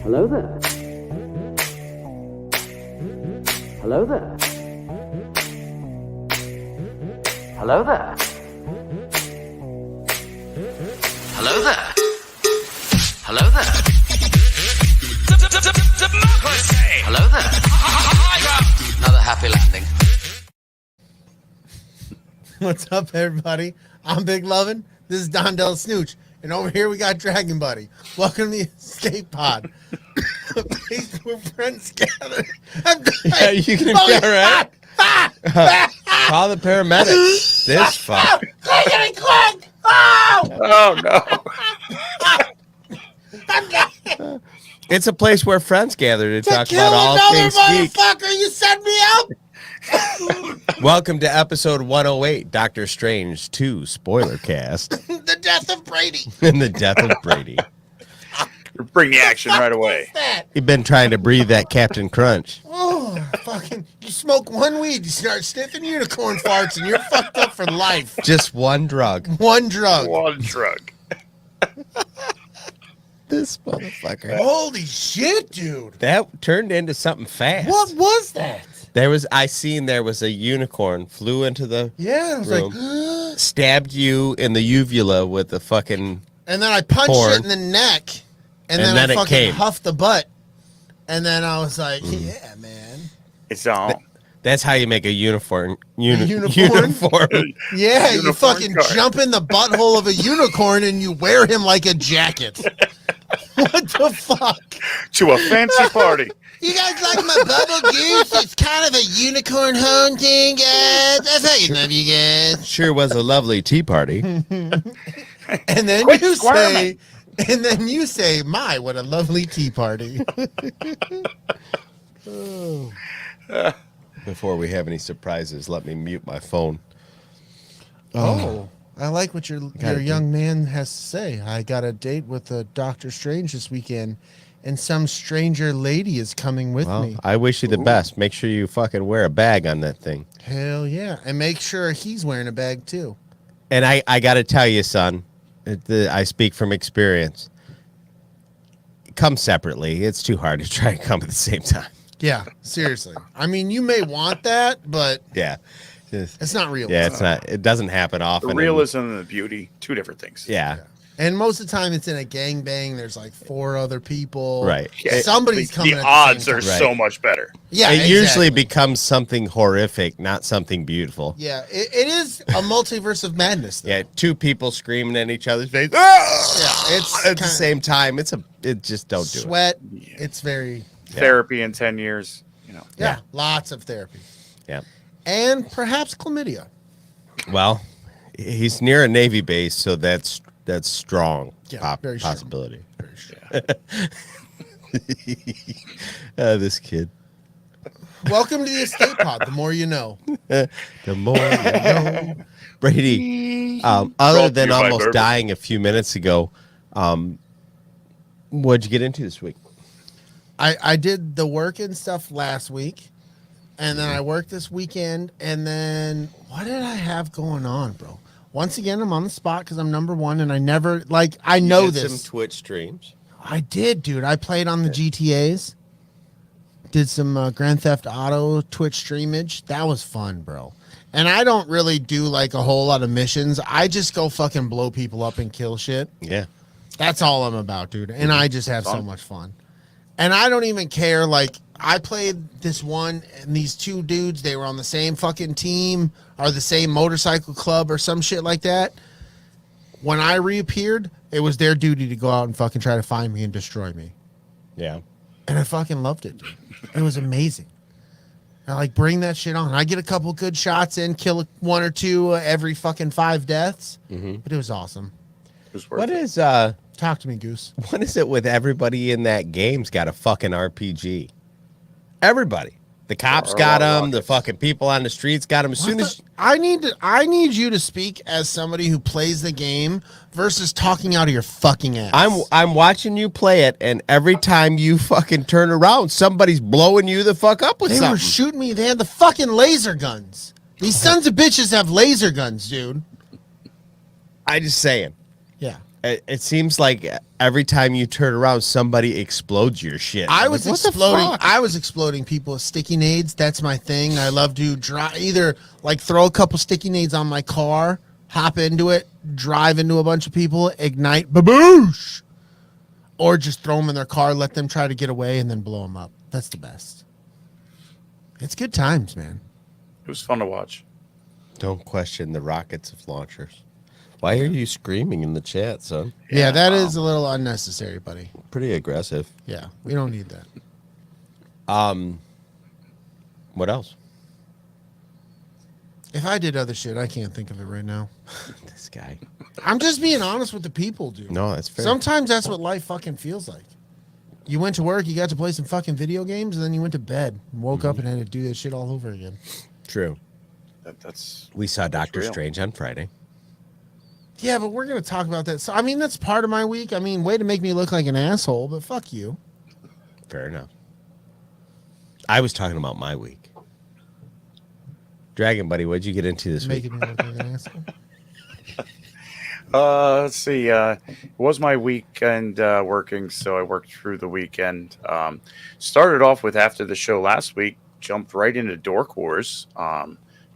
Hello there. Hello there. Hello there. Hello there. Hello there. Hello there. Another happy landing. What's up, everybody? I'm Big Lovin. This is DellaSnooch. And over here we got Dragon Buddy. Welcome to the Escape Pod. A place where friends gather. Yeah, you can be all right. Call the paramedics. This fuck. Click! Oh no. It's a place where friends gather to talk kill about all another things geek. motherfucker, you set me up! Welcome to episode 108, Doctor Strange 2, Spoilercast. The death of Brady. And the death of Brady. Bring the action right away. You've been trying to breathe that Captain Crunch. Oh, fucking, you smoke one weed, you start sniffing unicorn farts, and you're fucked up for life. Just one drug. One drug. One drug. This motherfucker. Holy shit, dude. That turned into something fast. What was that? There was a unicorn flew into the Yeah, it was room, like, stabbed you in the uvula with the fucking. and then I punched Porn. it in the neck, and And then then I it fucking came. huffed the butt, and then I was like, yeah, man. It's on. That's how you make a uniform. Uniform? Uniform. Yeah, you Unicorn fucking card. jump in the butthole of a unicorn and you wear him like a jacket. What the fuck? To a fancy party. You guys like my bubble goose? It's kind of a unicorn horn thing, guys. I fucking love you guys. Sure was a lovely tea party. And then Quit you squirming. say, my, what a lovely tea party. Oh. Before we have any surprises, let me mute my phone. Oh, I like what your young man has to say. I got a date with Doctor Strange this weekend, and some stranger lady is coming with Well, me. I wish you the best. Make sure you fucking wear a bag on that thing. Hell yeah. And make sure he's wearing a bag, too. And I got to tell you, son, I speak from experience. Come separately. It's too hard to try and come at the same time. Yeah, seriously. I mean, you may want that, but Yeah. it's not real. Yeah, it's not. It doesn't happen often. The realism and the beauty, two different things. Yeah. And most of the time, it's in a gangbang. There's like 4 other people. Right. Yeah, Somebody's coming. The at odds the are same time. so much better. Yeah, It usually exactly. becomes something horrific, not something beautiful. Yeah, it is a multiverse of madness. Though. Yeah, two people screaming in each other's face. Yeah, it's At the kinda- same time, it just don't do it. sweat. Yeah. It's very Therapy in 10 years. yeah, lots of therapy. Yeah. And perhaps chlamydia. Well, he's near a Navy base, so that's strong. Yeah, very strong. possibility. Very sure. This kid. Welcome to the Escape Pod. The more you know. The more you know. Brady, other Brought to than you by almost bourbon. dying a few minutes ago, what'd you get into this week? I did the work and stuff last week, and then I worked this weekend, and then what did I have going on, bro? Once again, I'm on the spot because I'm number one, and I never I know You did this. some Twitch streams. I did, dude. I played on the GTAs. Did some Grand Theft Auto Twitch streamage. That was fun, bro. And I don't really do like a whole lot of missions. I just go fucking blow people up and kill shit. Yeah. That's all I'm about, dude. And I just have so Fun. much fun. And I don't even care. Like, I played this one, and these 2 dudes, they were on the same fucking team or the same motorcycle club or some shit like that. When I reappeared, it was their duty to go out and fucking try to find me and destroy me. Yeah. And I fucking loved it, dude. It was amazing. I like bring that shit on. I get a couple good shots in, kill 1 or 2 every fucking 5 deaths. But it was awesome. It was worth What it. is Talk to me, Goose. what is it with everybody in that game's got a fucking RPG? Everybody. The cops got them. The fucking people on the streets got them. As soon as I need you to speak as somebody who plays the game versus talking out of your fucking ass. I'm watching you play it, and every time you fucking turn around, somebody's blowing you the fuck up with They something. were shooting me. They had the fucking laser guns. These sons of bitches have laser guns, dude. I just saying. Yeah. It seems like every time you turn around, somebody explodes your shit. I I'm was like, what the exploding. fuck? I was exploding people with sticky nades. That's my thing. I love to either like throw a couple sticky nades on my car, hop into it, drive into a bunch of people, ignite, baboosh, or just throw them in their car, let them try to get away, and then blow them up. That's the best. It's good times, man. It was fun to watch. Don't question the rockets of launchers. Why are you screaming in the chat, son? Yeah, that is a little unnecessary, buddy. Pretty aggressive. Yeah, we don't need that. What else? If I did other shit, I can't think of it right now. This guy. I'm just being honest with the people, dude. No, that's fair. Sometimes that's what life fucking feels like. You went to work, you got to play some fucking video games, and then you went to bed and woke up and had to do that shit all over again. True. That's We saw Doctor real. Strange on Friday. Yeah, but we're going to talk about that. So, I mean, that's part of my week. I mean, way to make me look like an asshole, but fuck you. Fair enough. I was talking about my week. Dragon Buddy, what'd you get into this week? Making me look like an asshole. Let's see. It was my weekend working, so I worked through the weekend. Started off with after the show last week, jumped right into Dork Wars.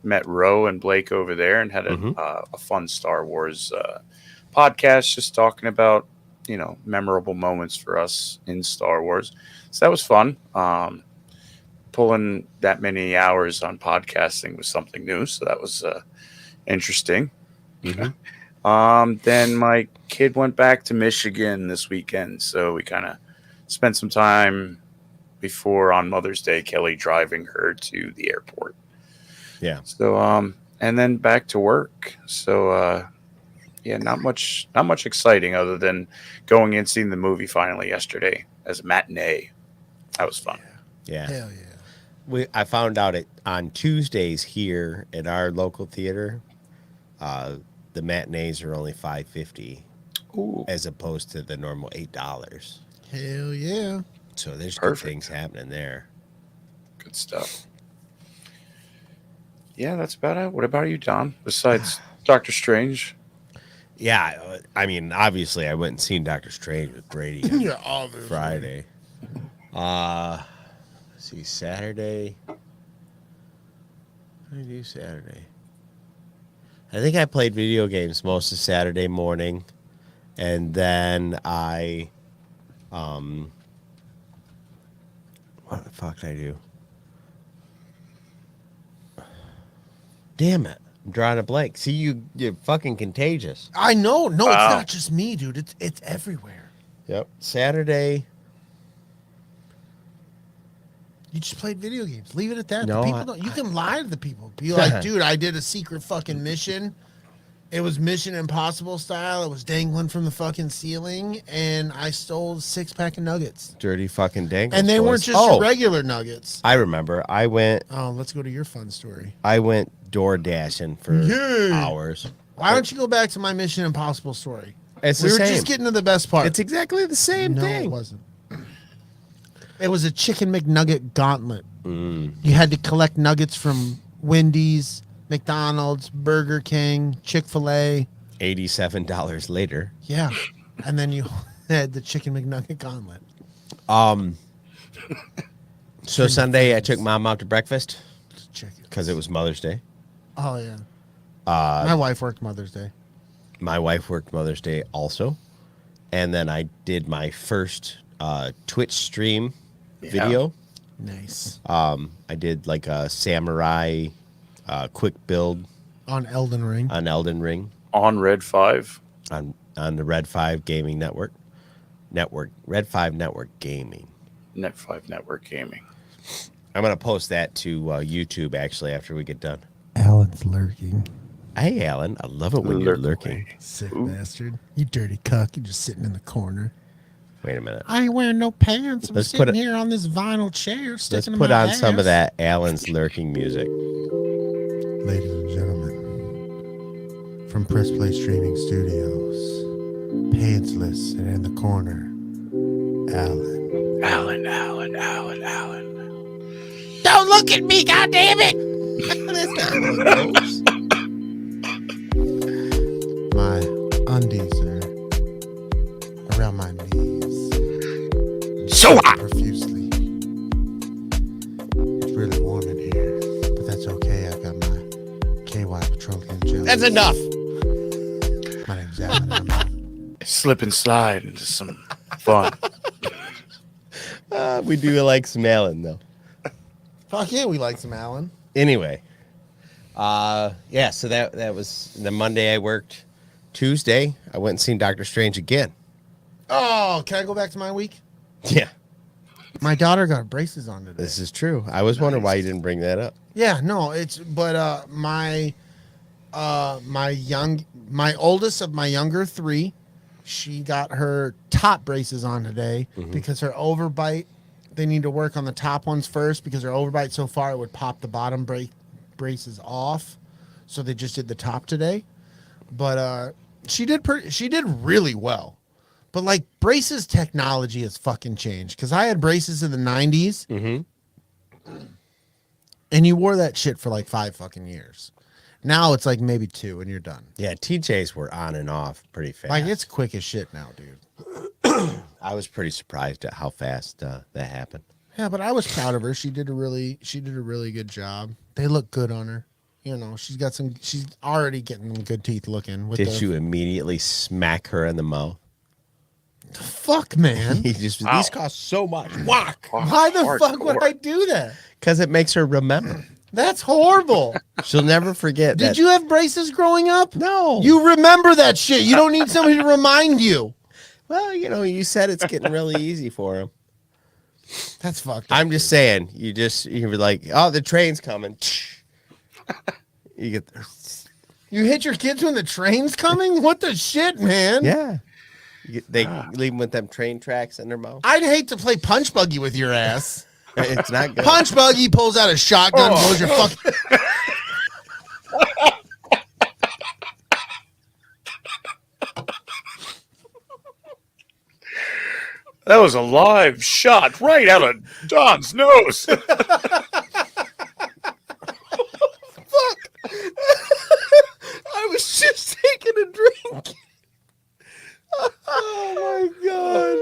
Met Ro and Blake over there and had a fun Star Wars podcast, just talking about memorable moments for us in Star Wars. So that was fun. Pulling that many hours on podcasting was something new, so that was interesting. Then my kid went back to Michigan this weekend, so we kind of spent some time before on Mother's Day, Kelly driving her to the airport. Yeah. So and then back to work. So yeah, not much exciting other than going and seeing the movie finally yesterday as a matinee. That was fun. Yeah. Hell yeah. I found out it on Tuesdays here at our local theater. The matinees are only $5.50 Ooh. as opposed to the normal $8. Hell yeah. So there's Perfect. good things happening there. Good stuff. Yeah, that's about it. What about you, Don? Besides Doctor Strange? Yeah, I mean, obviously, I went and seen Doctor Strange with Brady on Yeah, obviously. Friday. Let's see, Saturday. What did I do Saturday? I think I played video games most of Saturday morning, and then I, what the fuck did I do? Damn it. I'm drawing a blank. See, you're fucking contagious. I know. No, Wow. it's not just me, dude. It's everywhere. Yep. Saturday. You just played video games. Leave it at that. No, The people don't, you can lie to the people. Be like, dude, I did a secret fucking mission. It was Mission Impossible style. It was dangling from the fucking ceiling, and I stole 6-pack of nuggets. Dirty fucking dangles. And they boys. weren't just Oh, regular nuggets. I remember. I went Let's go to your fun story. door dashing for Yay. hours. Why don't you go back to my Mission Impossible story? It's We the were same. just getting to the best part. It's exactly the same no, thing. it wasn't. It was a chicken McNugget gauntlet. Mm. You had to collect nuggets from Wendy's, McDonald's, Burger King, Chick-fil-A. $87 later. Yeah. And then you had the chicken McNugget gauntlet. So Sunday I took mom out to breakfast Chicken. because it was Mother's Day. Oh, yeah. My wife worked Mother's Day. My wife worked Mother's Day also. And then I did my first Twitch stream video. Nice. I did like a samurai quick build On Elden Ring. on Elden Ring On Red 5. on the Red 5 Gaming Network. Red 5 Network Gaming. Net 5 Network Gaming. I'm going to post that to YouTube actually after we get done. Alan's lurking. Hey, Alan. I love it when you're Lurk lurking. away. Sick Ooh. bastard. You dirty cuck. You're just sitting in the corner. Wait a minute. I ain't wearing no pants. I'm Let's put sitting it- here on this vinyl chair Let's sticking to put my on some of ass. that Alan's lurking music. Ladies and gentlemen, from Press Play Streaming Studios, pantsless and in the corner, Alan. Alan. Don't look at me, goddammit! My undies are So hot. profusely. It's really warm in here, but that's okay. I've got my KY petroleum jelly. That's enough. My name's Alan. I'm Slip and slide into some fun. We do like some Alan, though. Fuck yeah, we like some Alan. Anyway, yeah. So that was the Monday I worked. Tuesday I went and seen Doctor Strange again. Oh, can I go back to my week? Yeah, My daughter got braces on today. this is true. I was wondering why you didn't bring that up. Yeah, no, my oldest of my younger three, she got her top braces on today because her overbite, they need to work on the top ones first because her overbite so far it would pop the bottom braces off. So they just did the top today. But she did really well. But like braces technology has fucking changed because I had braces in the 90s. And you wore that shit for like 5 fucking years. Now it's like maybe 2 and you're done. Yeah, TJs were on and off pretty fast. Like it's quick as shit now, dude. I was pretty surprised at how fast that happened. Yeah, but I was proud of her. She did a really good job. They look good on her. You know, she's already getting good teeth looking. Did you immediately smack her in the mouth? Fuck, man. These cost so much. Whack. Why the fuck would I do that? Because it makes her remember. That's horrible. She'll never forget. Did you have braces growing up? No. You remember that shit. You don't need somebody to remind you. Well, you said it's getting really easy for him. That's fucked up. I'm just saying. You were like, oh, the train's coming. You hit your kids when the train's coming? What the shit, man? Yeah. They leave them with them train tracks in their mouth. I'd hate to play punch buggy with your ass. It's not good. Punch buggy pulls out a shotgun, blows your fucking. That was a live shot right out of Don's nose. Fuck. I was just taking a drink. Oh my god.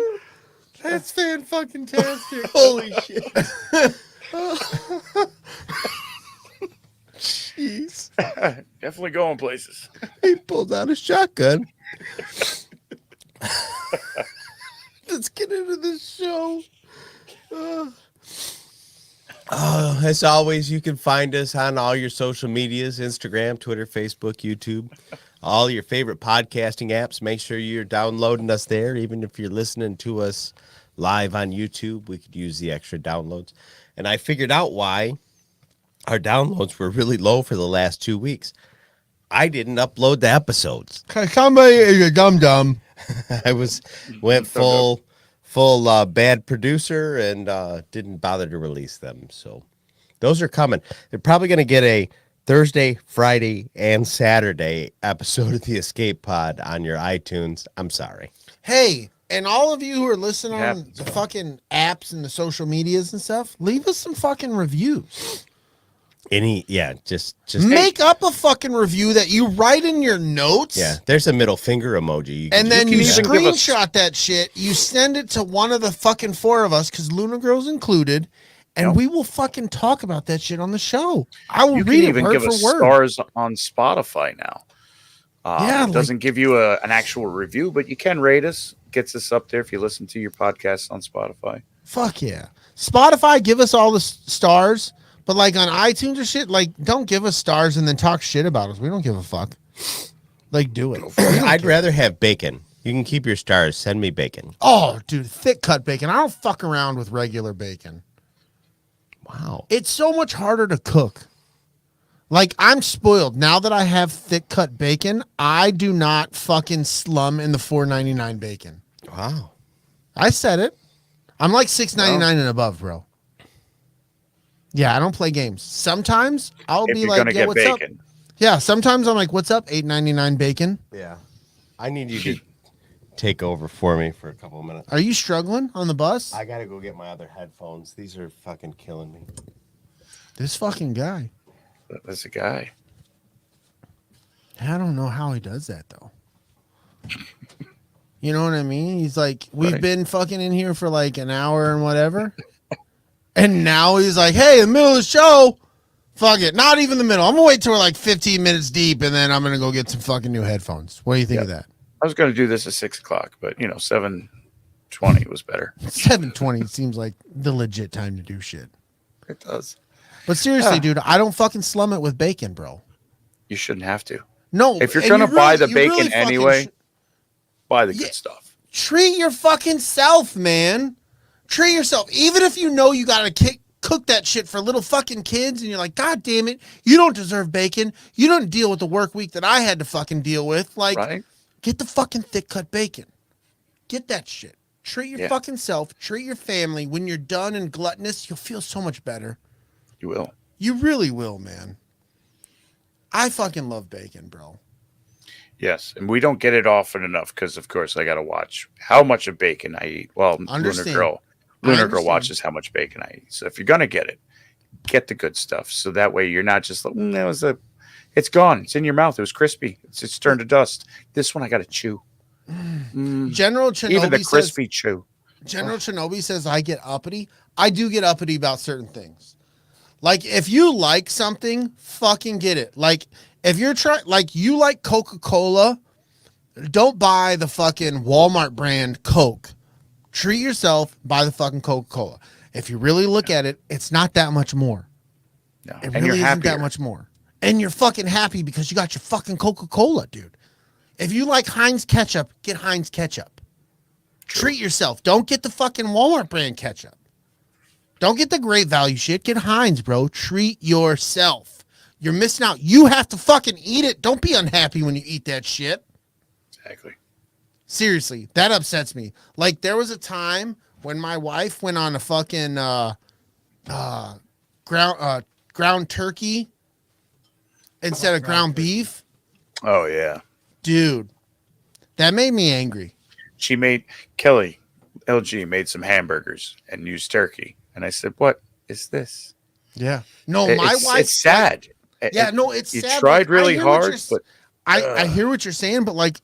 That's fan-fucking-tastic. Holy shit. Jeez. Definitely going places. He pulled out a shotgun. Let's get into this show. As always, you can find us on all your social medias, Instagram, Twitter, Facebook, YouTube, all your favorite podcasting apps. Make sure you're downloading us there. Even if you're listening to us live on YouTube, we could use the extra downloads. And I figured out why our downloads were really low for the last 2 weeks. I didn't upload the episodes. Somebody is a dum-dum. I went full bad producer and didn't bother to release them. So those are coming. They're probably going to get a Thursday, Friday, and Saturday episode of the Escape Pod on your iTunes. I'm sorry. Hey, and all of you who are listening on the fucking apps and the social medias and stuff, leave us some fucking reviews. Just make up a fucking review that you write in your notes. Yeah, there's a middle finger emoji. And then you even give us- screenshot that shit. You send it to one of the fucking 4 of us, because Luna Girl's included, and we will fucking talk about that shit on the show. I will read it even word give for us word. stars on Spotify now. Yeah, it doesn't give you an actual review, but you can rate us. Gets us up there if you listen to your podcast on Spotify. Fuck yeah. Spotify, give us all the stars. But like on iTunes or shit, like don't give us stars and then talk shit about us. We don't give a fuck. Like do it. I'd rather have bacon. You can keep your stars. Send me bacon. Oh, dude, thick cut bacon. I don't fuck around with regular bacon. Wow. It's so much harder to cook. Like I'm spoiled. Now that I have thick cut bacon, I do not fucking slum in the $4.99 bacon. Wow. I said it. I'm like $6.99 and above, bro. Yeah, I don't play games. Sometimes I'll If be you're like, gonna yeah, get what's up? bacon. Yeah, sometimes I'm like, what's up? $8.99 bacon. Yeah. I need you to take over for me for a couple of minutes. Are you struggling on the bus? I got to go get my other headphones. These are fucking killing me. This fucking guy. That's a guy. I don't know how he does that though. You know what I mean? He's like, we've Right. been fucking in here for like an hour and whatever. And now he's like, hey, in the middle of the show, fuck it. Not even the middle. I'm going to wait till we're like 15 minutes deep and then I'm going to go get some fucking new headphones. What do you think of that? I was going to do this at 6 o'clock, but 7:20 was better. 7:20 seems like the legit time to do shit. It does. But seriously, dude, I don't fucking slum it with bacon, bro. You shouldn't have to. No. If you're and going to you buy really- the you bacon really fucking anyway, sh- buy the Yeah. good stuff. treat your fucking self, man. Treat yourself. Even if you know you got to cook that shit for little fucking kids and you're like, God damn it, you don't deserve bacon. You don't deal with the work week that I had to fucking deal with. Like, Right? get the fucking thick cut bacon. Get that shit. Treat your Yeah. fucking self. Treat your family. When you're done and gluttonous, you'll feel so much better. You will. You really will, man. I fucking love bacon, bro. Yes, and we don't get it often enough because, of course, I got to watch how much of bacon I eat. Well, Understand. Lunar I Girl understand. watches how much bacon I eat. So if you're gonna get it, get the good stuff. So that way you're not just like, it's gone. It's in your mouth. It was crispy. It's turned to dust. This one I got to chew. General Shinobi Even the says, crispy chew. General Shinobi says I get uppity. I do get uppity about certain things. Like if you like something, fucking get it. Like if you're trying, like you like Coca-Cola, don't buy the fucking Walmart brand Coke. Treat yourself, buy the fucking Coca-Cola. If you really look at it, it's not that much more. No. It And really you're isn't happier. that much more. And you're fucking happy because you got your fucking Coca-Cola, dude. If you like Heinz ketchup, get Heinz ketchup. Treat yourself. Don't get the fucking Walmart brand ketchup. Don't get the great value shit. Get Heinz, bro. Treat yourself. You're missing out. You have to fucking eat it. Don't be unhappy when you eat that shit. Exactly. Seriously, that upsets me. Like there was a time when my wife went on a fucking ground turkey instead of ground beef. Oh yeah. Dude, that made me angry. She made Kelly LG made some hamburgers and used turkey, and I said, "What is this?" Yeah. No, my It's- wife. It's sad. Yeah, no, it's You sad. tried Like, I really hear what hard, you're- but I hear what you're saying, but like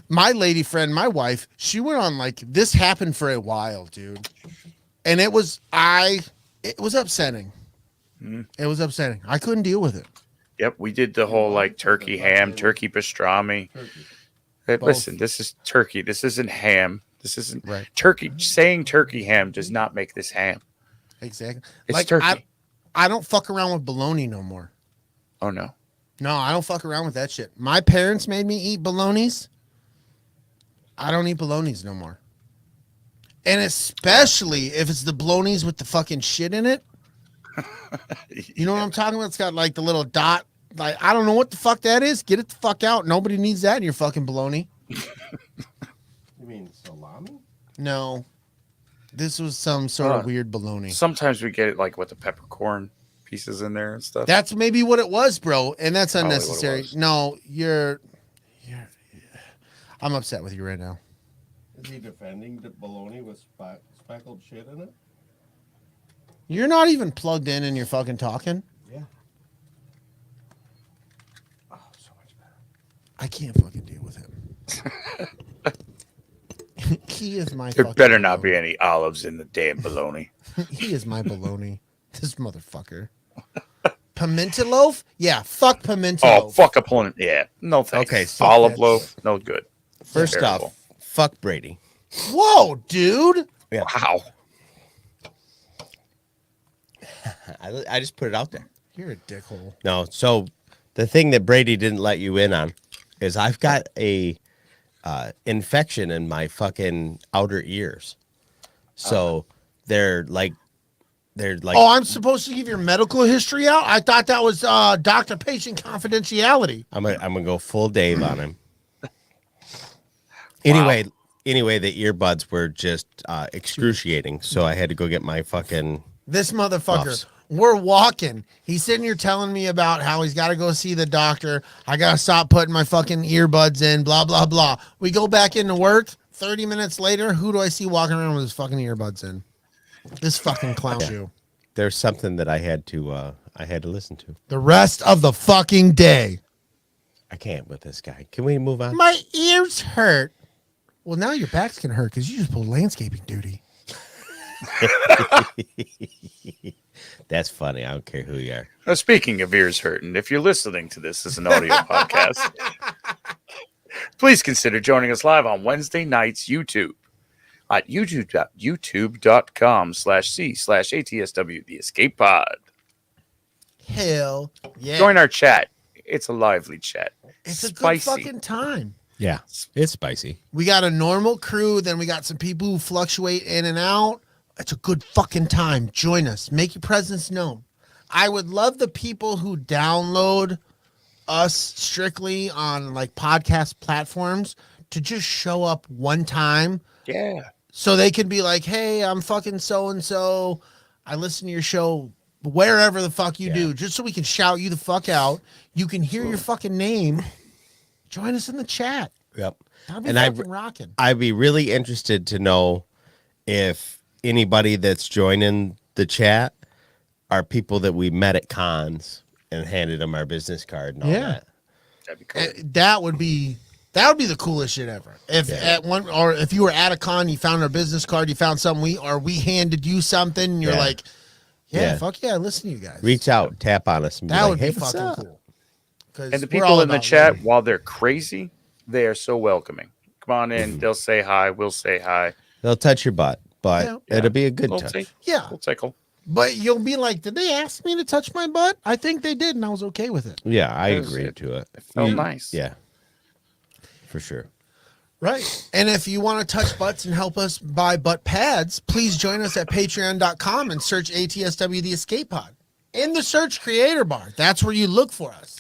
my lady friend, my wife, she went on like this happened for a while, dude. And it was upsetting. It was upsetting. I couldn't deal with it. yep, we did the whole like turkey ham, turkey pastrami. Hey, listen, this is turkey. This isn't ham. This isn't Right. turkey. Saying turkey ham does not make this ham. Exactly. It's like turkey. I don't fuck around with bologna no more. Oh no. No, I don't fuck around with that shit. My parents made me eat bolognas. I don't eat bolognas no more. And especially if it's the bolognas with the fucking shit in it. You know what I'm talking about? It's got like the little dot. Like, I don't know what the fuck that is. Get it the fuck out. Nobody needs that in your fucking bologna. You mean salami? No. This was some sort of weird bologna. Sometimes we get it like with the peppercorn pieces in there and stuff. That's maybe what it was, bro. And that's Probably what it unnecessary. was. No, you're I'm upset with you right now. Is he defending the bologna with speckled shit in it? You're not even plugged in and you're fucking talking. Yeah. Oh, so much better. I can't fucking deal with him. He is my There fucking better not be bologna. any olives in the damn bologna. He is my baloney. This motherfucker. Pimento loaf? Yeah, fuck pimento Oh, loaf. fuck a pulling. Yeah. No thanks. Okay, so Olive that's- loaf, no good. First Terrible. off, fuck Brady. Whoa, dude. Wow. I just put it out there. You're a dickhole. No, so the thing that Brady didn't let you in on is I've got a infection in my fucking outer ears. So they're like Oh, I'm supposed to give your medical history out? I thought that was doctor-patient confidentiality. I'm gonna go full Dave on him. Anyway, the earbuds were just excruciating, so I had to go get my fucking. This motherfucker. Buffs. We're walking. He's sitting here telling me about how he's got to go see the doctor. I got to stop putting my fucking earbuds in, blah, blah, blah. We go back into work. 30 minutes later, who do I see walking around with his fucking earbuds in? This fucking clown shoe. There's something that I had to listen to. The rest of the fucking day. I can't with this guy. Can we move on? My ears hurt. Well, now your back's gonna hurt because you just pulled landscaping duty. That's funny. I don't care who you are. Now, speaking of ears hurting, if you're listening to this as an audio podcast, please consider joining us live on Wednesday nights YouTube at youtube.com/c/ATSW The Escape Pod. Hell yeah! Join our chat. It's a lively chat. It's a Spicy. good fucking time. Yeah, it's spicy. We got a normal crew, then we got some people who fluctuate in and out. It's a good fucking time. Join us. Make your presence known. I would love the people who download us strictly on like podcast platforms to just show up one time. Yeah. So they can be like, hey, I'm fucking so-and-so. I listen to your show wherever the fuck you do, just so we can shout you the fuck out. You can hear your fucking name. Join us in the chat. Yep. That'd be And fucking rocking. I'd be really interested to know if anybody that's joining the chat are people that we met at cons and handed them our business card and all that. That'd be cool. That would be the coolest shit ever. If at one, or if you were at a con, you found our business card, you found something we handed you something, and you're like, fuck yeah, listen to you guys. Reach out, tap on us, and be That like, would hey, be what's fucking up? cool. And the people in the chat, while they're crazy, they are so welcoming. Come on in. They'll say hi. We'll say hi. They'll touch your butt, but it'll be a good We'll touch. We'll tickle. But you'll be like, did they ask me to touch my butt? I think they did, and I was okay with it. Yeah, I agreed to it. It felt nice. Yeah, for sure. Right. And if you want to touch butts and help us buy butt pads, please join us at patreon.com and search ATSW The Escape Pod. In the search creator bar, that's where you look for us.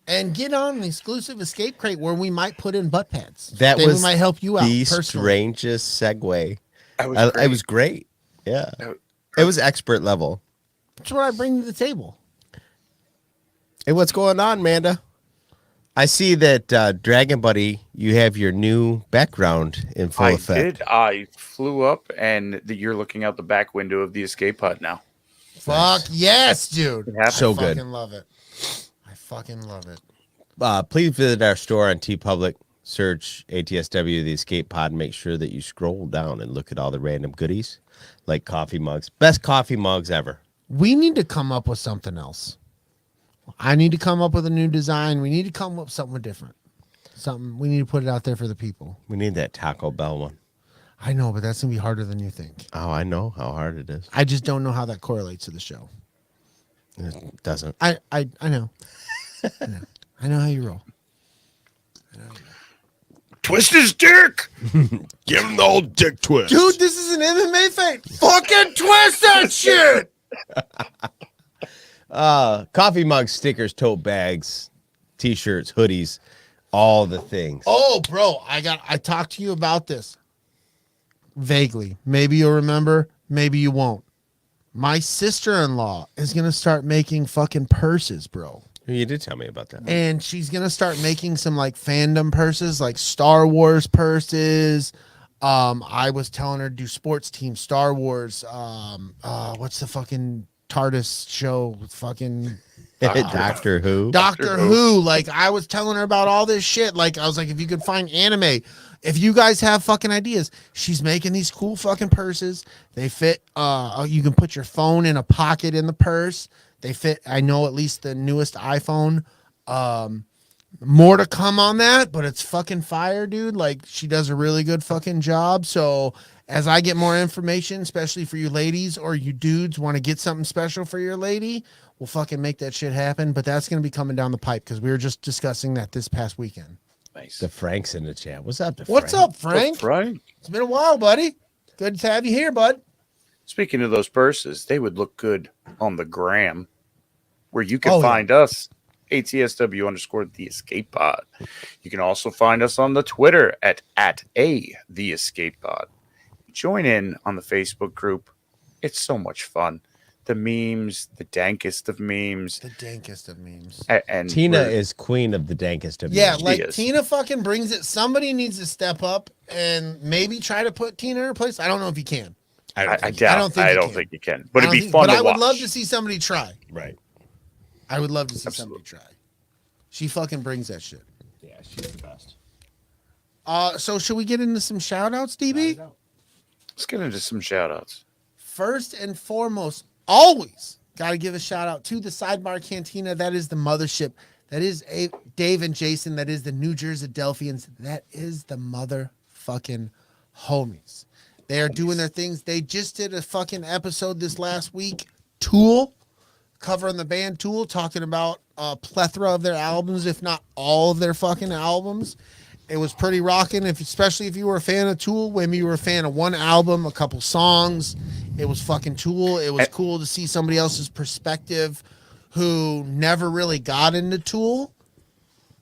And get on an exclusive escape crate where we might put in butt pads. That then was we might help you out the personally. strangest segue. It was great. Yeah. It was expert level. That's what I bring to the table. Hey, what's going on, Manda? I see that Dragon Buddy, you have your new background in full I effect. did. I flew up, and you're looking out the back window of the escape pod now. Fuck yes, dude. So I good. fucking love it. I fucking love it. Please visit our store on TeePublic. Search ATSW The Escape Pod. Make sure that you scroll down and look at all the random goodies like coffee mugs. Best coffee mugs ever. We need to come up with something else. I need to come up with a new design. We need to come up with something different. Something we need to put it out there for the people. We need that Taco Bell one. I know, but that's gonna be harder than you think. Oh, I know how hard it is. I just don't know how that correlates to the show. It doesn't. I know. I know how you roll. Twist his dick! Give him the old dick twist. Dude, this is an MMA fight. Fucking twist that shit! Coffee mugs, stickers, tote bags, t-shirts, hoodies, all the things. Oh, bro, I talked to you about this. Vaguely. Maybe you'll remember, maybe you won't. My sister-in-law is going to start making fucking purses, bro. You did tell me about that. And she's going to start making some like fandom purses, like Star Wars purses. I was telling her to do sports team Star Wars. What's the fucking Tardis show with fucking Doctor Who. Doctor Who. Like, I was telling her about all this shit. Like, I was like, if you could find anime, if you guys have fucking ideas, she's making these cool fucking purses. They fit, you can put your phone in a pocket in the purse. They fit, I know, at least the newest iPhone. More to come on that, but it's fucking fire, dude. Like, she does a really good fucking job. So as I get more information, especially for you ladies or you dudes want to get something special for your lady, we'll fucking make that shit happen. But that's going to be coming down the pipe because we were just discussing that this past weekend. Nice. The Frank's in the chat. What's up, What's up, Frank? Frank? It's been a while, buddy. Good to have you here, bud. Speaking of those purses, they would look good on the gram, where you can Oh, yeah. find us, ATSW_ The Escape Pod. You can also find us on the Twitter at The Escape Pod. Join in on the Facebook group. It's so much fun. The memes, the dankest of memes. The dankest of memes. And Tina we're- is queen of the dankest of Yeah, memes. like is. Tina fucking brings it. Somebody needs to step up and maybe try to put Tina in her place. I don't know if you can. I I don't doubt. think I you don't can. think you can. But I it'd don't be think- fun but to I watch. would love to see somebody try. Right. I would love to see Absolutely. somebody try. She fucking brings that shit. Yeah, she's the best. So should we get into some shout outs, DB? Let's get into some shout outs. First and foremost, always got to give a shout out to the Sidebar Cantina. That is the mothership. That is Dave and Jason. That is the New Jersey Delphians. That is the motherfucking homies. They are doing their things. They just did a fucking episode this last week. Tool, covering the band Tool, talking about a plethora of their albums, if not all of their fucking albums. It was pretty rocking, especially if you were a fan of Tool. When you were a fan of one album, a couple songs, it was fucking Tool. It was cool to see somebody else's perspective who never really got into Tool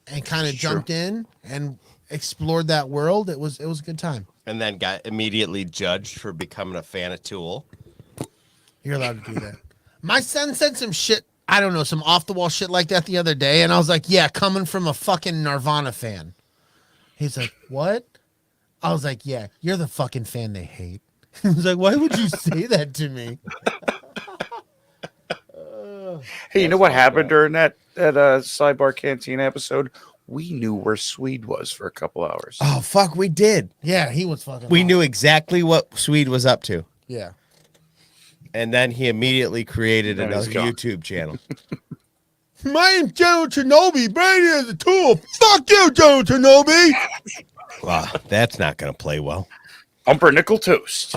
and kind of jumped in and explored that world. It was a good time. And then got immediately judged for becoming a fan of Tool. You're allowed to do that. My son said some shit, I don't know, some off the wall shit like that the other day, and I was like, yeah, coming from a fucking Nirvana fan. He's like, what? I was like, yeah, you're the fucking fan they hate. He was like, why would you say that to me? Hey, you know what happened during that Sidebar Cantina episode? We knew where Swede was for a couple hours. Oh, fuck, we did. Yeah, he was fucking We lost. knew exactly what Swede was up to. Yeah. And then he immediately created Then he's another gone. YouTube channel. My name's General Shinobi. Brady is a tool. Fuck you, General Shinobi. Wow, that's not going to play well. Pumpernickel toast.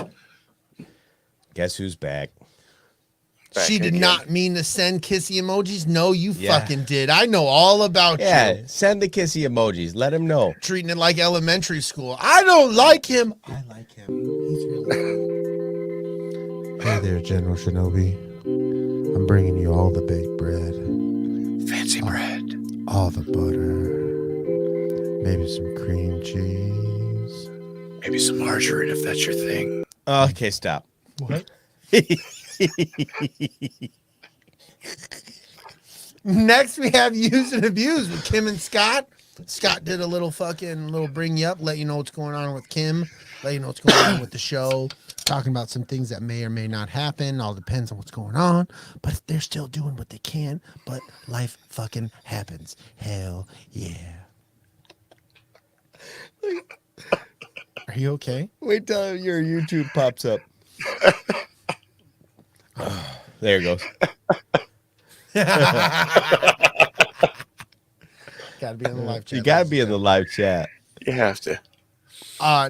Guess who's back? Back She did again. not mean to send kissy emojis. No, you Yeah. fucking did. I know all about Yeah, you. send the kissy emojis. Let him know. Treating it like elementary school. I don't like him. I like him. He's really Hey there, General Shinobi. I'm bringing you all the baked bread, Fancy bread. all the butter, maybe some cream cheese. Maybe some margarine if that's your thing. Okay, stop. What? Next, we have Use and Abuse with Kim and Scott. Scott did a little bring you up, let you know what's going on with Kim, let you know what's going on with the show, talking about some things that may or may not happen. All depends on what's going on, but they're still doing what they can, but life fucking happens. Hell yeah. Are you okay? Wait till your YouTube pops up. There it goes. Gotta be on the live chat. You got to be in the live chat. You have to.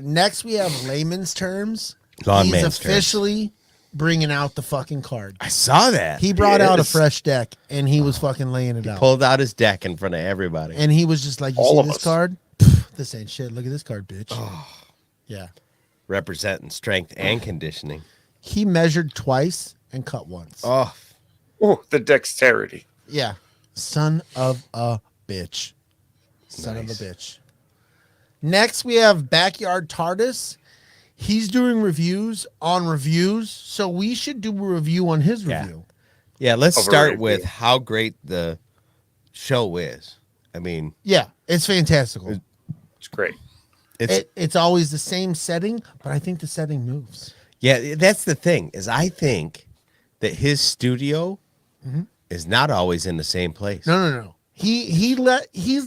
Next, we have layman's terms. Layman's He's terms. officially bringing out the fucking card. I saw that. He brought out a Yes. fresh deck, and he was fucking laying it out. Pulled out his deck in front of everybody. And he was just like, you All see of this us. card? Pff, this ain't shit. Look at this card, bitch. Yeah. Representing strength and conditioning. He measured twice and cut once. Oh, Oh, the dexterity. Yeah. Son of a bitch. Son Nice. of a bitch. Next, we have Backyard Tardis. He's doing reviews on reviews, so we should do a review on his Yeah. review. yeah. Let's Over start review. with how great the show is. I mean, Yeah, it's fantastical. It's great. It's always the same setting, but I think the setting moves. yeah, that's the thing is I think that his studio is not always in the same place. No. He's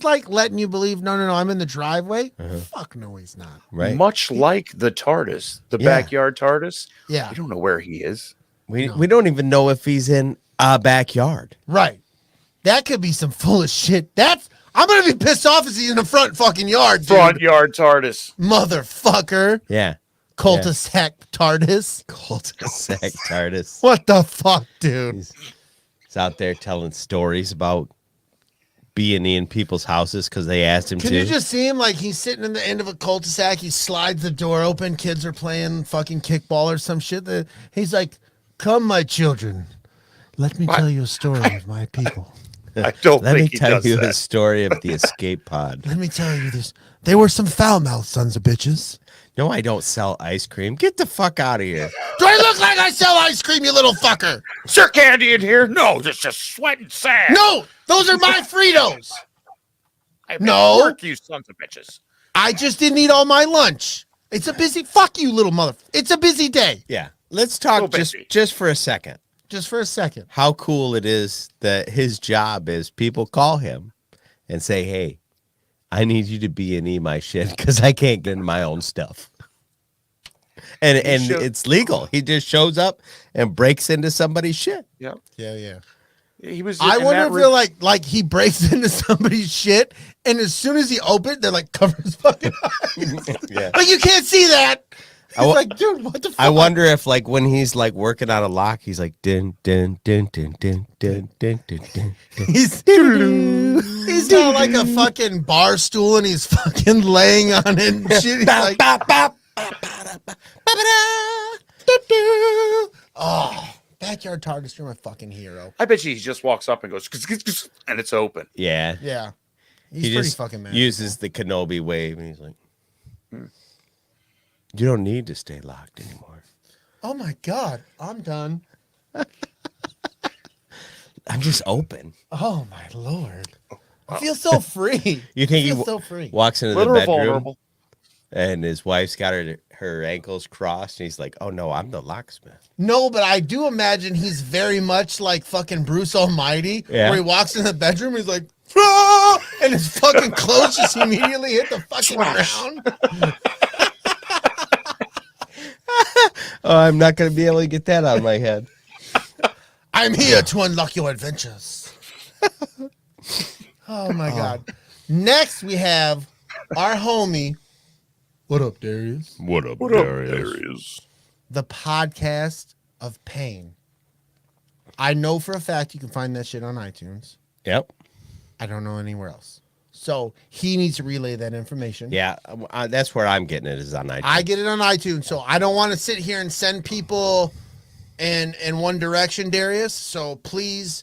like letting you believe, no, I'm in the driveway. Fuck no, he's not. Right? Much like the Tardis, the Yeah. backyard Tardis. Yeah. You don't know where he is. We don't even know if he's in a backyard. Right. That could be some full of shit. I'm gonna be pissed off if he's in the front fucking yard, dude. Front yard Tardis. Motherfucker. Yeah. Cul-de-sac TARDIS. Cul-de-sac Tardis. What the fuck, dude? He's out there telling stories about being in people's houses because they asked him Can to. you just see him like he's sitting in the end of a cul-de-sac? He slides the door open. Kids are playing fucking kickball or some shit. He's like, "Come, my children, let me tell you a story of my people. I don't Let me think he tell does you that. the story of the escape pod. Let me tell you this. They were some foul-mouthed sons of bitches. No, I don't sell ice cream. Get the fuck out of here. Do I look like I sell ice cream, you little fucker? Is there candy in here? No, it's just sweat and sand. No, those are my Fritos. I no. work, you sons of bitches. I just didn't eat all my lunch. It's a busy, fuck you, little mother. It's a busy day. Yeah. Let's talk So busy. just for a second. Just for a second. How cool it is that his job is people call him and say, hey, I need you to B&E my shit because I can't get into my own stuff. And it's legal. He just shows up and breaks into somebody's shit. Yeah. Yeah. He was. I and wonder Matt if Re- they're like he breaks into somebody's shit, and as soon as he opens, they're like cover his fucking eyes. Yeah. Like you can't see that. He's like, dude, what the fuck? I wonder if like when he's like working on a lock, he's like din din din din din din din din din. He's got like a fucking bar stool, and he's fucking laying on it and shit. He's like, oh, backyard Tardis, you're my fucking hero. I bet you he just walks up and goes, and it's open. Yeah. Yeah, he's He pretty just fucking mad. uses the Kenobi wave, and he's like, "You don't need to stay locked anymore. Oh my god, I'm done. I'm just open." Oh my lord, I feel so free. You think I he feel so free? walks into the Literal bedroom vulnerable. and his wife's got her ankles crossed, and he's like, "Oh no, I'm the locksmith." No, but I do imagine he's very much like fucking Bruce Almighty, Yeah. where he walks in the bedroom, he's like, "Ah!" and his fucking clothes just immediately hit the fucking ground. Oh, I'm not going to be able to get that out of my head. I'm here to unlock your adventures. Oh my god. Next we have our homie. What up, Darius? What up, Darius? The podcast of pain. I know for a fact you can find that shit on iTunes. Yep. I don't know anywhere else. So he needs to relay that information. Yeah, that's where I'm getting it is on iTunes. I get it on iTunes, so I don't want to sit here and send people in one direction, Darius. So please,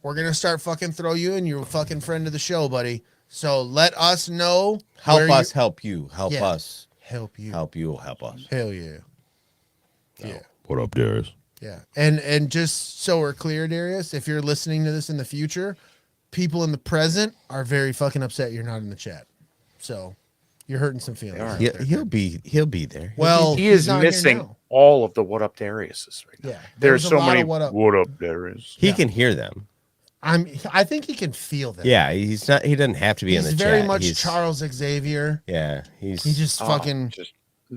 we're gonna start fucking throw you in. You're a fucking friend of the show, buddy. So let us know. help where us, help you, help Yeah. us, help you. help you, help us. Hell yeah. Yeah. What up, Darius? Yeah. And just so we're clear, Darius, if you're listening to this in the future, people in the present are very fucking upset you're not in the chat. So you're hurting some feelings. out there. He'll be there. Well, He he's is not here missing now. all of the what up Dariuses right now. Yeah. There's a so lot many of what up. Darius. He can hear them. I think he can feel that. Yeah, he's not. He doesn't have to be in He's the very chat. much He's, Charles Xavier. Yeah, he's. He just fucking. Just, I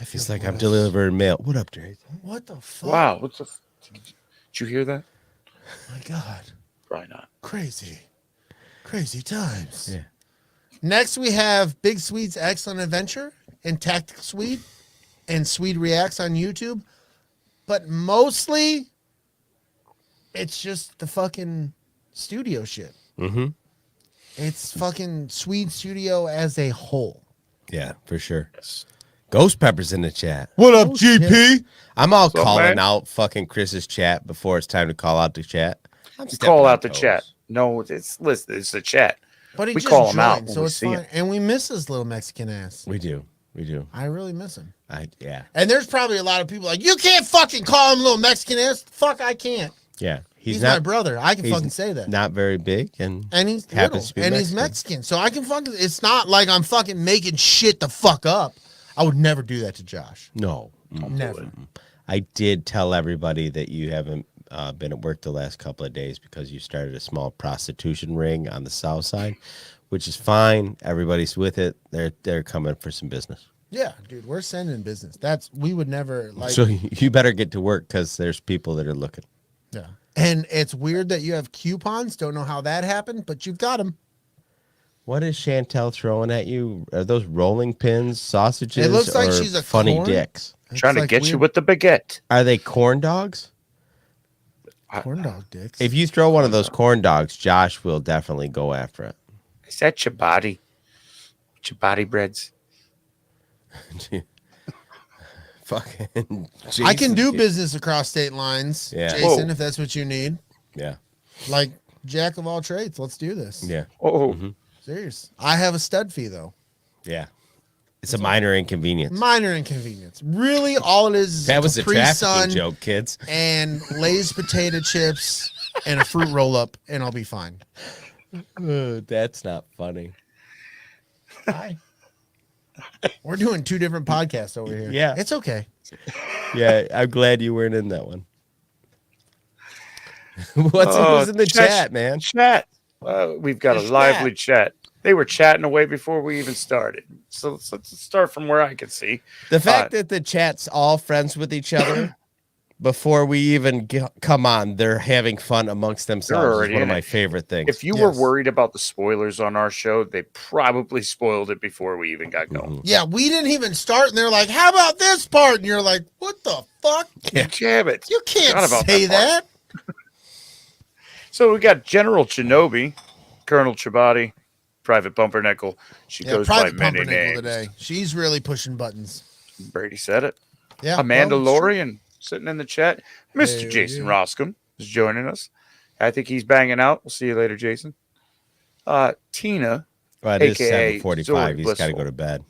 feel He's like, I'm blessed. delivering mail. What up, Darius? What the fuck? wow. What's the? Did you hear that? My God. Probably not. Crazy. Crazy times. Yeah. Next, we have Big Swede's Excellent Adventure and Tactical Swede and Swede Reacts on YouTube. But mostly, it's just the fucking studio shit. Mm-hmm. It's fucking Swede Studio as a whole. Yeah, for sure. Yes. Ghost Pepper's in the chat. What up, GP? I'm all So, calling man? out fucking Chris's chat before it's time to call out the chat. I'm You stepping call on out the toes. chat. No, it's listen. It's the chat. But he We just call him joined, out when so we it's see fine. him. And we miss his little Mexican ass. We do. I really miss him. Yeah. And there's probably a lot of people like, you can't fucking call him little Mexican ass. Fuck, I can't. Yeah. He's not my brother. I can he's fucking say that. not very big and And he's happens little, to be and he's Mexican. So I can fucking, it's not like I'm fucking making shit the fuck up. I would never do that to Josh. no. Never. I did tell everybody that you haven't been at work the last couple of days because you started a small prostitution ring on the south side, which is fine. Everybody's with it. They're coming for some business. Yeah, dude, we're sending business. We would never like. So you better get to work because there's people that are looking. Yeah. And it's weird that you have coupons. Don't know how that happened, but you've got them. What is Chantel throwing at you? Are those rolling pins, sausages? It looks like or she's a funny corn. dicks. Trying to like get you weird with the baguette. Are they corn dogs? corn dog dicks. If you throw one of those corn dogs, Josh will definitely go after it. Is that ciabatta? Ciabatta breads. Fucking. I can do Jason. business across state lines, Yeah. Jason, Whoa. if that's what you need. Yeah. Like jack of all trades. Let's do this. Yeah. Oh, Serious. I have a stud fee though. Yeah. It's a minor inconvenience. Minor inconvenience. Really, all it is That was a Capri trafficking Sun joke, kids. and Lay's potato chips and a fruit roll up, and I'll be fine. That's not funny. Hi. We're doing two different podcasts over here. Yeah. It's okay. Yeah, I'm glad you weren't in that one. Who's in the chat, man? Chat. We've got a lively chat. They were chatting away before we even started. So let's start from where I can see. The fact that the chat's all friends with each other before we even come on, they're having fun amongst themselves is one of my favorite things. If you were worried about the spoilers on our show, they probably spoiled it before we even got going. Yeah, we didn't even start, and they're like, how about this part? And you're like, what the fuck? Yeah. Damn it. You can't say that. So we got General Shinobi, Colonel Chibati, Private Pumpernickel. She goes by many names. Today. She's really pushing buttons. Brady said it. Yeah, a Mandalorian sitting in the chat. Mr. Jason Roscom is joining us. I think he's banging out. We'll see you later, Jason. Tina, it is 7:45. He's got to go to bed.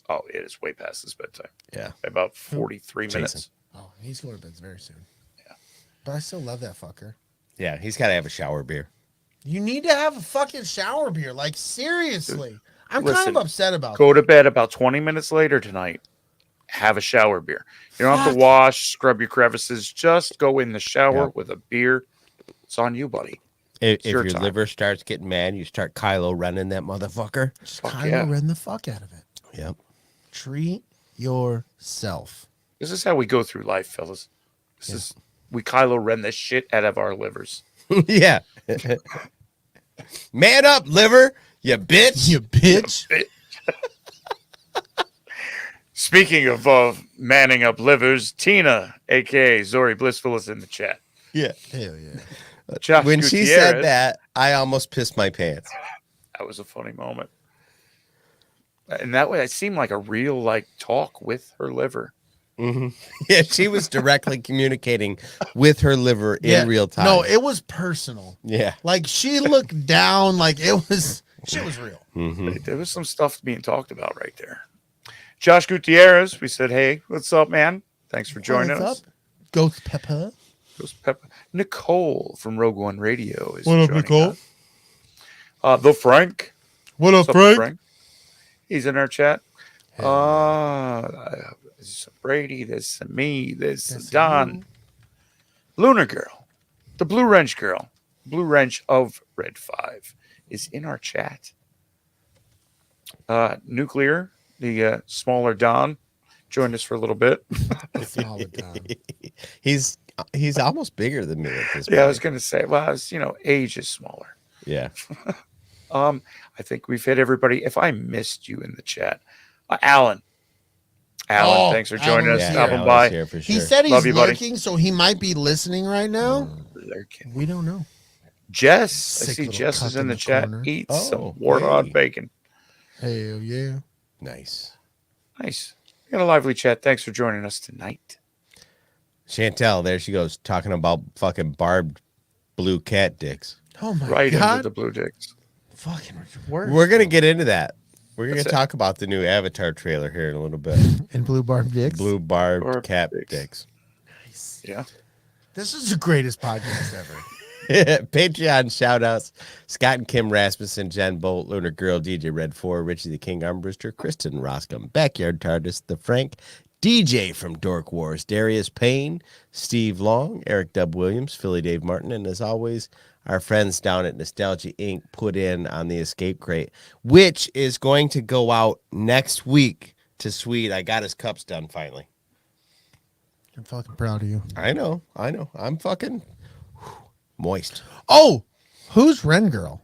Oh, it is way past his bedtime. Yeah. About 43 minutes. Oh, he's going to bed very soon. Yeah. But I still love that fucker. Yeah, he's got to have a shower beer. You need to have a fucking shower beer. Like, seriously. I'm kind of upset about Go to bed about 20 minutes later tonight. Have a shower beer. You don't have to wash, scrub your crevices. Just go in the shower with a beer. It's on you, buddy. If your liver starts getting mad, you start Kylo Renning that motherfucker. Just Kylo Ren the fuck out of it. Yep. Treat yourself. This is how we go through life, fellas. We Kylo Ren this shit out of our livers. Yeah. Man up, liver, you bitch. You bitch. Speaking of manning up livers, Tina, a.k.a. Zori Blissful, is in the chat. Yeah. Hell yeah. Josh when she said that, I almost pissed my pants. That was a funny moment. And that way, it seemed like a real talk with her liver. Mm-hmm. Yeah, she was directly communicating with her liver in real time. No, it was personal. Yeah. Like, she looked down like shit was real. Mm-hmm. There was some stuff being talked about right there. Josh Gutierrez, we said, hey, what's up, man? Thanks for joining us. Up? Ghost Pepper. Nicole from Rogue One Radio is what up, Nicole? The Frank. What up, Frank? He's in our chat. This is Brady, this is me, this is Don. Lunar Girl, the Blue Wrench Girl, Blue Wrench of Red 5 is in our chat. Nuclear, the smaller Don, joined us for a little bit. Smaller Don. He's almost bigger than me at this point. Yeah, I was going to say, well, age is smaller. Yeah. I think we've hit everybody. If I missed you in the chat, Alan, thanks for joining us. Stopping by. Here for sure. He said he's Love you, lurking, buddy. so he might be listening right now. Lurking. We don't know. Jess, I Sick see little Jess cuck is in in the the chat. corner. Eat some warthog bacon. Hell yeah. Nice. Nice. We got a lively chat. Thanks for joining us tonight. Chantel, there she goes, talking about fucking barbed blue cat dicks. Oh my Right god. into the blue dicks. Fucking worse. We're going to get into that. We're going to talk about the new Avatar trailer here in a little bit. And blue barb dicks. Blue barbed cat dicks. Nice. Yeah. This is the greatest podcast ever. Patreon shoutouts: Scott and Kim Rasmussen, Jen Bolt, Lunar Girl, DJ Red 4, Richie the King Armbruster, Kristen Roscom, Backyard Tardis, The Frank, DJ from Dork Wars, Darius Payne, Steve Long, Eric Dub Williams, Philly Dave Martin, and as always, our friends down at Nostalgia Inc. put in on the Escape Crate, which is going to go out next week to Sweet. I got his cups done finally. I'm fucking proud of you. I know. I'm fucking moist. Oh, who's Ren Girl?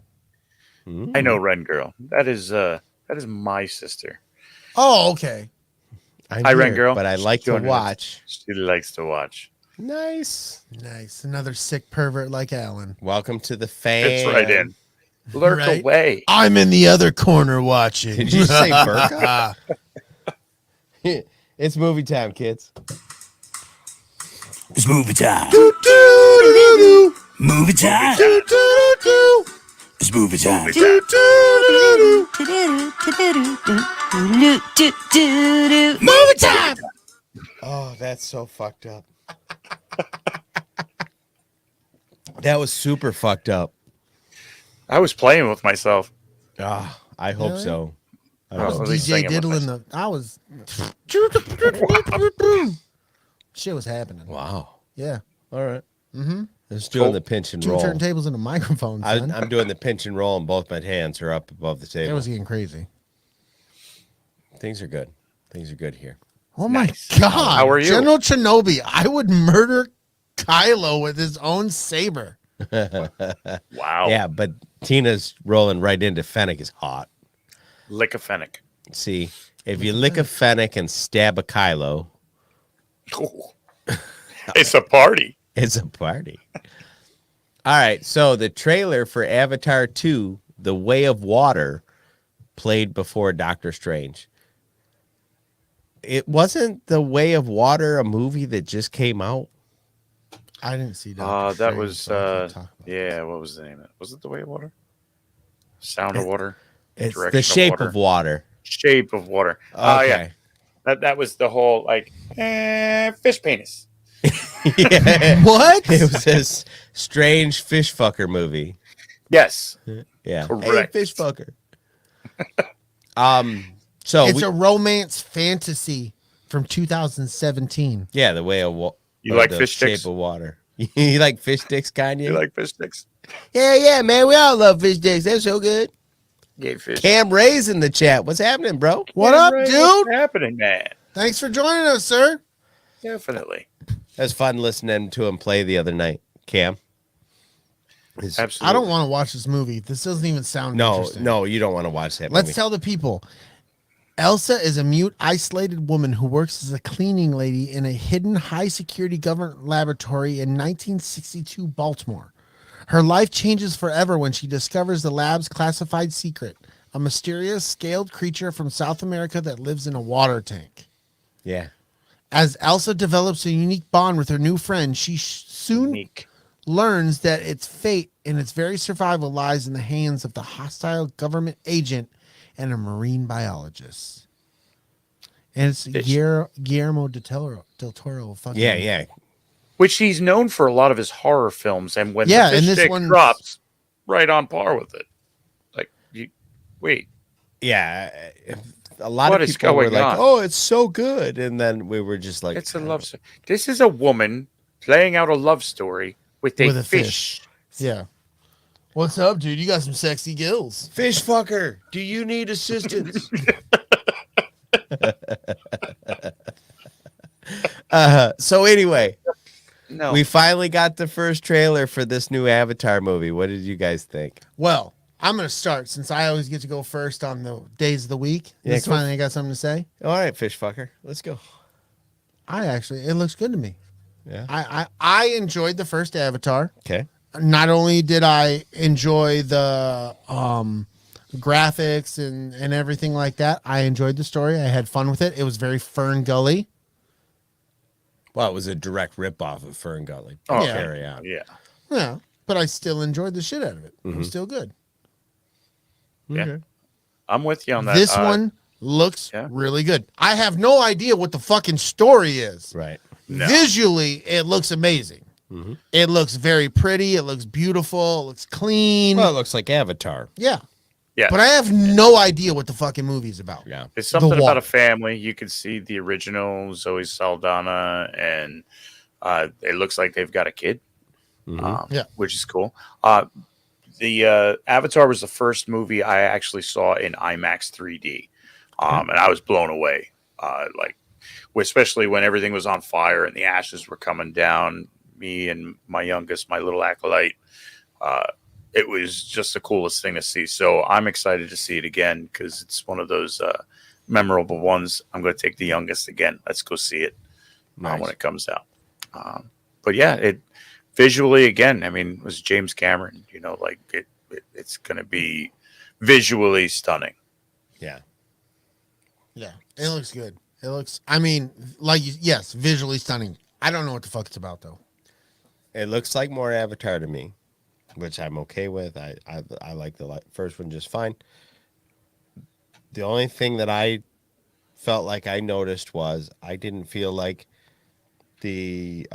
I know Ren Girl. That is my sister. Oh, okay. Hi, Ren Girl. But I like to watch. She likes to watch. Nice. Another sick pervert like Alan. Welcome to the fan. Fits right in. Lurk away. I'm in the other corner watching. Did you say Burka? It's movie time, kids. It's movie time. Movie time. It's movie time. Movie time. Oh, that's so fucked up. That was super fucked up. I was playing with myself. I hope so. I was DJ diddling the. I was. Shit was happening. Wow. Yeah. All right. Mm-hmm. Just doing the pinch and Two roll. turntables and a microphone, son. I'm doing the pinch and roll, and both my hands are up above the table. It was getting crazy. Things are good. Things are good here. Oh Nice. my God. How are you? General Shinobi, I would murder Kylo with his own saber. Wow. Yeah, but Tina's rolling right into Fennec is hot. Lick a Fennec. See, if you lick a Fennec and stab a Kylo, It's a party. it's a party. All right, so the trailer for Avatar 2, The Way of Water, played before Doctor Strange. It wasn't The Way of Water a movie that just came out? I didn't see that. That was yeah. What was the name of it? Was it The Way of Water? Sound of Water. It's Direction The Shape Water. of Water. Shape of Water. Oh yeah. Okay. That was the whole like fish penis. Yeah. What? It was this strange fish fucker movie. Yes. Yeah. Correct. Hey, fish fucker. So It's a romance fantasy from 2017. yeah, The Way of Water. You like the fish Shape sticks? of Water. You like fish sticks, Kanye? You like fish sticks? Yeah, man. We all love fish sticks. They're so good. Yeah, fish. Cam Ray's in the chat. What's happening, bro? What up, Right, dude? What's happening, man? Thanks for joining us, sir. Definitely. It was fun listening to him play the other night. Cam. Absolutely. I don't want to watch this movie. This doesn't even sound interesting. No, you don't want to watch that Let's movie. tell the people. Elsa is a mute, isolated woman who works as a cleaning lady in a hidden high-security government laboratory in 1962 Baltimore. Her life changes forever when she discovers the lab's classified secret, a mysterious scaled creature from South America that lives in a water tank. Yeah. As Elsa develops a unique bond with her new friend, she soon Unique. learns that its fate and its very survival lies in the hands of the hostile government agent and a marine biologist. And it's Guillermo del Toro. Fucking Yeah. Which he's known for a lot of his horror films, and when Yeah, the and fish this stick one's- drops, right on par with it. Like, wait, Yeah. A lot What of is people were going like, on? oh, it's so good. And then we were just like, it's a love story. This is a woman playing out a love story with a fish. Yeah. What's up, dude? You got some sexy gills. Fish fucker, do you need assistance? So anyway, No, we finally got the first trailer for this new Avatar movie. What did you guys think? Well, I'm going to start since I always get to go first on the days of the week. Yeah, This cool. finally I got something to say. All right, fish fucker, let's go. It looks good to me. Yeah. I enjoyed the first Avatar. Okay. Not only did I enjoy the graphics and everything like that, I enjoyed the story. I had fun with it. It was very Fern Gully. Well, it was a direct ripoff of Fern Gully. Oh, yeah. Carry on. yeah, Yeah, but I still enjoyed the shit out of it. It was still good. yeah. Okay. I'm with you on that. This one looks yeah. really good. I have no idea what the fucking story is. Right. No. Visually, it looks amazing. It looks very pretty. It looks beautiful. It looks clean. Well, it looks like Avatar. Yeah. Yeah, But I have no idea what the fucking movie's about. Yeah. it's something The about Walk. a family. You can see the original Zoe Saldana, and it looks like they've got a kid. Yeah. Which is cool. The Avatar was the first movie I actually saw in IMAX 3D, and I was blown away. Especially when everything was on fire and the ashes were coming down. Me and my youngest, my little acolyte, it was just the coolest thing to see. So I'm excited to see it again because it's one of those memorable ones. I'm going to take the youngest again. Let's go see it Nice. when it comes out. But yeah, it visually again. I mean, it was James Cameron. It's going to be visually stunning. Yeah. Yeah. It looks good. It looks, yes, visually stunning. I don't know what the fuck it's about, though. It looks like more Avatar to me, which I'm okay with. I like the first one just fine. The only thing that I felt like I noticed was I didn't feel like the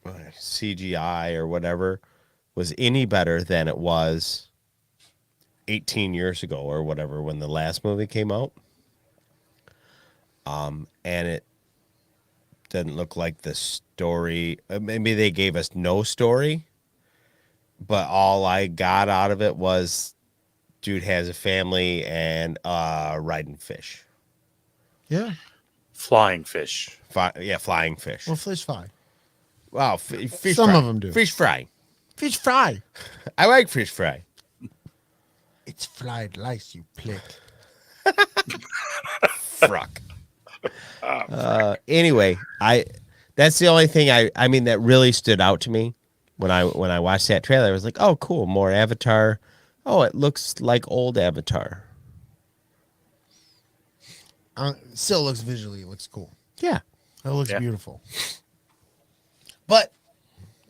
CGI or whatever was any better than it was 18 years ago or whatever when the last movie came out. And doesn't look like the story. Maybe they gave us no story, but all I got out of it was dude has a family and riding fish. Yeah. Flying fish. Flying fish. Well, fish fry. Wow, fish Some fry. of them do. Fish fry. Fish fry. I like fish fry. It's fried lice, you plick. Fruck. Anyway, that's the only thing I mean that really stood out to me when I watched that trailer. I was like, oh, cool, more Avatar. Oh, it looks like old Avatar. Still looks visually, it looks cool. Yeah. It looks beautiful. But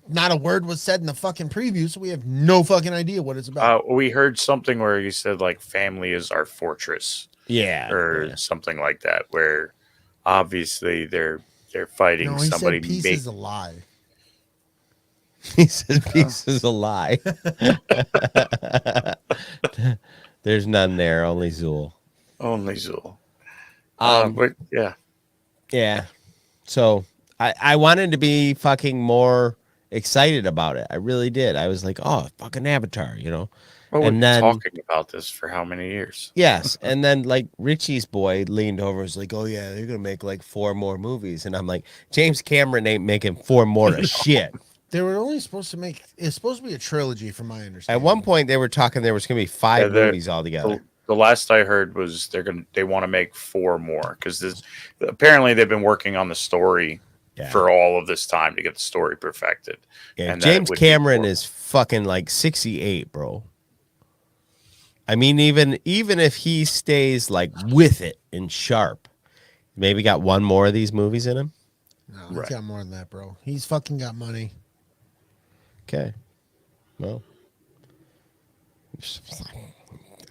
not a word was said in the fucking preview, so we have no fucking idea what it's about. We heard something where you said like family is our fortress. Yeah. Or something like that, where obviously they're fighting No, he somebody. said peace is a lie. He says peace is a lie. There's none there, only Zool. Only Zool. But yeah. Yeah. So I wanted to be fucking more excited about it. I really did. I was like, oh, fucking Avatar, you know? Well, and we've then been talking about this for how many years? Yes. And then like Richie's boy leaned over and was like, oh yeah, they're gonna make like 4 more movies. And I'm like, James Cameron ain't making 4 more of shit. They were only supposed to make it's supposed to be a trilogy from my understanding. At one point they were talking there was gonna be 5 movies altogether. The last I heard was they want to make 4 more because apparently they've been working on the story for all of this time to get the story perfected. Yeah, and James Cameron is fucking like 68, bro. I mean, even if he stays like with it and sharp, maybe got 1 more of these movies in him. No, he's got more than that, bro. He's fucking got money. Okay. Well.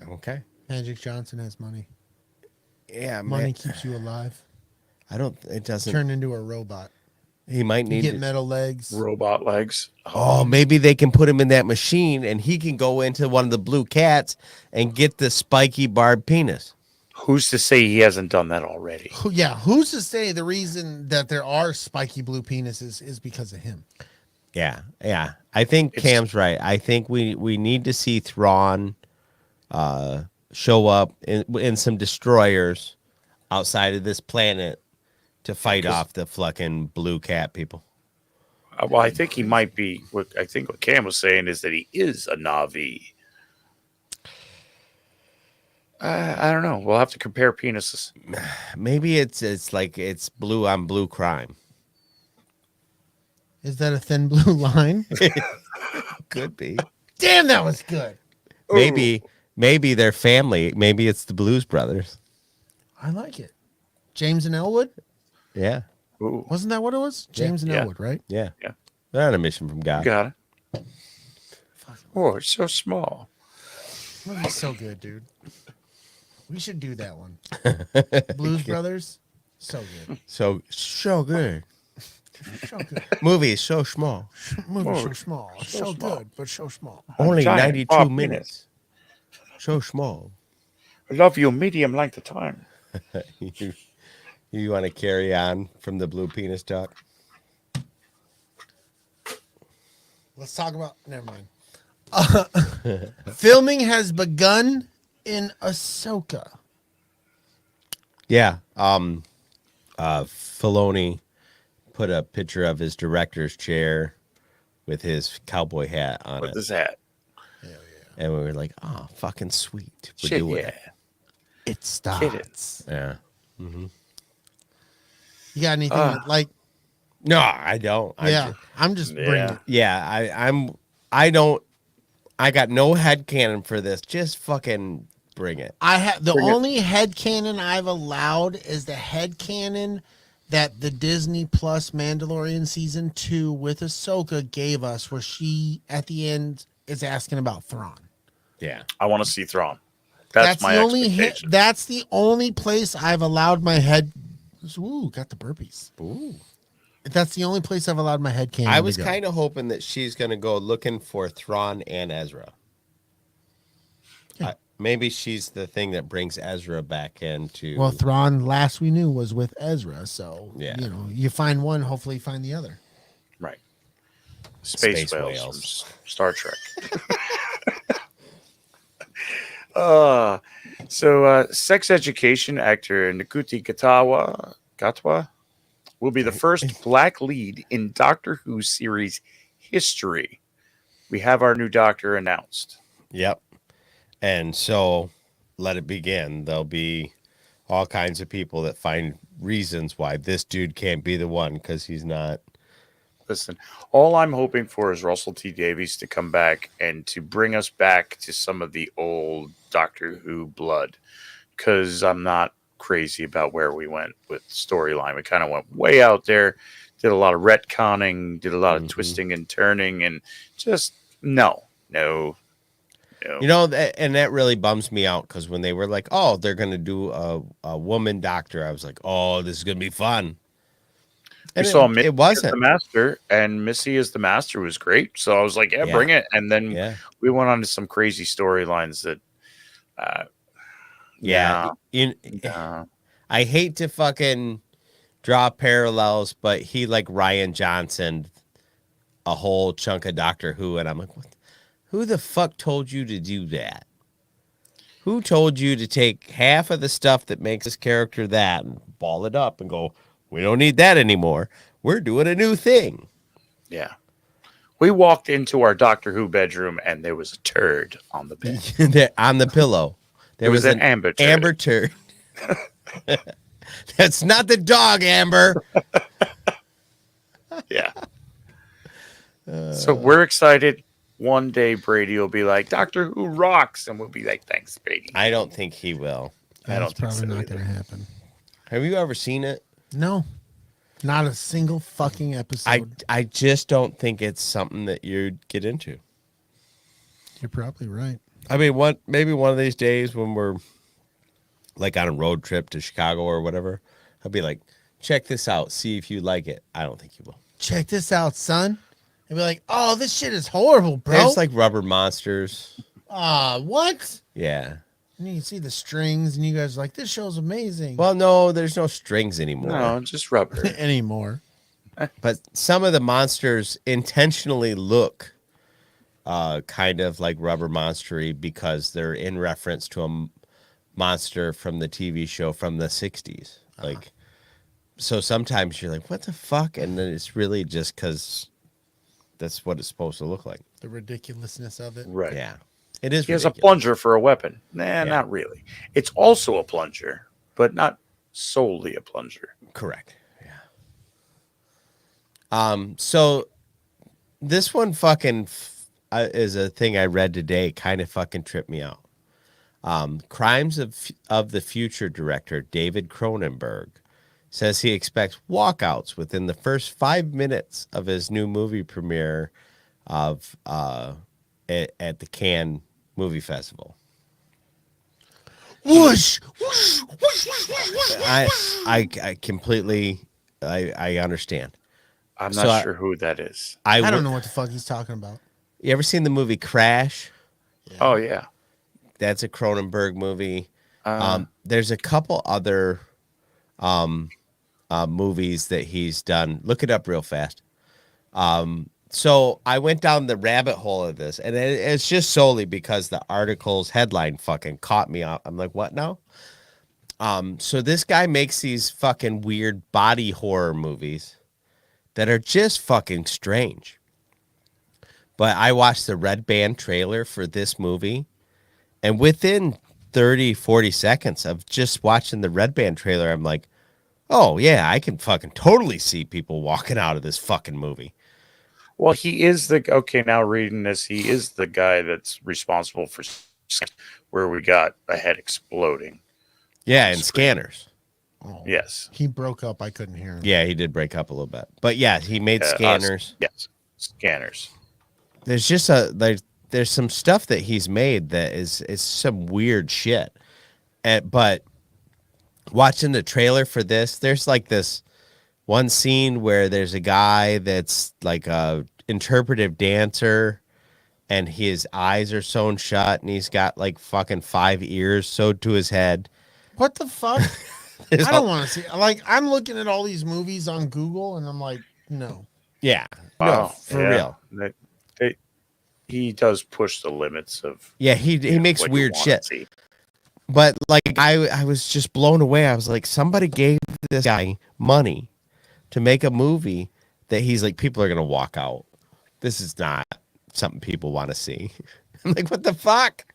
Okay. Magic Johnson has money. Yeah, money keeps you alive. It doesn't turn into a robot. He might need to get metal legs. Robot legs. Oh, maybe they can put him in that machine and he can go into one of the blue cats and get the spiky barbed penis. Who's to say he hasn't done that already? Who's to say the reason that there are spiky blue penises is because of him? Yeah. I think Cam's right. I think we need to see Thrawn show up in some destroyers outside of this planet to fight off the fucking blue cat people. Well, I think he might be. What Cam was saying is that he is a Na'vi. I don't know. We'll have to compare penises. Maybe it's like it's blue on blue crime. Is that a thin blue line? Could be. Damn, that was good. Maybe their family. Maybe it's the Blues Brothers. I like it. James and Elwood. Yeah. Ooh. Wasn't that what it was? James and Elwood, right? Yeah. They're on a mission from God. Got it. Oh, it's so small. Movie's so good, dude. We should do that one. Blues Brothers. So good. So good. So good. Movie is so small. Movie so small. So good, but so small. Only Giant 92 Bob minutes. So small. I love you, medium length of time. You want to carry on from the blue penis talk? Let's talk about. Never mind. Filming has begun in Ahsoka. Yeah. Filoni put a picture of his director's chair with his cowboy hat on With it. his hat. Hell yeah. And we were like, oh, fucking sweet. We're Shit, doing yeah. it. It starts. Yeah. You got anything like? No, I don't. I'm just bringing it. Yeah, I got no headcanon for this. Just fucking bring it. I have the only headcanon I've allowed is the headcanon that the Disney Plus Mandalorian season 2 with Ahsoka gave us, where she at the end is asking about Thrawn. Yeah. I want to see Thrawn. That's my the only expectation. that's the only place I've allowed my head. Ooh, got the burpees. Ooh. That's the only place I've allowed my headcanon. I was kind of hoping that she's going to go looking for Thrawn and Ezra. Yeah. Maybe she's the thing that brings Ezra back into. Well, Thrawn, last we knew, was with Ezra. So, Yeah. you find one, hopefully you find the other. Right. Space Space whales, whales. from Star Trek. So sex education actor Nikuti Gatwa will be the first black lead in Doctor Who series history. We have our new doctor announced. Yep. And so let it begin. There'll be all kinds of people that find reasons why this dude can't be the one because he's not. Listen, all I'm hoping for is Russell T Davies to come back and to bring us back to some of the old Doctor Who blood, because I'm not crazy about where we went with storyline. We kind of went way out there, did a lot of retconning, did a lot of twisting and turning, and just no. You know, and that really bums me out because when they were like, oh, they're going to do a woman doctor, I was like, oh, this is going to be fun. We And saw Missy it wasn't. as the master, and Missy as the master was great. So I was like, yeah. Bring it. And then we went on to some crazy storylines that, I hate to fucking draw parallels, but he like Ryan Johnson a whole chunk of Doctor Who, and I'm like, what? Who the fuck told you to do that? Who told you to take half of the stuff that makes this character that and ball it up and go, we don't need that anymore. We're doing a new thing. Yeah. We walked into our Doctor Who bedroom and there was a turd on the bed. On the pillow. There was an amber turd. Amber turd. That's not the dog, Amber. Yeah. So we're excited. One day Brady will be like, Doctor Who rocks. And we'll be like, thanks, Brady. I don't think he will. That's probably not going to happen. Have you ever seen it? No. Not a single fucking episode. I just don't think it's something that you'd get into. You're probably right. I mean, maybe one of these days when we're like on a road trip to Chicago or whatever, I'll be like, check this out. See if you like it. I don't think you will. Check this out, son. And be like, oh, this shit is horrible, bro. There's like rubber monsters. What? Yeah. And you can see the strings, and you guys are like, this show's amazing. Well, no, there's no strings anymore. No, just rubber. Anymore. But some of the monsters intentionally look kind of like rubber monstery because they're in reference to a monster from the TV show from the 60s. Like, so sometimes you're like, what the fuck? And then it's really just because that's what it's supposed to look like. The ridiculousness of it. Right. Yeah. It is. He has a plunger for a weapon. Nah, not really. It's also a plunger, but not solely a plunger. Correct. Yeah. So this one fucking is a thing I read today. Kind of fucking tripped me out. Crimes of the Future director David Cronenberg says he expects walkouts within the first 5 minutes of his new movie premiere of at the Cannes Movie Festival. Whoosh, whoosh, whoosh, whoosh, whoosh. I completely I understand. I'm not sure who that is. I don't know what the fuck he's talking about. You ever seen the movie Crash? Yeah. Oh yeah, that's a Cronenberg movie. There's a couple other movies that he's done. Look it up real fast. So I went down the rabbit hole of this, and it's just solely because the article's headline fucking caught me out. I'm like, what now? So this guy makes these fucking weird body horror movies that are just fucking strange. But I watched the Red Band trailer for this movie, and within 30, 40 seconds of just watching the Red Band trailer, I'm like, oh yeah, I can fucking totally see people walking out of this fucking movie. Well, he is now reading this, he is the guy that's responsible for where we got a head exploding. Yeah, and Scanners. Oh, yes. He broke up. I couldn't hear him. Yeah, he did break up a little bit. But yeah, he made Scanners. Yes, Scanners. There's just there's some stuff that he's made that is some weird shit. But watching the trailer for this, there's like this one scene where there's a guy that's like a interpretive dancer, and his eyes are sewn shut, and he's got like fucking 5 ears sewed to his head. What the fuck? I don't want to see. Like, I'm looking at all these movies on Google, and I'm like, no. Yeah, Wow. no, for real. He does push the limits of. Yeah, he makes what you weird wanna shit. see. But like, I was just blown away. I was like, somebody gave this guy money to make a movie that he's like, people are gonna walk out. This is not something people want to see. I'm like, what the fuck?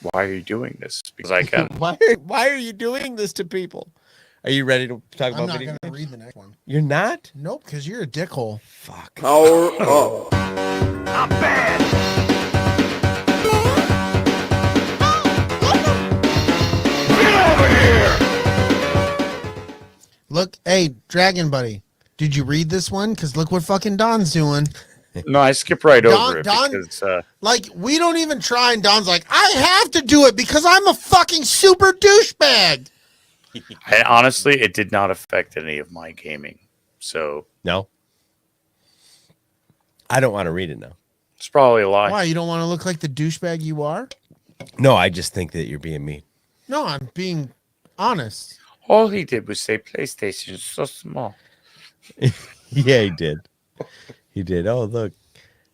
Why are you doing this? Because I can. Why are you doing this to people? Are you ready to talk I'm about not video going to games? read the next one. You're not? Nope, because you're a dickhole. Fuck. Power up. I'm bad. Look, hey, Dragon Buddy, did you read this one? Because look what fucking Don's doing. No, I skip right over it Don, because like, we don't even try, and Don's like, I have to do it because I'm a fucking super douchebag. honestly, it did not affect any of my gaming. So No. I don't want to read it now. it's probably a lie. Why, you don't want to look like the douchebag you are? No, I just think that you're being mean. No, I'm being honest. All he did was say PlayStation is so small. Yeah, he did. He did. Oh, look.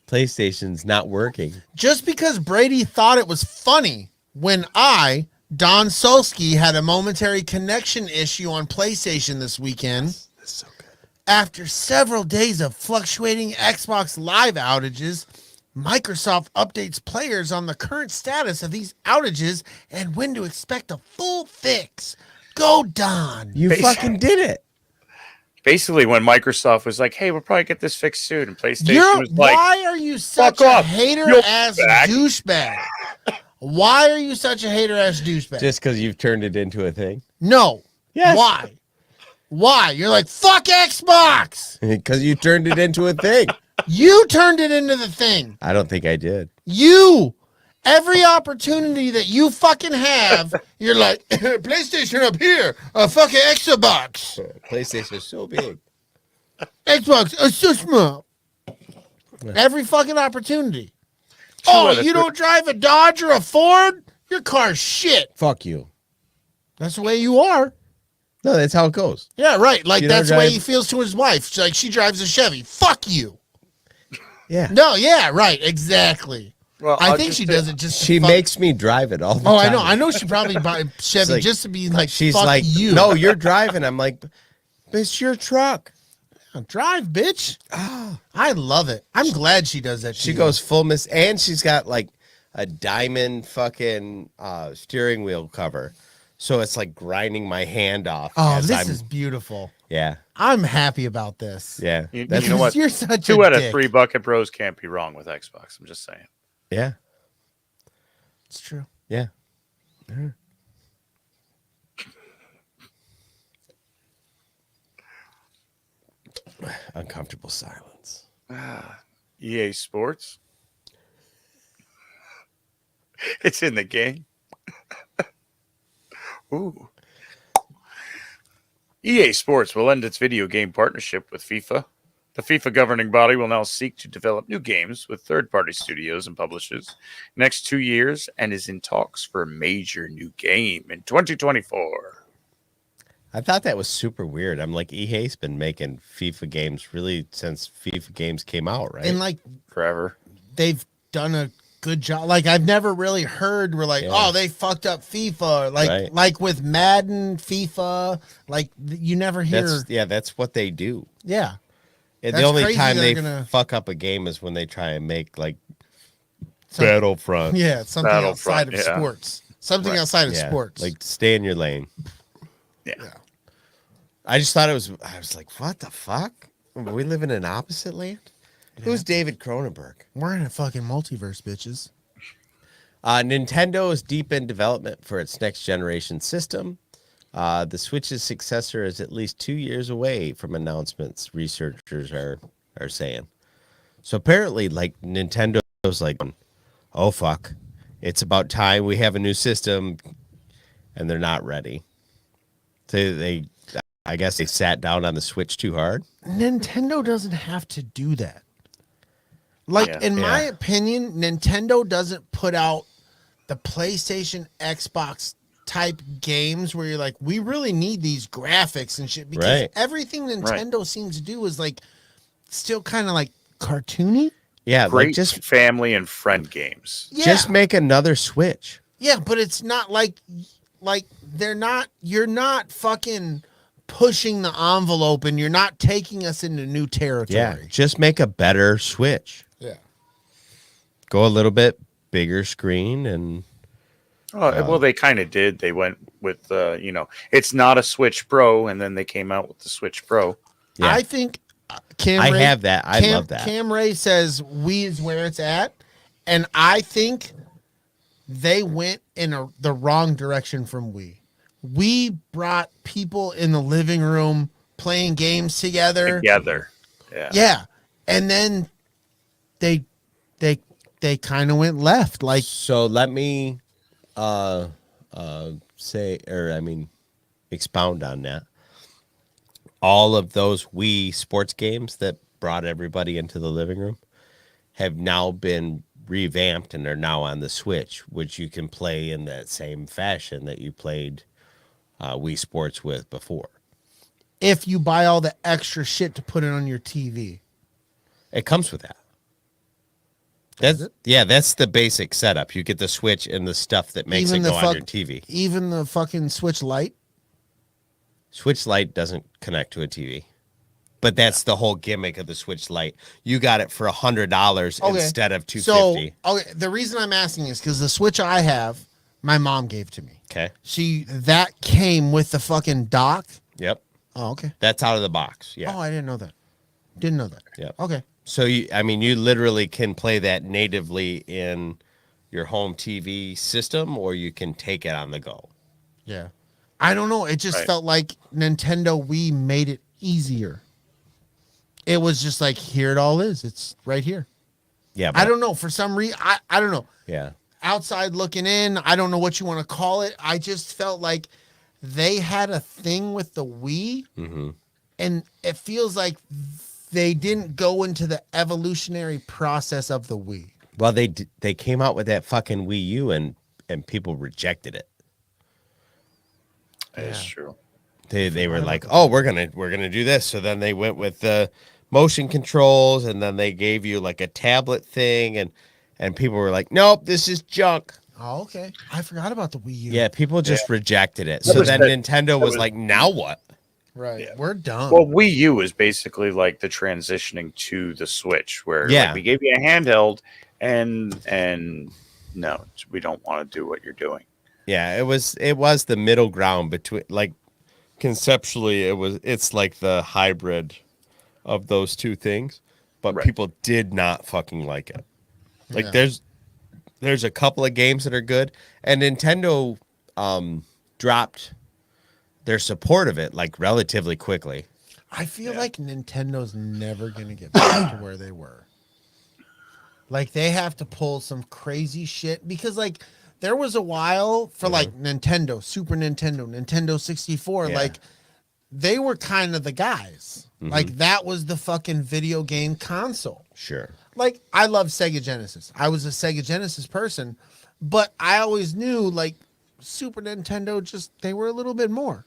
PlayStation's not working. Just because Brady thought it was funny when I, Don Sulski, had a momentary connection issue on PlayStation this weekend. That's so good. After several days of fluctuating Xbox Live outages, Microsoft updates players on the current status of these outages and when to expect a full fix. Go, Don. You fucking did it. Basically, when Microsoft was like, "Hey, we'll probably get this fixed soon," and PlayStation was like, Why are you such "Fuck a off, hater-ass you bag." douchebag? Why are you such a hater-ass douchebag? Just because you've turned it into a thing. No. Yes. Why? Why? You're like, fuck Xbox. Because you turned it into a thing. You turned it into the thing. I don't think I did. You. Every opportunity that you fucking have, you're like, PlayStation up here, a fucking Xbox. PlayStation is so big. Xbox, so small. Every fucking opportunity. Oh, you don't drive a Dodge or a Ford? Your car's shit. Fuck you. That's the way you are. No, that's how it goes. Yeah, right. Like, You don't that's the way drive- he feels to his wife. She's like, she drives a Chevy. Fuck you. Yeah. No, yeah, right. Exactly. "Well, I I'll think just she say- does it just to She fuck- makes me drive it all the Oh, time. I know. I know she probably buy Chevy like- just to be like, She's fuck like, you. no, you're driving. I'm like, but it's your truck. Drive, bitch. I love it. I'm glad she does that. to She you. goes full miss, and she's got like a diamond fucking steering wheel cover. So it's like grinding my hand off. Oh, as this I'm- is beautiful. Yeah. I'm happy about this. Yeah. You That's, know what? You're such 2 a out of dick. 3 Bucket Bros can't be wrong with Xbox. I'm just saying. yeah. It's true. Yeah. Uncomfortable silence. EA Sports. It's in the game. Ooh. EA Sports will end its video game partnership with FIFA. The FIFA governing body will now seek to develop new games with third-party studios and publishers next 2 years and is in talks for a major new game in 2024. I thought that was super weird. I'm like, EA's been making FIFA games really since FIFA games came out, right? And like, Forever. they've done a good job. Like, I've never really heard we're like, Yeah. oh, they fucked up FIFA. Like, Right. like with Madden, FIFA. Like, you never hear. That's what they do. Yeah. And That's the only crazy time they're they gonna- fuck up a game is when they try and make like Some- Battlefront. Yeah, something outside Battlefront, of yeah. sports. Something Right. outside of Yeah, sports. like stay in your lane. Yeah. I just thought I was like, what the fuck? We live in an opposite land? Who's David Cronenberg? We're in a fucking multiverse, bitches. Nintendo is deep in development for its next generation system. The Switch's successor is at least 2 years away from announcements, researchers are saying. So apparently, like, Nintendo's like, oh, fuck. It's about time we have a new system, and they're not ready. So I guess they sat down on the Switch too hard. Nintendo doesn't have to do that. Like, Yeah. in my Yeah. opinion, Nintendo doesn't put out the PlayStation, Xbox type games where you're like, we really need these graphics and shit, because Right. everything Nintendo seems to do is like still kind of like cartoony. Yeah, like Great just family and friend games. Yeah. just make another Switch. Yeah, but it's not like you're not fucking pushing the envelope and you're not taking us into new territory. Yeah, just make a better Switch. Yeah. Go a little bit bigger screen and Well, they kind of did. They went with, it's not a Switch Pro, and then they came out with the Switch Pro. yeah. I think Cam I Ray, have that. I love that. Cam Ray says Wii is where it's at, and I think they went in the wrong direction from Wii. We brought people in the living room playing games together. Yeah. Yeah. And then they kind of went left. Like, So let me expound on that. All of those Wii sports games that brought everybody into the living room have now been revamped and are now on the Switch, which you can play in that same fashion that you played Wii Sports with before. if you buy all the extra shit to put it on your TV. It comes with that. That's the basic setup. You get the Switch and the stuff that makes it go on your TV. Even the fucking Switch Lite. Switch Lite doesn't connect to a TV. But that's the whole gimmick of the Switch Lite. You got it for $100 instead of $250. So, the reason I'm asking is because the Switch I have, my mom gave to me. Okay. That came with the fucking dock. Yep. Oh, okay. That's out of the box. Yeah. Oh, I didn't know that. Didn't know that. Yep. Okay. So you literally can play that natively in your home TV system, or you can take it on the go. Yeah. I don't know. It just felt like Nintendo Wii made it easier. It was just like, here it all is. It's right here. Yeah. I don't know. For some reason, I don't know. Yeah. Outside looking in, I don't know what you want to call it. I just felt like they had a thing with the Wii, and it feels like they didn't go into the evolutionary process of the Wii. Well, they came out with that fucking Wii U, and people rejected it. That is true. They were like, oh, we're gonna do this. So then they went with the motion controls, and then they gave you like a tablet thing, and people were like, nope, this is junk. Oh, okay. I forgot about the Wii U. Yeah, people just rejected it. So then Nintendo was like, now what? Right. Yeah. We're done. Well, Wii U is basically like the transitioning to the Switch, where like, we gave you a handheld, and no, we don't want to do what you're doing. Yeah, it was the middle ground between, like, conceptually it's like the hybrid of those two things, but people did not fucking like it. Like there's a couple of games that are good, and Nintendo dropped their support of it like relatively quickly. I feel like Nintendo's never going to get back to where they were. Like, they have to pull some crazy shit, because like there was a while for like Nintendo, Super Nintendo, Nintendo 64, like they were kind of the guys. Like, that was the fucking video game console. Sure. Like, I love Sega Genesis. I was a Sega Genesis person, but I always knew like Super Nintendo, just they were a little bit more.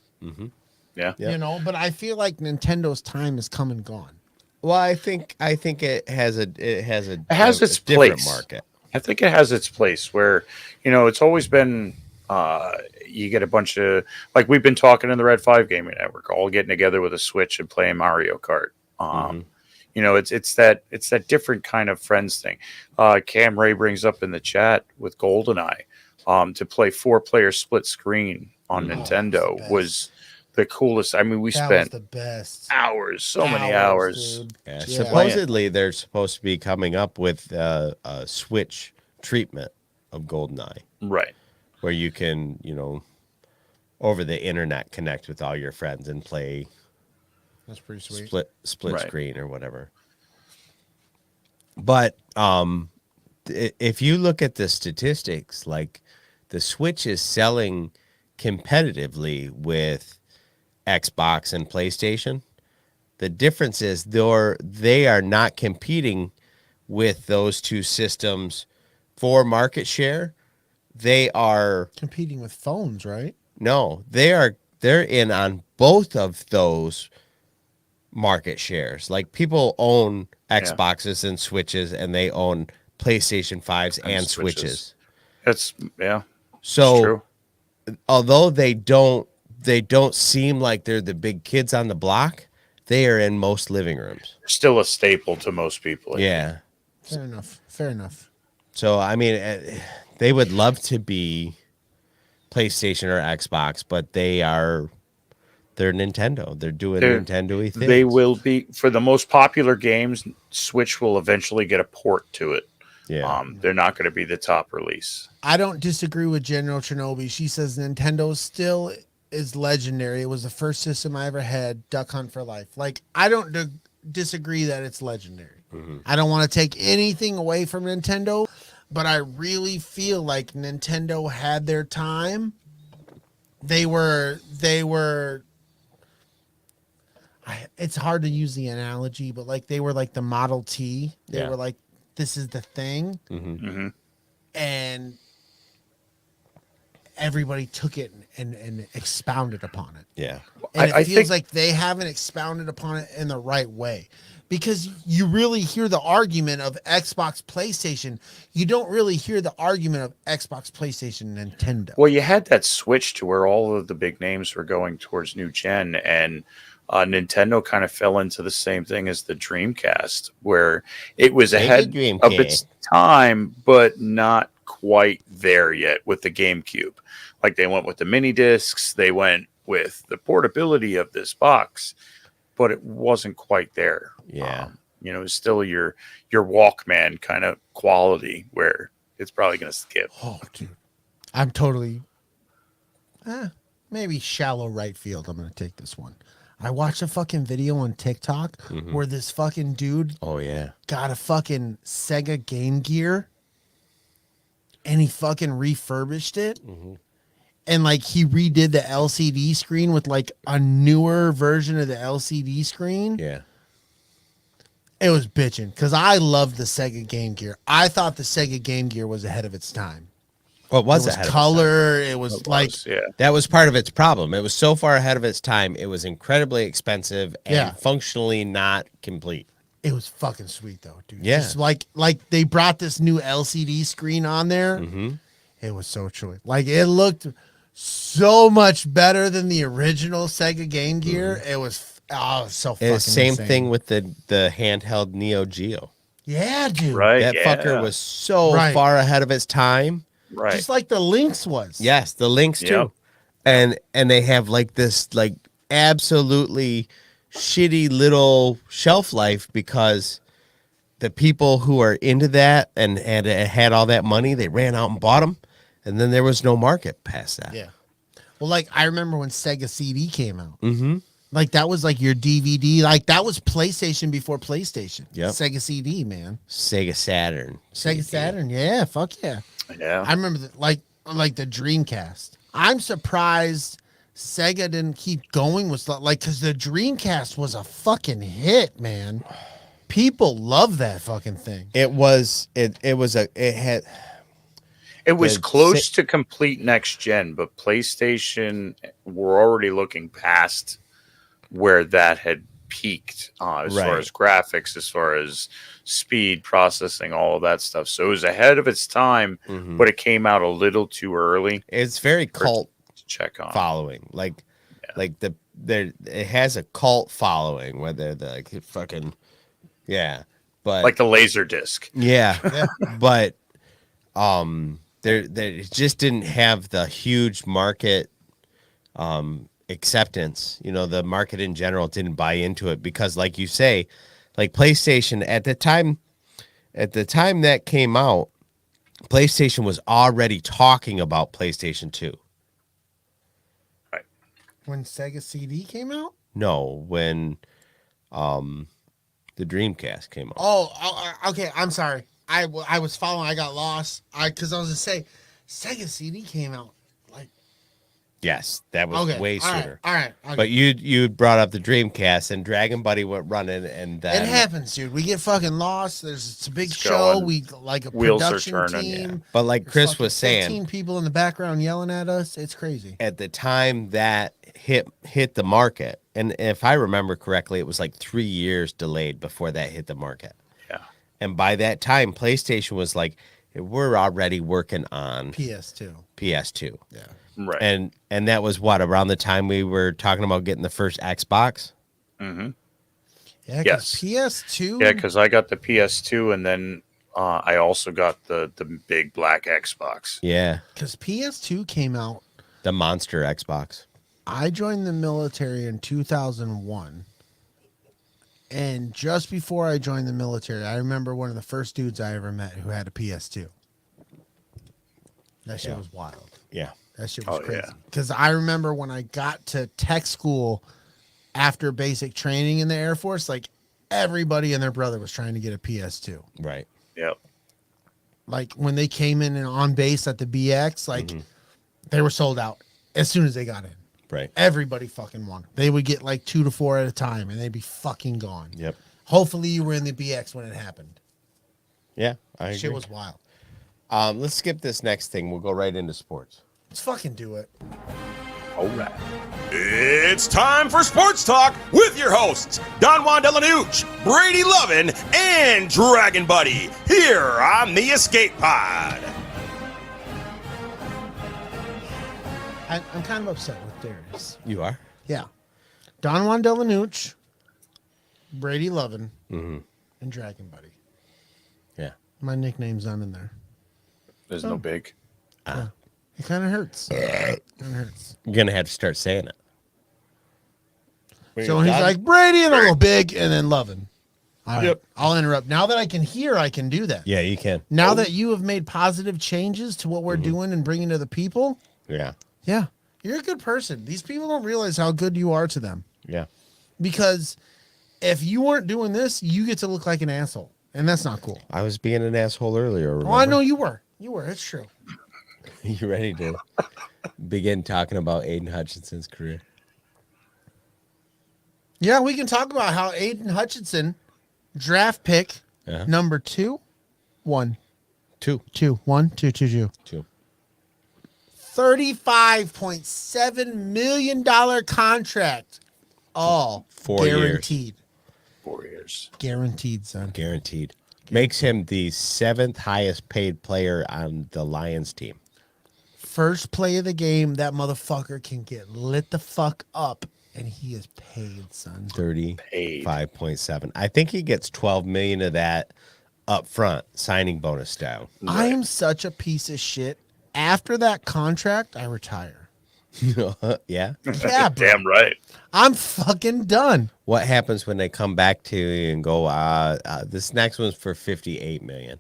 Yeah. You know, but I feel like Nintendo's time is come and gone. Well, I think it has its different place. Market. I think it has its place where, it's always been, you get a bunch of, like we've been talking in the Red 5 Gaming Network, all getting together with a Switch and playing Mario Kart. It's that different kind of friends thing. Cam Ray brings up in the chat with GoldenEye, to play 4-player split screen on Nintendo was the coolest. I mean, we spent the best hours, so many hours. dude. Yeah, Yeah. supposedly they're supposed to be coming up with a Switch treatment of GoldenEye, Right. where you can, over the internet connect with all your friends and play That's pretty sweet. split Right. screen or whatever. But if you look at the statistics, like the Switch is selling competitively with Xbox and PlayStation. The difference is they are not competing with those two systems for market share. They are competing with phones, right? no, they're in on both of those market shares. Like people own Xboxes and Switches, and they own PlayStation 5s and Switches. That's it's So true. although they don't seem like they're the big kids on the block, they are in most living rooms. Still a staple to most people. Yeah. Fair enough. Fair enough. So I mean, they would love to be PlayStation or Xbox, but they're Nintendo. They're doing Nintendo-y things. They will be, for the most popular games, Switch will eventually get a port to it. Yeah. They're not going to be the top release. I don't disagree with General Shinobi. She says Nintendo still is legendary. It was the first system I ever had. Duck Hunt for life. Like, I don't disagree that it's legendary. I don't want to take anything away from Nintendo, but I really feel like Nintendo had their time. They were. It's hard to use the analogy, but like they were like the Model T. They were like, this is the thing, and everybody took it and expounded upon it. Yeah. And I it feels think like they haven't expounded upon it in the right way, because you really hear the argument of Xbox, PlayStation. You don't really hear the argument of Xbox, PlayStation, Nintendo. Well, you had that switch to where all of the big names were going towards new gen, and Nintendo kind of fell into the same thing as the Dreamcast, where it was ahead of its time, but not quite there yet with the GameCube. Like they went with the mini discs, they went with the portability of this box, but it wasn't quite there. Yeah. It was still your Walkman kind of quality where it's probably going to skip. Oh, dude, I'm totally maybe shallow right field. I'm going to take this one. I watched a fucking video on TikTok where this fucking dude got a fucking Sega Game Gear and he fucking refurbished it. And like he redid the LCD screen with like a newer version of the LCD screen. Yeah. It was bitching because I loved the Sega Game Gear. I thought the Sega Game Gear was ahead of its time. Well, it was It was color. It was like that was part of its problem. It was so far ahead of its time. It was incredibly expensive and functionally not complete. It was fucking sweet though, dude. Yeah. Just like they brought this new LCD screen on there. It was so true. Like it looked so much better than the original Sega Game Gear. It was so fucking same insane. thing with the handheld Neo Geo. Yeah, dude. Right. That fucker was so far ahead of its time. Right. Just like the Lynx was. Yes, the Lynx too. And they have like this like absolutely shitty little shelf life because the people who are into that and had all that money, they ran out and bought them, and then there was no market past that. Yeah. Well, like I remember when Sega CD came out. Like that was like your DVD. Like that was PlayStation before PlayStation. Yep. Sega CD, man. Sega Saturn. Sega Saturn. Yeah. Fuck yeah. Yeah. I remember like the Dreamcast. I'm surprised Sega didn't keep going with like because the Dreamcast was a fucking hit, man. People love that fucking thing. It was close to complete next gen, but PlayStation were already looking past where that had peaked as far as graphics, as far as speed, processing, all of that stuff. So it was ahead of its time, but it came out a little too early. It's very cult to check on following. Like it has a cult following, whether the like fucking but like the laser disc. But they just didn't have the huge market acceptance. The market in general didn't buy into it because, like you say, like PlayStation at the time that came out, PlayStation was already talking about PlayStation 2. Right. When Sega CD came out? No, when the Dreamcast came out. Oh, okay. I'm sorry. I was following. I got lost. Because I was going to say, Sega CD came out like Yes, that was Okay, way all right, sooner. all right. Okay. But you brought up the Dreamcast, and Dragon Buddy went running, and then It happens, dude. We get fucking lost. It's a big It's show. going. We like a Wheels are production turning, team. But like There's Chris fucking was saying, 15 people in the background yelling at us. It's crazy. at the time that hit the market, and if I remember correctly, it was like 3 years delayed before that hit the market. Yeah. And by that time, PlayStation was like, we're already working on PS2. PS2. Yeah. Right. And that was what, around the time we were talking about getting the first Xbox? Mm-hmm. Yeah, Yes. PS2. Yeah, because I got the PS2, and then I also got the big black Xbox. Yeah. Because PS2 came out. The monster Xbox. I joined the military in 2001. And just before I joined the military, I remember one of the first dudes I ever met who had a PS2. That shit was wild. Yeah. That shit was Oh, crazy. yeah. Because I remember when I got to tech school after basic training in the Air Force, like everybody and their brother was trying to get a PS2. Right. Yep. Like when they came in and on base at the BX, like they were sold out as soon as they got in. Right. Everybody fucking won. They would get like 2 to 4 at a time and they'd be fucking gone. Yep. Hopefully you were in the BX when it happened. Yeah. I agree. Shit was wild. Let's skip this next thing. We'll go right into sports. Let's fucking do it. All right. It's time for Sports Talk with your hosts, Don Juan DellaSnooch, Brady Lovin, and Dragon Buddy, here on the Escape Pod. I'm kind of upset with Darius. You are? Yeah. Don Juan DellaSnooch, Brady Lovin, and Dragon Buddy. Yeah. My nickname's not in there. There's no big. It kind of hurts. It hurts. You're going to have to start saying it. So he's like, Brady, and I'll go big, and then Lovin. All right. Yep. I'll interrupt. Now that I can hear, I can do that. Yeah, you can. Now that you have made positive changes to what we're doing and bringing to the people, Yeah. yeah, you're a good person. These people don't realize how good you are to them. Yeah. Because if you weren't doing this, you get to look like an asshole. And that's not cool. I was being an asshole earlier. Remember? Oh, I know you were. You were. It's true. You ready to begin talking about Aiden Hutchinson's career? Yeah, we can talk about how Aiden Hutchinson, draft pick number 2, 1, 2. 2, 1, 2, 2, 2. 2. $35.7 million contract. All 4 years. guaranteed. 4 years. Guaranteed, son. Guaranteed. Makes him the 7th highest paid player on the Lions team. First play of the game, that motherfucker can get lit the fuck up, and he is paid, son. 35.7. I think he gets 12 million of that up front, signing bonus style. I am such a piece of shit. After that contract, I retire. Yeah. Yeah, bro. Damn right. I'm fucking done. What happens when they come back to you and go, this next one's for 58 million?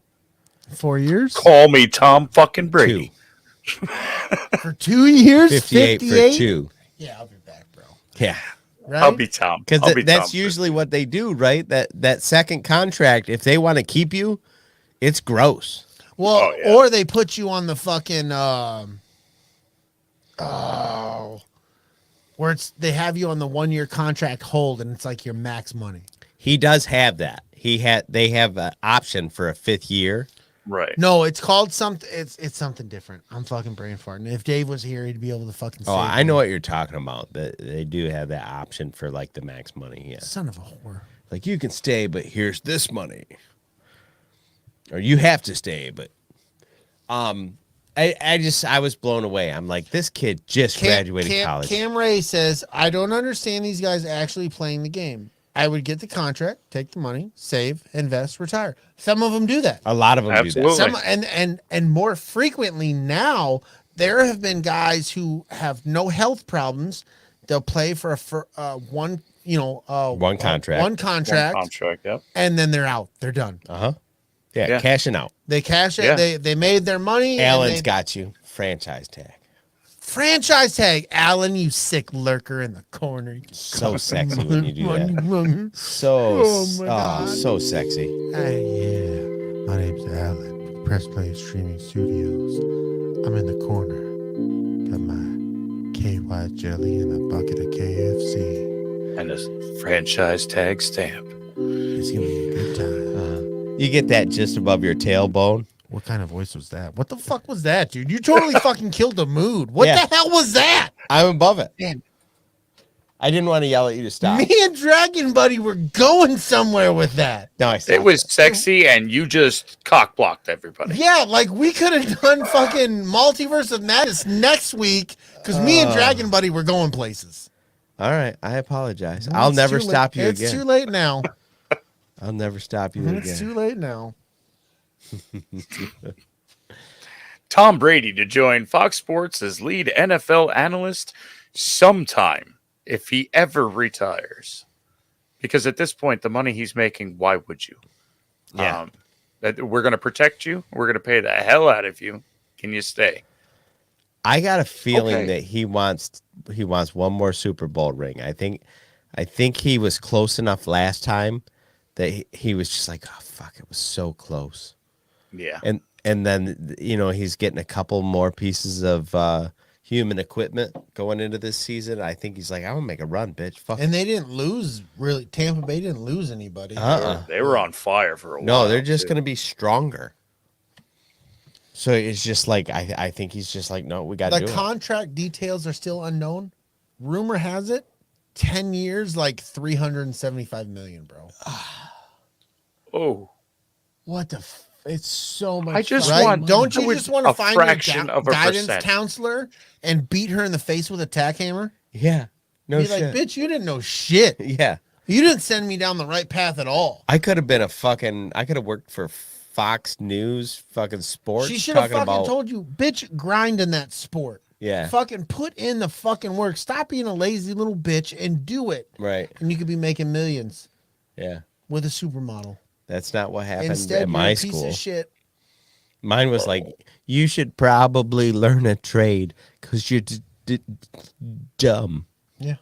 4 years? Call me Tom fucking Brady. 2. For 2 years? 58 for 2. Yeah, I'll be back, bro. Yeah. Right? I'll be Tom. Because I'll be that's Tom. usually what they do, right? That second contract, if they want to keep you, it's gross. Well, Oh, yeah. or they put you on the fucking where they have you on the 1 year contract hold, and it's like your max money. He does have that. They have an option for a 5th year. Right. No, it's called something. It's something different. I'm fucking brain farting. If Dave was here, he'd be able to fucking. Oh, save I know me. what you're talking about. They do have that option for like the max money. Yeah, Son of a whore. like you can stay, but here's this money, or you have to stay. But I was blown away. I'm like, this kid just graduated college. Cam Ray says, I don't understand these guys actually playing the game. I would get the contract, take the money, save, invest, retire. Some of them do that. A lot of them Absolutely. do that. Some and more frequently now, there have been guys who have no health problems. They'll play for one contract, One contract, yep. and then they're out. They're done. Yeah, cashing out. They cash it. Yeah. They made their money. Allen's got you. Franchise tag. Franchise tag, Allen, you sick lurker in the corner. So sexy when you do that. that. So, my God. so sexy. Hey, yeah. My name's Allen. Press Play Streaming Studios. I'm in the corner. Got my white jelly and a bucket of KFC. And a franchise tag stamp. It's gonna be a good time. You get that just above your tailbone. What kind of voice was that? What the fuck was that, dude? You totally fucking killed the mood. What Yeah. the hell was that? I'm above it. Man. I didn't want to yell at you to stop. Me and Dragon Buddy were going somewhere with that. No, I It stopped. was sexy, and you just cock blocked everybody. Yeah, like we could have done fucking Multiverse of Madness next week because me and Dragon Buddy were going places. All right, I apologize. Well, I'll it's never too late. stop you It's again. too late now. I'll never stop you It's again. too late now. Tom Brady to join Fox Sports as lead NFL analyst sometime if he ever retires. Because at this point, the money he's making, why would you? Yeah. We're going to protect you. We're going to pay the hell out of you. Can you stay? I got a feeling Okay. that he wants one more Super Bowl ring. I think he was close enough last time that he was just like, oh fuck, it was so close. Yeah. And then he's getting a couple more pieces of human equipment going into this season. I think he's like, I'm gonna make a run, bitch. Fuck. And they didn't lose, really. Tampa Bay didn't lose anybody. They were on fire for a while. No, they're just too. gonna be stronger. So it's just like I think he's just like, no, we got to The do it. contract details are still unknown. Rumor has it, 10 years, like $375 million, bro. Oh, What the? It's so much. I just right? want- Don't I you would- just want to a find fraction your of a guidance percent. counselor and beat her in the face with a tack hammer? Yeah, no Be shit. like, bitch, you didn't know shit. Yeah, You didn't send me down the right path at all. I could have been I could have worked for Fox News, fucking sports. She should have talking fucking about, told you, bitch, grind in that sport. Yeah, Fucking put in the fucking work. Stop being a lazy little bitch and do it. right. And you could be making millions Yeah, with a supermodel. that's not what happened Instead, at you're my a piece school. of shit. Mine was like, you should probably learn a trade because you're dumb. Yeah.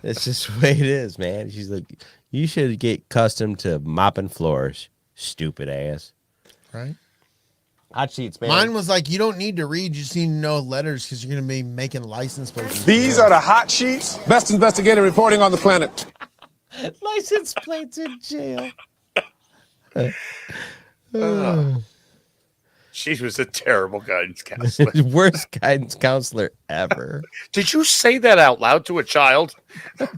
That's just the way it is, man. She's like, you should get accustomed to mopping floors, stupid ass. Right? Hot sheets, man. Mine was like, you don't need to read, you just need to know letters because you're going to be making license plates. These are the hot sheets. Best investigative reporting on the planet. license plates in jail. she was a terrible guidance counselor. Worst guidance counselor ever. Did you say that out loud to a child?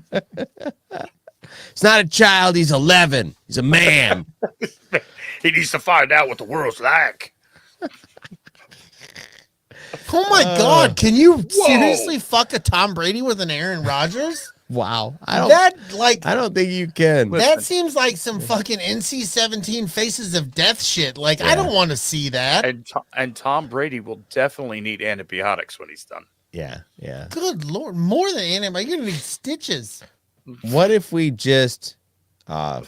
It's not a child. He's 11. He's a man. He needs to find out what the world's like. Oh my God. Can you seriously fuck a Tom Brady with an Aaron Rodgers? Wow. I don't think you can. That seems like some fucking NC-17 Faces of Death shit. Like, I don't want to see that. And Tom Brady will definitely need antibiotics when he's done. Yeah. Good Lord. More than antibiotics. You're going to need stitches. What if we just got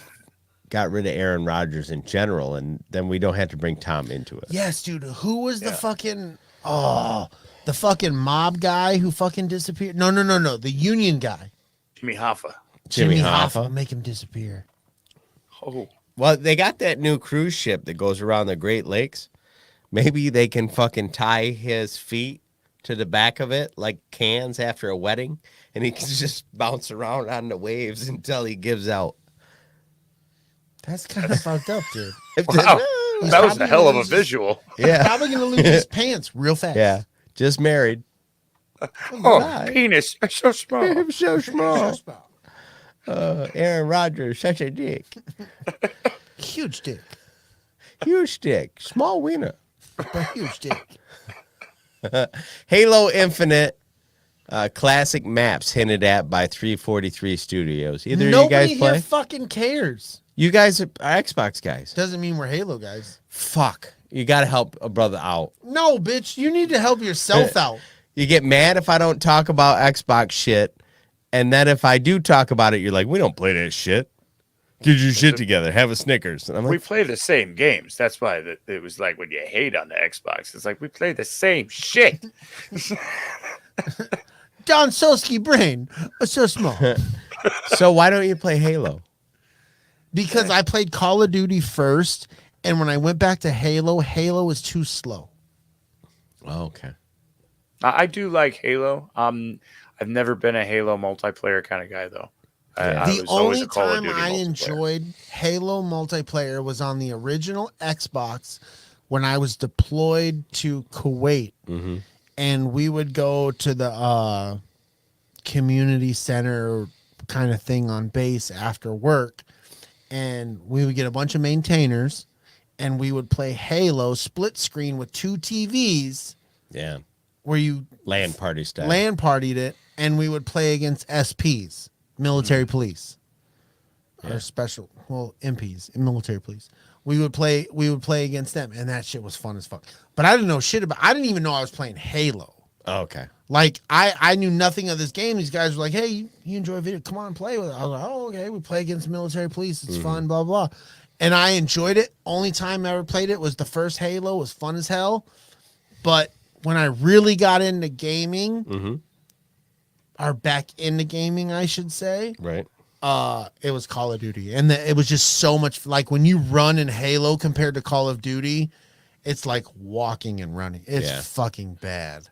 rid of Aaron Rodgers in general, and then we don't have to bring Tom into it? Yes, dude. Who was the fucking... Oh, the fucking mob guy who fucking disappeared? No. The union guy. Jimmy Hoffa. Jimmy Hoffa. Make him disappear. Oh, Well, they got that new cruise ship that goes around the Great Lakes. Maybe they can fucking tie his feet to the back of it like cans after a wedding, and he can just bounce around on the waves until he gives out. That's kind of fucked up, dude. wow. He's That was a probably hell of gonna a lose visual. Yeah. Probably going to lose his pants real fast. Yeah. Just married. Oh, Bye. penis. It's so small. I'm so small. Aaron Rodgers, such a dick. Huge dick. Huge dick. Small wiener. But huge dick. Halo Infinite classic maps hinted at by 343 Studios. Either Nobody of you guys play? here fucking cares. You guys are Xbox guys. Doesn't mean we're Halo guys. Fuck. You got to help a brother out. No, bitch. You need to help yourself out. You get mad if I don't talk about Xbox shit. And then if I do talk about it, you're like, we don't play that shit. Get your shit together. Have a Snickers. And I'm We like, play the same games. That's why it was like when you hate on the Xbox. It's like we play the same shit. Don Sulski brain. So small. so why don't you play Halo? Because I played Call of Duty first. And when I went back to Halo, Halo was too slow. Oh, okay. I do like Halo. I've never been a Halo multiplayer kind of guy, though. I The was always only a Call of time Duty I multiplayer. enjoyed Halo multiplayer was on the original Xbox when I was deployed to Kuwait, and we would go to the community center kind of thing on base after work, and we would get a bunch of maintainers, and we would play Halo split screen with 2 TVs. Yeah. Where you LAN party style. LAN partied it, and we would play against SPs, military police, or special, MPs, military police. We would play against them, and that shit was fun as fuck. But I didn't know shit about. I didn't even know I was playing Halo. Oh, okay. Like I knew nothing of this game. These guys were like, "Hey, you enjoy video? Come on, play with it." I was like, "Oh, okay." We play against military police. It's fun, blah blah. And I enjoyed it. Only time I ever played it was the first Halo. It was fun as hell. But when I really got into gaming, or back into gaming, I should say, Right. it was Call of Duty, and it was just so much. Like when you run in Halo compared to Call of Duty, it's like walking and running. It's fucking bad.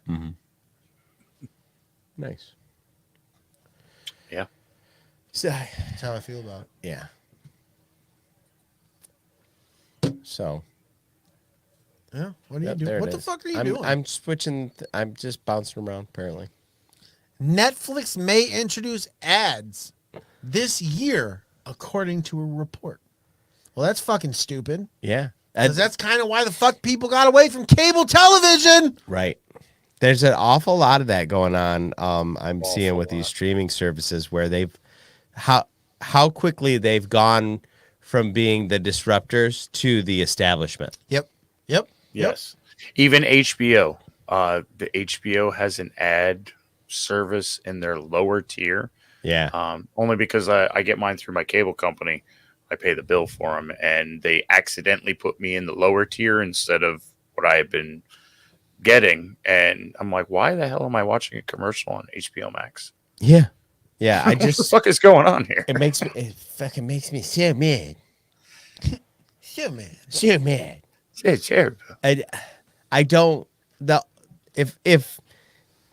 Nice. Yeah. So, That's how I feel about it. yeah. So. Yeah. What are you Yep, doing? there What it the is. fuck are you doing? I'm switching. I'm just bouncing around, apparently. Netflix may introduce ads this year, according to a report. Well, that's fucking stupid. Yeah. Because that's kind of why the fuck people got away from cable television. Right. There's an awful lot of that going on. I'm seeing with these streaming services where they've how quickly they've gone from being the disruptors to the establishment. Yep. Yes. Even HBO. The HBO has an ad service in their lower tier. Yeah. Only because I get mine through my cable company. I pay the bill for them, and they accidentally put me in the lower tier instead of what I had been getting. And I'm like, why the hell am I watching a commercial on HBO Max? Yeah. Yeah. I What the just fuck is going on here? it fucking makes me so mad. Yeah, man. So mad. It's terrible. I don't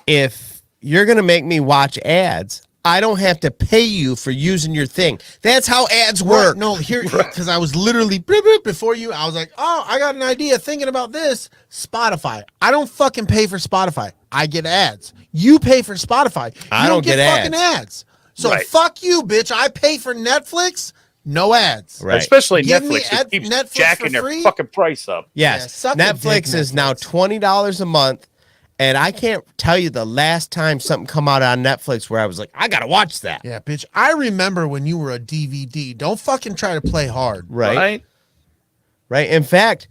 if you're gonna make me watch ads, I don't have to pay you for using your thing. That's how ads work. No, here, because I was literally before you. I was like, oh, I got an idea. Thinking about this, Spotify. I don't fucking pay for Spotify. I get ads. You pay for Spotify. I don't get fucking ads. So Right. fuck you, bitch. I pay for Netflix. No ads. Right. Especially Give me Netflix. It keeps Netflix jacking for their free? fucking price up. Yes. Yeah, suck a dick, Netflix is now $20 a month. And I can't tell you the last time something come out on Netflix where I was like, I gotta watch that. Yeah, bitch. I remember when you were a DVD. Don't fucking try to play hard. Right. In fact,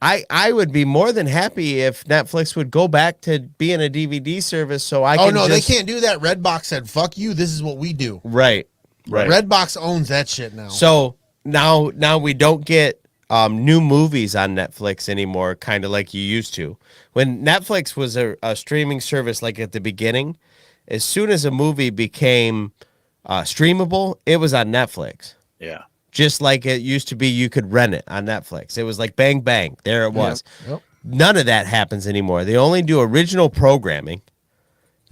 I would be more than happy if Netflix would go back to being a DVD service so I can. Oh no, they can't do that. Redbox said, "Fuck you. This is what we do." Right. Redbox owns that shit now. So now we don't get new movies on Netflix anymore, kind of like you used to. When Netflix was a streaming service, like at the beginning, as soon as a movie became streamable, it was on Netflix. Yeah. Just like it used to be, you could rent it on Netflix. It was like bang, bang. There it was. Yep. None of that happens anymore. They only do original programming,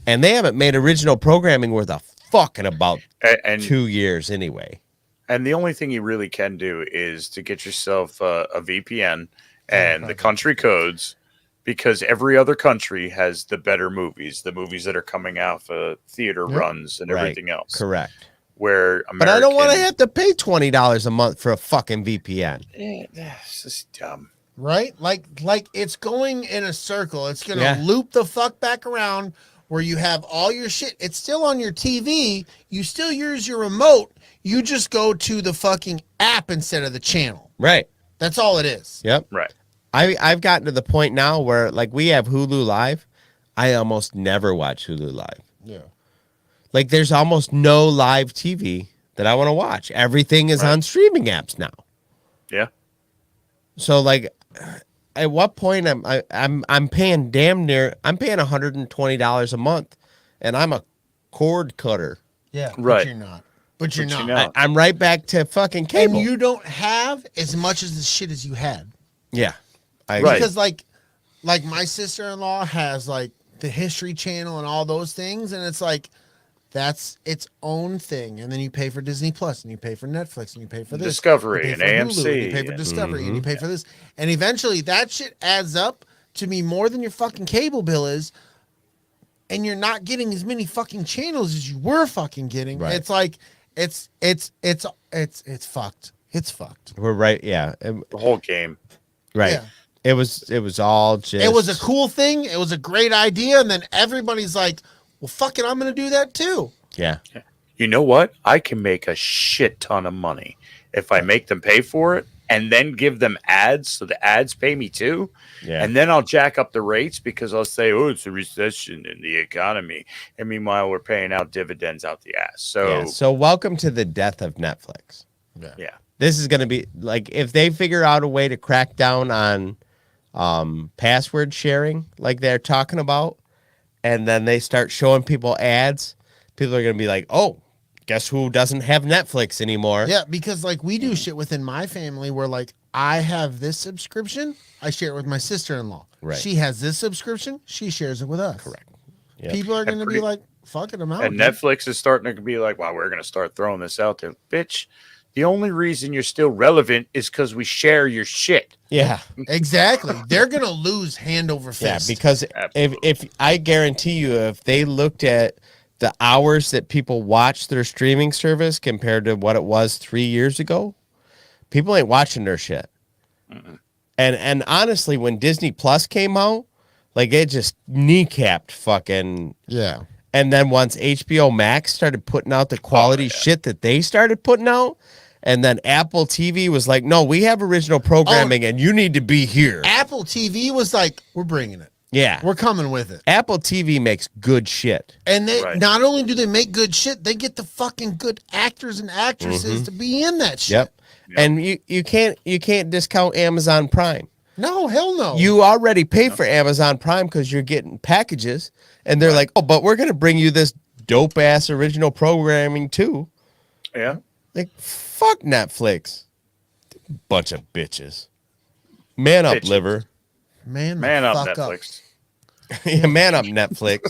and they haven't made original programming worth a fuck in about And 2 years anyway. And the only thing you really can do is to get yourself a VPN and the country codes, because every other country has the better movies, the movies that are coming out for theater runs and everything else. Correct. Where American, But I don't want to have to pay $20 a month for a fucking VPN. It's just dumb. Right? Like it's going in a circle. It's gonna Yeah. loop the fuck back around where you have all your shit. It's still on your TV. You still use your remote. You just go to the fucking app instead of the channel. Right. That's all it is. Yep. Right. I've gotten to the point now where, like, we have Hulu Live. I almost never watch Hulu Live. Yeah. Like, there's almost no live TV that I want to watch. Everything is on streaming apps now. Yeah. So, like, at what point I'm paying I'm paying $120 a month, and I'm a cord cutter. Yeah. Right. But you're not. But you're not. not. I'm right back to fucking cable. And you don't have as much as the shit as you had. Yeah. Right. Because like my sister-in-law has like the History Channel and all those things, and it's like that's its own thing. And then you pay for Disney Plus, and you pay for Netflix, and you pay for this, Discovery, you and pay for Hulu, AMC, and you pay for Discovery, and you pay for this, and eventually that shit adds up to be more than your fucking cable bill is, and you're not getting as many fucking channels as you were fucking getting. Right. It's like it's fucked. It's fucked. We're right. Yeah. The whole game. Right. Yeah. It was all just. It was a cool thing. It was a great idea, and then everybody's like, "Well, fuck it, I'm going to do that too." Yeah. You know what? I can make a shit ton of money if I make them pay for it and then give them ads so the ads pay me too. Yeah. And then I'll jack up the rates because I'll say, oh, it's a recession in the economy. And meanwhile, we're paying out dividends out the ass. So, Yeah. So welcome to the death of Netflix. yeah. This is going to be like if they figure out a way to crack down on password sharing like they're talking about, and then they start showing people ads, people are going to be like, oh, guess who doesn't have Netflix anymore? Yeah, because like we do shit within my family where like I have this subscription, I share it with my sister-in-law. Right. She has this subscription, she shares it with us. Correct. Yep. People are going to be pretty- like, fuck it, I'm out. And dude. Netflix is starting to be like, wow, we're going to start throwing this out there. Bitch, the only reason you're still relevant is because we share your shit. Yeah. Exactly. They're going to lose hand over Yeah, fist. because if I guarantee you, if they looked at the hours that people watch their streaming service compared to what it was 3 years ago, people ain't watching their shit. And honestly, when Disney Plus came out, like it just kneecapped fucking. Yeah. And then once HBO Max started putting out the quality shit that they started putting out, and then Apple TV was like, no, we have original programming and you need to be here. Apple TV was like, we're bringing it. Yeah. We're coming with it. Apple TV makes good shit. And they Right. not only do they make good shit, they get the fucking good actors and actresses to be in that shit. Yep. And you can't discount Amazon Prime. No, hell no. You already pay for Amazon Prime because you're getting packages, and they're like, oh, but we're gonna bring you this dope ass original programming too. Yeah. Like, fuck Netflix. Bunch of bitches. Man up, Bitches. liver. man up, fuck Netflix. Yeah, man up, Netflix.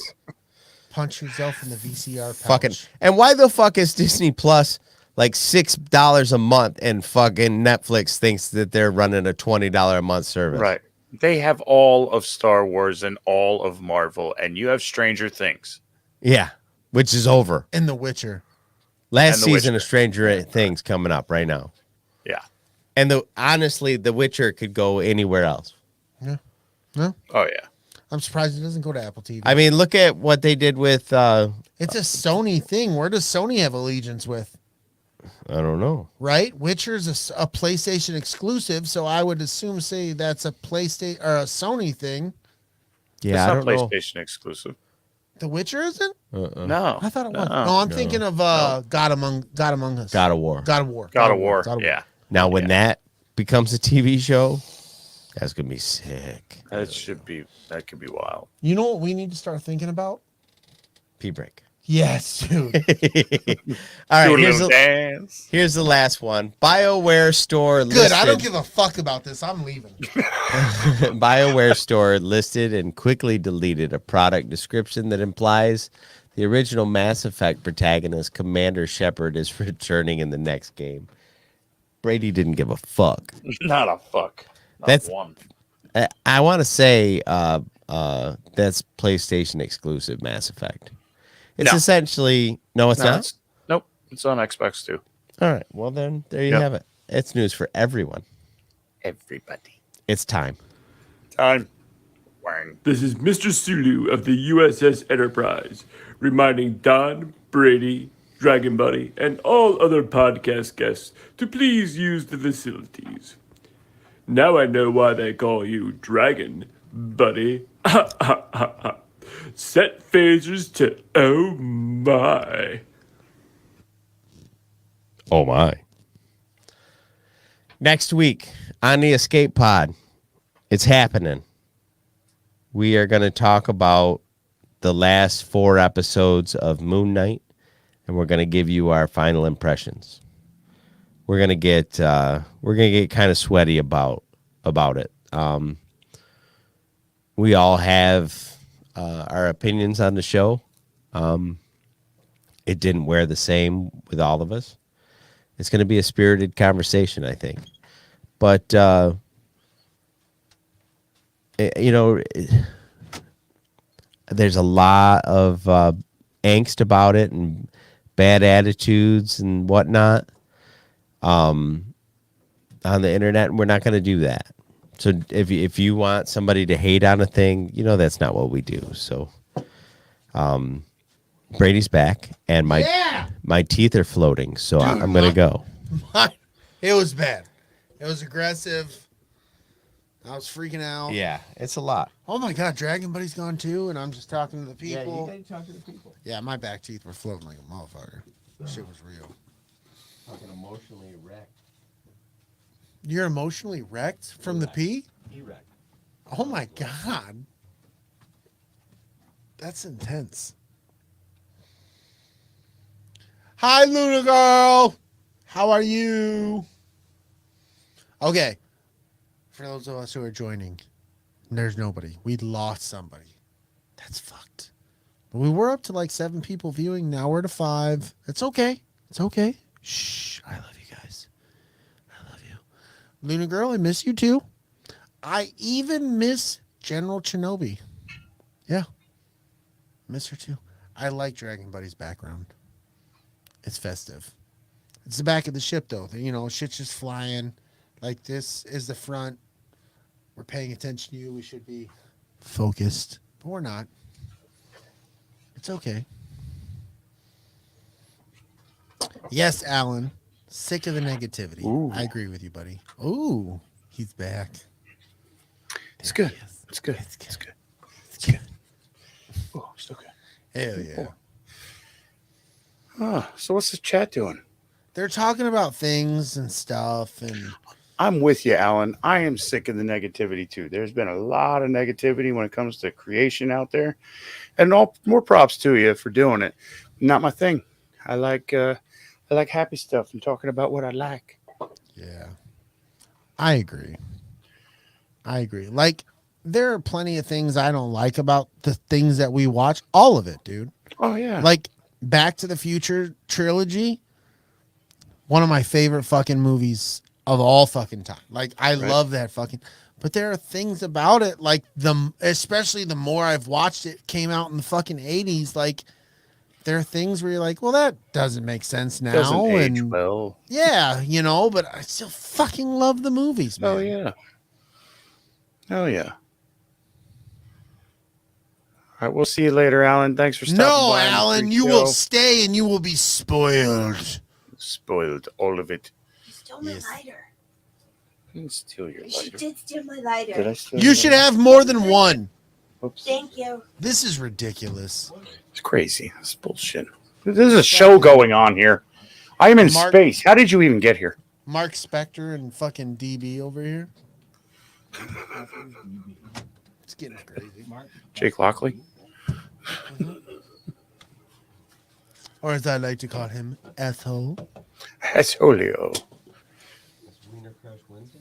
Punch yourself in the VCR pouch. Fucking. And why the fuck is Disney Plus like $6 a month, and fucking Netflix thinks that they're running a $20 a month service? Right. They have all of Star Wars and all of Marvel, and you have Stranger Things. Yeah, which is over. In The Witcher. Last And The season Witcher. of Stranger Things coming up right now. Yeah. And honestly, The Witcher could go anywhere else. Yeah. No, Oh, yeah. I'm surprised it doesn't go to Apple TV. I mean, look at what they did with, I It's a Sony thing. Where does Sony have allegiance with? don't know. Right? Witcher's a PlayStation exclusive, so I would assume say that's a PlayStation or a Sony thing. Yeah, I It's don't not know. PlayStation exclusive. The Witcher isn't? No. I thought it was. No. No, I'm thinking of God Among Us. God of War. God of War. God of War. God of Yeah. Now, when that becomes a TV show, that's going to be sick. That could be wild. You know what we need to start thinking about? Pee break. Yes, dude. All Do right, a little dance. here's the last one. BioWare store Good. listed. I don't give a fuck about this. I'm leaving. BioWare store listed and quickly deleted a product description that implies the original Mass Effect protagonist, Commander Shepard, is returning in the next game. Brady didn't give a fuck. Not a fuck. Not That's- one. I want to say that's PlayStation exclusive Mass Effect. It's No. essentially no, it's No, not. nope. It's on Xbox too. All right, well then there you Yep. have it. It's news for everyone. Everybody. It's time. Time. Wang. This is Mr. Sulu of the USS Enterprise, reminding Don, Brady, Dragon Buddy, and all other podcast guests to please use the facilities. Now I know why they call you Dragon Buddy. Set phasers to oh my. Oh my. Next week on the Escape Pod, it's happening. We are going to talk about the last 4 episodes of Moon Knight, and we're going to give you our final impressions. We're going to get kind of sweaty about it. We all have our opinions on the show. It didn't wear the same with all of us. It's going to be a spirited conversation, I think. But, there's a lot of angst about it and bad attitudes and whatnot on the internet, and we're not going to do that. So if you want somebody to hate on a thing, that's not what we do. So Brady's back, and my teeth are floating, so dude, I'm going to go. It was bad. It was aggressive. I was freaking out. Yeah, it's a lot. Oh my God, Dragon Buddy's gone too, and I'm just talking to the people. Yeah, you gotta talk to the people. Yeah, my back teeth were floating like a motherfucker. Shit was real. Fucking emotionally wrecked. You're emotionally wrecked from the pee? Erect. Oh my God. That's intense. Hi, Luna Girl. How are you? Okay. For those of us who are joining, there's nobody. We lost somebody. That's fucked. But we were up to like 7 people viewing. Now we're to 5. It's okay. It's okay. Shh. I love you guys. I love you. Luna Girl, I miss you too. I even miss General Shinobi. Yeah. Miss her too. I like Dragon Buddy's background. It's festive. It's the back of the ship though. Shit's just flying. Like this is the front. We're paying attention to you. We should be focused, but we're not. It's okay. Yes, Alan. Sick of the negativity. Ooh. I agree with you, buddy. Ooh, he's back. It's good. It's good. It's good. It's good. Oh, still good. Hell yeah. So what's the chat doing? They're talking about things and stuff, and I'm with you, Alan. I am sick of the negativity too. There's been a lot of negativity when it comes to creation out there, and all more props to you for doing it. Not my thing. I like happy stuff and talking about what I like. Yeah, I agree. Like, there are plenty of things I don't like about the things that we watch. All of it, dude. Oh yeah. Like Back to the Future trilogy. One of my favorite fucking movies of all fucking time. Like, I love that fucking. But there are things about it, like especially the more I've watched it, came out in the fucking 80s. Like, there are things where you're like, well, that doesn't make sense now. Doesn't age and well. yeah, but I still fucking love the movies, man. Oh yeah. Oh yeah. All right, we'll see you later, Alan. Thanks for stopping by. No, Alan, you will stay and you will be spoiled. Spoiled all of it. You stole my lighter. I didn't steal your She lighter. did steal my lighter. Did I steal You your should lighter? have more than one. Oops. Thank you. This is ridiculous. It's crazy. It's bullshit. There's a show going on here. I am in space. How did you even get here? Mark Spector and fucking DB over here. It's getting crazy. Jake Lockley? Or as I like to call him, asshole. Asshole. Wiener Crush Wednesday?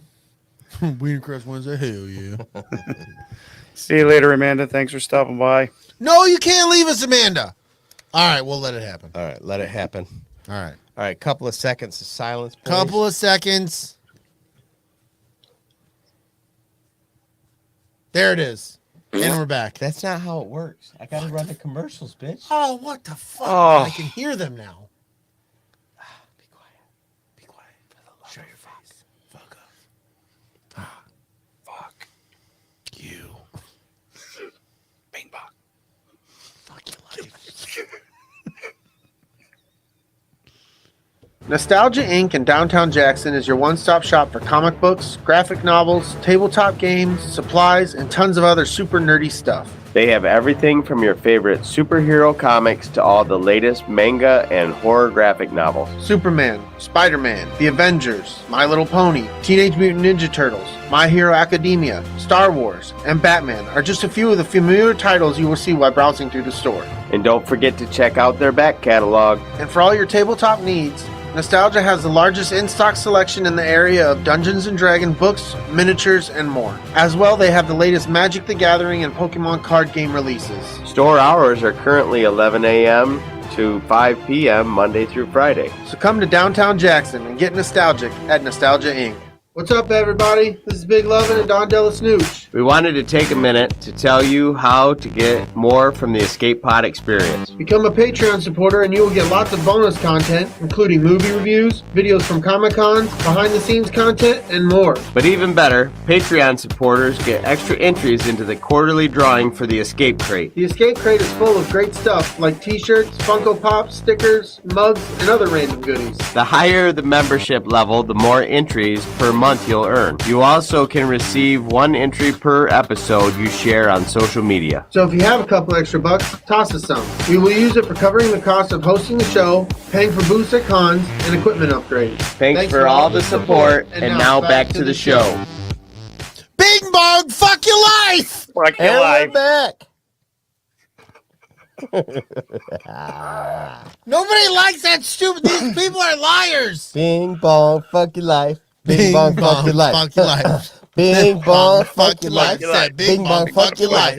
Wiener Crush Wednesday, hell yeah. See you later, Amanda. Thanks for stopping by. No, you can't leave us, Amanda. All right, we'll let it happen. All right, let it happen. All right. All right, couple of seconds of silence, please. Couple of seconds. There it is. And we're back. That's not how it works. I gotta run the commercials, bitch. Oh, what the fuck? Oh. I can hear them now. Be quiet. Be quiet. For the love Show your face. Fuck off. Fuck. You. Bing bong. Fuck your life. Nostalgia Inc. in downtown Jackson is your one-stop shop for comic books, graphic novels, tabletop games, supplies, and tons of other super nerdy stuff. They have everything from your favorite superhero comics to all the latest manga and horror graphic novels. Superman, Spider-Man, The Avengers, My Little Pony, Teenage Mutant Ninja Turtles, My Hero Academia, Star Wars, and Batman are just a few of the familiar titles you will see while browsing through the store. And don't forget to check out their back catalog. And for all your tabletop needs, Nostalgia has the largest in-stock selection in the area of Dungeons & Dragons books, miniatures, and more. As well, they have the latest Magic the Gathering and Pokemon card game releases. Store hours are currently 11 a.m. to 5 p.m. Monday through Friday. So come to downtown Jackson and get nostalgic at Nostalgia Inc. What's up, everybody? This is Big Lovin and Don DellaSnooch. We wanted to take a minute to tell you how to get more from the Escape Pod experience. Become a Patreon supporter and you will get lots of bonus content, including movie reviews, videos from Comic-Cons, behind-the-scenes content, and more. But even better, Patreon supporters get extra entries into the quarterly drawing for the Escape Crate. The Escape Crate is full of great stuff like t-shirts, Funko Pops, stickers, mugs, and other random goodies. The higher the membership level, the more entries per month you'll earn. You also can receive 1 entry per episode you share on social media. So if you have a couple extra bucks, toss us some. We will use it for covering the cost of hosting the show, paying for booths at cons, and equipment upgrades. Thanks for all the support, and now back to the show. Bing bong, fuck your life! Fuck your And life. we're back. Nobody likes that stupid. These people are liars. Bing bong, fuck your life. Bing bong, fuck your life. Fuck your life. Bing bong, fuck your life. Said Bing bong, fuck your life.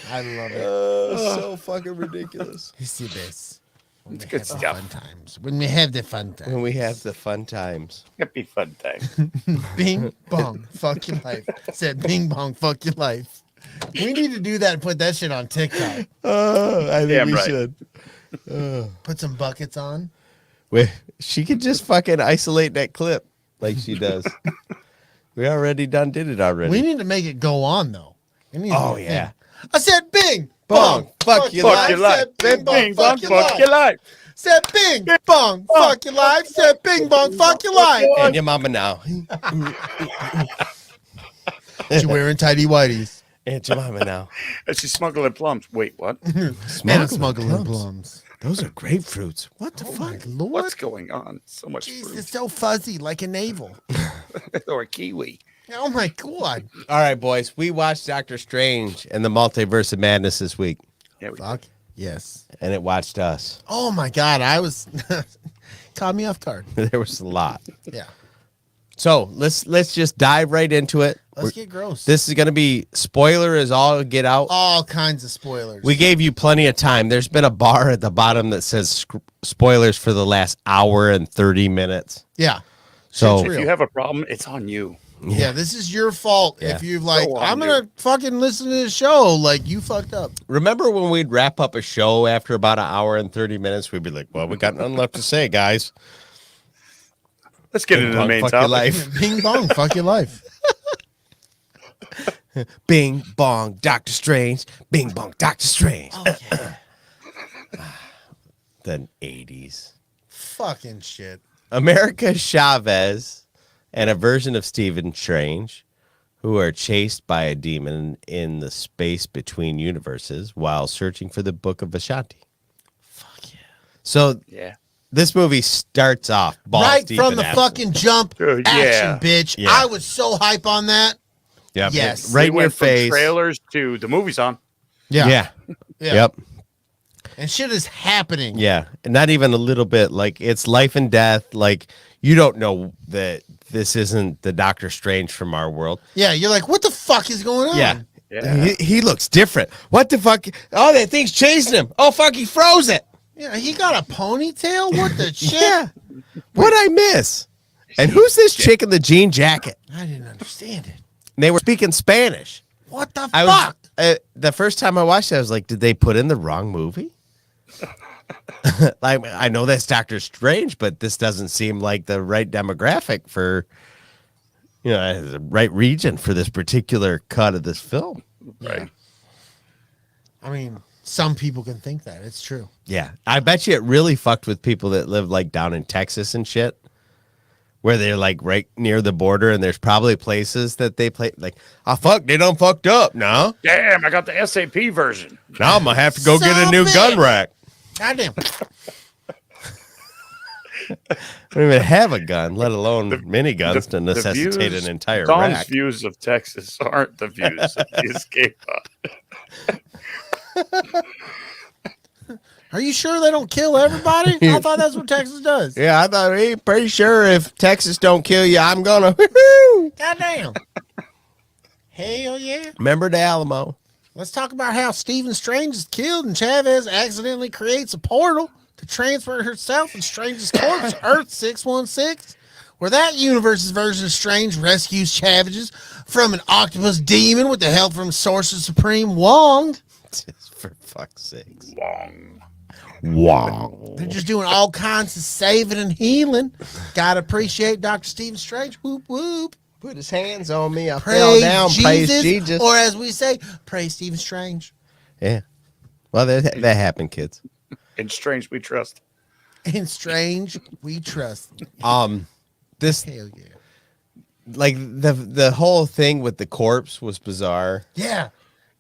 I love it. So fucking ridiculous. It's the best. When It's we good have the stuff. Fun times. When we have the fun times. When we have the fun times. Happy fun time. Bing bong, fuck your life. Said bing bong, fuck your life. We need to do that and put that shit on TikTok. I think Damn we right. should. Put some buckets on. Wait, she could just fucking isolate that clip like she does. We already did it already. We need to make it go on though. It needs to Oh, be a yeah. thing. I said bing Bong, bong, fuck your Fuck your life. Said bing bong, fuck your Fuck your life. life. Said bing bong, fuck your life. Said bing bong, fuck your life. And your mama now. She wearing tidy whities And your mama now. And she's smuggling plums. Wait, what? and smuggling plums. Those are grapefruits. What the Oh my fuck? lord! What's going on? So much Jeez, fruit. it's so fuzzy, like a navel. Or a kiwi. Oh my god! All right, boys. We watched Doctor Strange and the Multiverse of Madness this week, Yeah, we Fuck yes. and it watched us. Oh my god! I was caught me off guard. There was a lot. Yeah. So let's just dive right into it. Let's get gross. This is going to be spoiler as all get out. all kinds of spoilers. We gave you plenty of time. There's been a bar at the bottom that says spoilers for the last hour and 30 minutes. yeah. So It's If you have a problem, it's on you. Yeah, this is your fault Yeah. if you've like, So I'm on gonna fucking listen to this show. Like, you fucked up. remember when we'd wrap up a show after about an hour and 30 minutes? We'd be like, well, we got nothing left to say, guys. Let's get into the main Fuck your topic. life. Bing bong, fuck your life. Bing bong, Doctor Strange. Bing bong, Doctor Strange. Oh, yeah. The 80s. Fucking shit. America Chavez and a version of Stephen Strange, who are chased by a demon in the space between universes while searching for the Book of Ashanti. Fuck yeah. So Yeah. this movie starts off balls Right deep from in the action. fucking jump, Dude, action, yeah. bitch. Yeah. I was so hype on that. Yep. Yes. Right We in your went from face. trailers to the movies on. Yeah. Yeah. Yep. And shit is happening. Yeah. And not even a little bit. Like, it's life and death. Like, you don't know that this isn't the Doctor Strange from our world. Yeah, you're like, what the fuck is going on? Yeah. Yeah. He looks different. What the fuck? Oh, that thing's chasing him. Oh, fuck, he froze it. Yeah, he got a ponytail? What the shit? Yeah. What'd I miss? And who's this chick in the jean jacket? I didn't understand it. And they were speaking Spanish. What the I fuck? was the first time I watched it, I was like, did they put in the wrong movie? Like, I know that's Doctor Strange, but this doesn't seem like the right demographic for, the right region for this particular cut of this film. Right. I mean, some people can think that. It's true. Yeah. I bet you it really fucked with people that live like down in Texas and shit, where they're like right near the border, and there's probably places that they play like, oh fuck, they done fucked up. No, Damn, I got the SAP version. now I'm gonna have to go get a new Stop gun it. rack. Goddamn. don't even have a gun, let alone miniguns to necessitate views, an entire Don's rack. views of Texas aren't the views of the escape pod. Are you sure they don't kill everybody? I thought that's what Texas does. Yeah, I thought, hey, pretty sure if Texas don't kill you, I'm gonna. Goddamn. Hell yeah. Remember the Alamo? Let's talk about how Stephen Strange is killed and Chavez accidentally creates a portal to transfer herself and Strange's corpse to Earth 616, where that universe's version of Strange rescues Chavez from an octopus demon with the help from Sorcerer Supreme Wong. For fuck's sakes. Wong. They're just doing all kinds of saving and healing. Gotta appreciate Dr. Stephen Strange. Whoop, whoop. Put his hands on me. I Praise fell down. Jesus, Praise Jesus. or as we say, praise Stephen Strange. Yeah. Well, that happened, kids. In Strange we trust. In Strange we trust. This Hell yeah. like the whole thing with the corpse was bizarre. Yeah.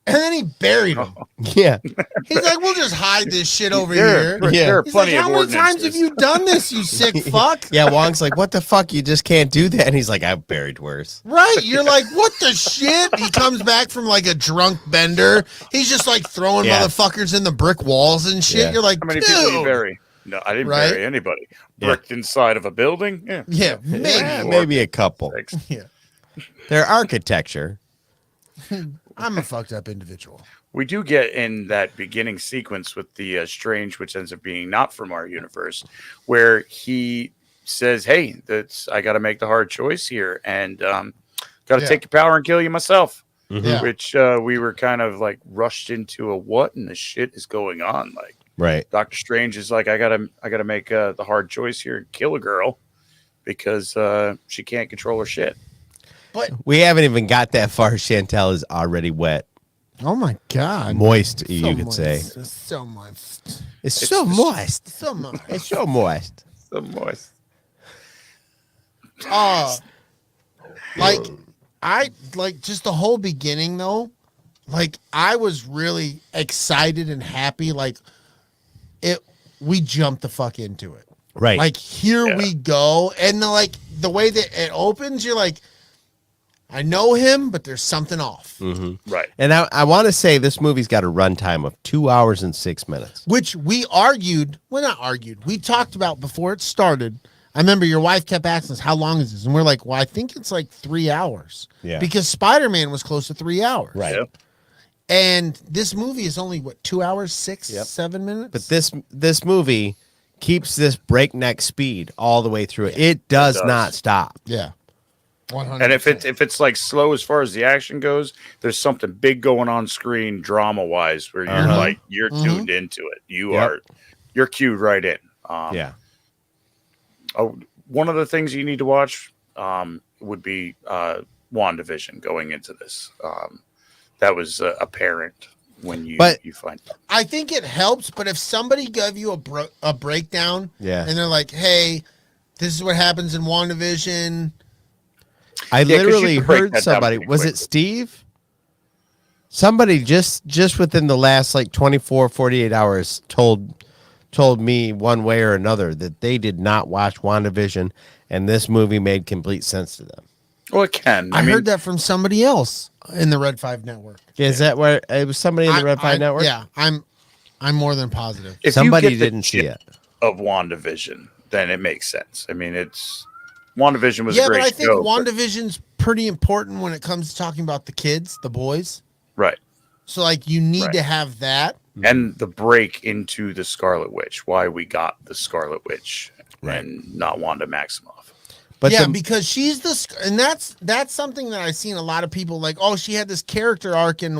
And then he buried him. Yeah. He's like, we'll just hide this shit over There, here. Yeah. there are He's plenty like, of how many times ordinances. have you done this, you sick fuck? Yeah, Wong's like, what the fuck? You just can't do that. And he's like, I've buried worse. Right. You're like, what the shit? He comes back from like a drunk bender. He's just like throwing Yeah. motherfuckers in the brick walls and shit. Yeah. You're like, How many dude. people you bury? No, I didn't Right? bury anybody. Yeah. Bricked inside of a building? Yeah. Yeah, maybe. Yeah, maybe a couple. Thanks. Yeah. Their architecture. I'm a fucked up individual. We do get in that beginning sequence with the Strange, which ends up being not from our universe, where he says, hey, I got to make the hard choice here and got to Yeah. take your power and kill you myself. Yeah. Which we were kind of like rushed into a what in the shit is going on? Like Right. Doctor Strange is like, I gotta make the hard choice here and kill a girl because she can't control her shit. But We haven't even got that far. Chantel is already wet. oh my god. Moist, So you could moist. say. It's so moist. It's so moist. So moist. It's so moist. So moist. Like I like just the whole beginning though. Like I was really excited and happy. Like we jumped the fuck into it. Right. Like here Yeah. we go, and the way that it opens, you're like, I know him, but there's something off. Right. And I want to say this movie's got a runtime of 2 hours and 6 minutes. Which we argued. Well, not argued. We talked about before it started. I remember your wife kept asking us, how long is this? And we're like, well, I think it's like 3 hours. Yeah. Because Spider-Man was close to 3 hours. Right. Yep. And this movie is only, what, 2 hours, 6, Yep. 7 minutes? But this movie keeps this breakneck speed all the way through it. It does not stop. Yeah. 100%. And if it's like slow as far as the action goes, there's something big going on screen drama wise where you're like you're tuned into it. You're cued right in. Yeah. One of the things you need to watch would be WandaVision going into this. That was apparent when you find out. I think it helps, but if somebody gave you a breakdown Yeah. and they're like, hey, this is what happens in WandaVision. I Yeah, 'cause you literally can break heard that down somebody. pretty Was it quickly. Steve? Somebody just within the last like 24, 48 hours told me one way or another that they did not watch WandaVision and this movie made complete sense to them. Well, it can. I heard that from somebody else in the Red 5 network. Is that where it was somebody in the Red 5 network? Yeah, I'm more than positive. If Somebody you get the didn't see gist it. of WandaVision, then it makes sense. I mean, WandaVision was Yeah, a great but I think show. WandaVision's pretty important when it comes to talking about the kids, the boys. Right. So, like, you need Right. to have that. And the break into the Scarlet Witch, why we got the Scarlet Witch and not Wanda Maximoff. But yeah, because she's and that's something that I've seen a lot of people like, oh, she had this character arc in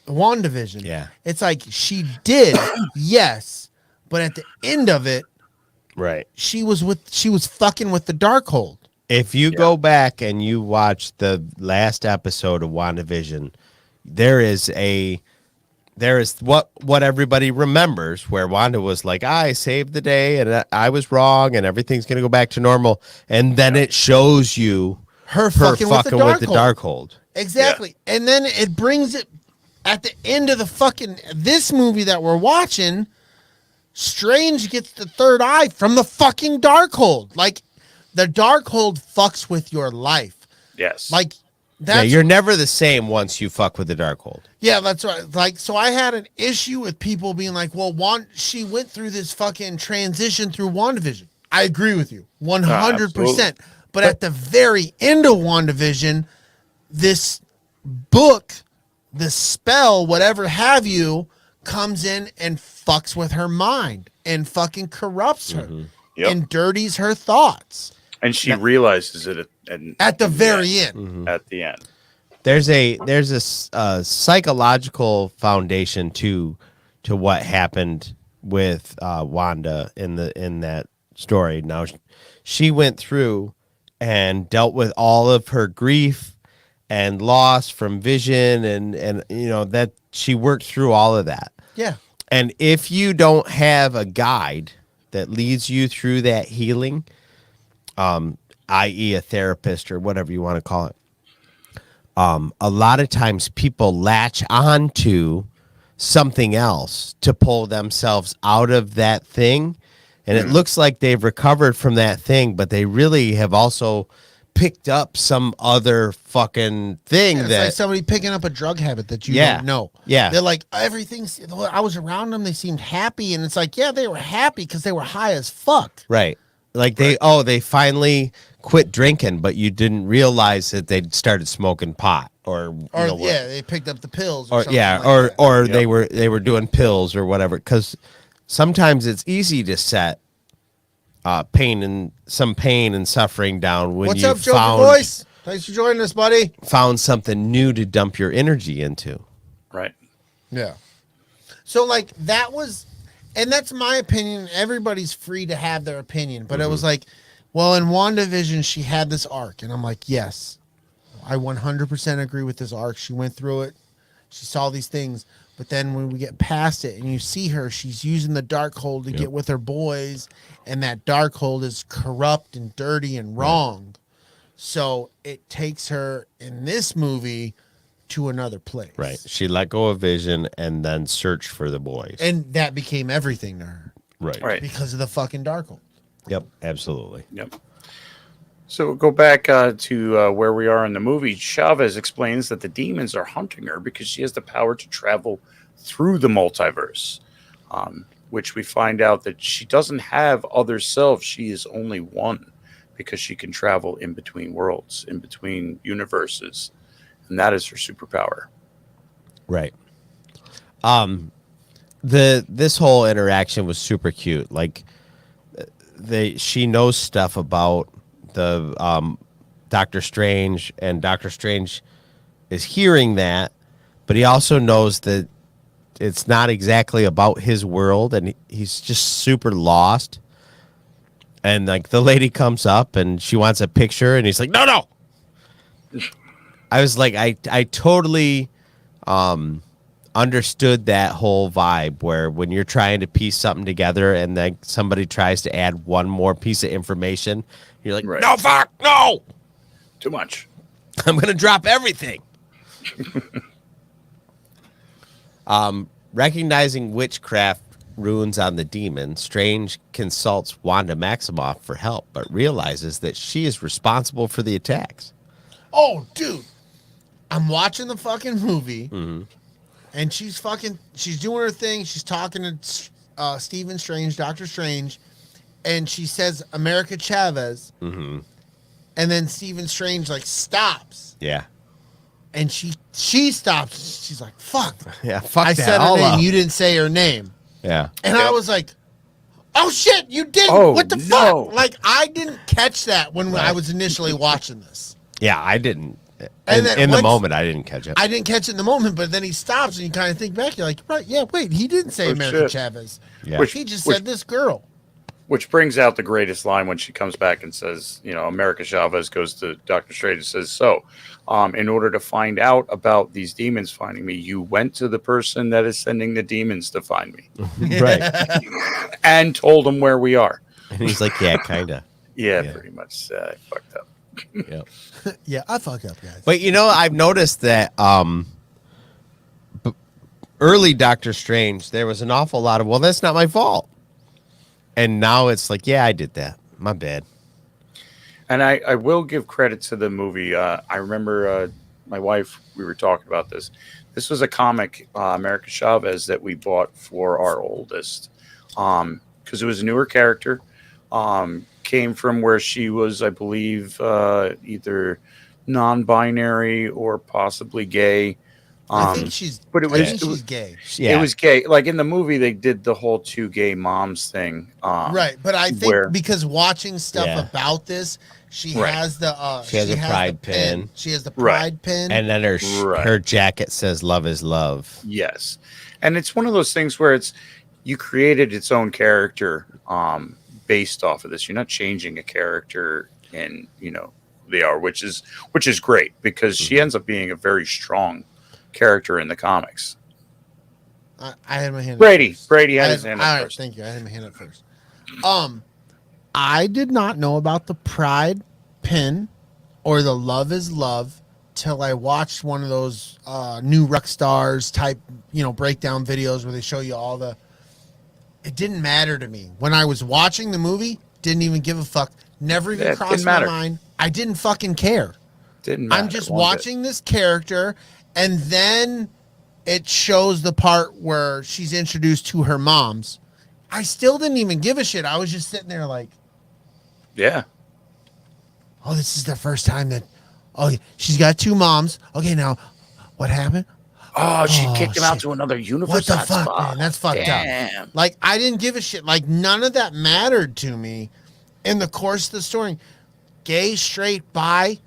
WandaVision. Yeah. It's like she did, yes, but at the end of it, right. she was fucking with the Darkhold. If you go back and you watch the last episode of WandaVision, there is what everybody remembers where Wanda was like, I saved the day and I was wrong and everything's going to go back to normal. And then it shows you Her fucking with the Darkhold. Exactly. Yeah. And then it brings it at the end of the fucking this movie that we're watching. Strange gets the third eye from the fucking Darkhold. Like, the Darkhold fucks with your life. Yes. Like, that's, you're never the same once you fuck with the Darkhold. Yeah, that's right. Like, so I had an issue with people being like, well, she went through this fucking transition through WandaVision. I agree with you 100%. But at the very end of WandaVision, this book, this spell, whatever have you, comes in and fucks with her mind and fucking corrupts her and dirties her thoughts. And she realizes it at the very end. At the end. There's a psychological foundation to what happened with Wanda in that story. Now, she went through and dealt with all of her grief and loss from Vision, and you know that she worked through all of that. Yeah. And if you don't have a guide that leads you through that healing, i.e. a therapist or whatever you want to call it, a lot of times people latch on to something else to pull themselves out of that thing. And it looks like they've recovered from that thing, but they really have also picked up some other fucking thing It's like somebody picking up a drug habit that you don't know. Yeah. They're like, everything's, I was around them, they seemed happy. And it's like, yeah, they were happy because they were high as fuck. Right. Like they finally quit drinking, but you didn't realize that they'd started smoking pot or they picked up the pills or they were doing pills or whatever. Because sometimes it's easy to set pain and suffering down when What's you up, Joker Voice? Thanks for joining us, buddy. Found something new to dump your energy into. Right. Yeah. So like that was, and that's my opinion. Everybody's free to have their opinion, but it was like, well, in WandaVision, she had this arc, and I'm like, yes, I 100% agree with this arc. She went through it. She saw these things. But then when we get past it and you see her, she's using the Darkhold to get with her boys, and that Darkhold is corrupt and dirty and wrong. So it takes her in this movie to another place. Right. She let go of Vision and then searched for the boys. And that became everything to her. Right. Because of the fucking Darkhold. Yep, absolutely. Yep. So go back to where we are in the movie. Chavez explains that the demons are hunting her because she has the power to travel through the multiverse, which we find out that she doesn't have other selves. She is only one because she can travel in between worlds, in between universes. And that is her superpower. Right. This whole interaction was super cute. Like she knows stuff about the Doctor Strange, and Doctor Strange is hearing that, but he also knows that it's not exactly about his world, and he's just super lost. And like the lady comes up and she wants a picture, and he's like, no. I was like, I totally understood that whole vibe where when you're trying to piece something together and then somebody tries to add one more piece of information, you're like, no, fuck, no. Too much. I'm going to drop everything. Recognizing witchcraft runes on the demon, Strange consults Wanda Maximoff for help, but realizes that she is responsible for the attacks. Oh, dude. I'm watching the fucking movie, and she's doing her thing. She's talking to Stephen Strange, Doctor Strange, and she says America Chavez, and then Stephen Strange like stops. Yeah. And she stops. She's like, "Fuck." Yeah, fuck I that said her all name. up. You didn't say her name. Yeah. And I was like, "Oh shit, you didn't! Oh, what the no. fuck?" Like I didn't catch that when I was initially watching this. Yeah, I didn't. And then In the once- moment, I didn't catch it. I didn't catch it in the moment, but then he stops and you kind of think back. You're like, right, yeah, wait, he didn't say Oh, America shit. Chavez. Yeah. Which- He just which- said this girl. Which brings out the greatest line when she comes back and says, America Chavez goes to Dr. Strange and says, so, in order to find out about these demons finding me, you went to the person that is sending the demons to find me. Right. And told him where we are. And he's like, yeah, kind of. Yeah, pretty much. I fucked up. Yeah. Yeah, I fuck up, guys. But I've noticed that early Doctor Strange, there was an awful lot of, well, that's not my fault. And now it's like, yeah, I did that. My bad. And I will give credit to the movie. I remember my wife, we were talking about this. This was a comic, America Chavez, that we bought for our oldest. Because it was a newer character. Came from where she was, I believe, either non-binary or possibly gay. I think she's gay. Yeah. It was gay. Like in the movie, they did the whole two gay moms thing. Right, but I think because watching stuff about this, she has the she has a pride pin. She has the pride pin, and then her jacket says "Love is love." Yes, and it's one of those things where you created its own character based off of this. You're not changing a character in they are, which is great because she ends up being a very strong character in the comics. I had my hand Brady up first. had his hand up first. Thank you. I had my hand up first. I did not know about the pride pin or the love is love till I watched one of those new Rockstars type breakdown videos where they show you all the. It didn't matter to me when I was watching the movie. Didn't even give a fuck. Never even crossed my mind. I didn't fucking care. Didn't matter. I'm just watching this character, and then it shows the part where she's introduced to her moms. I still didn't even give a shit. I was just sitting there like, yeah. Oh, this is the first time that. Oh, she's got two moms. Okay, now what happened? Oh, she kicked him out to another universe. What the fuck, man? That's fucked up. Like, I didn't give a shit. Like, none of that mattered to me in the course of the story. Gay, straight, bi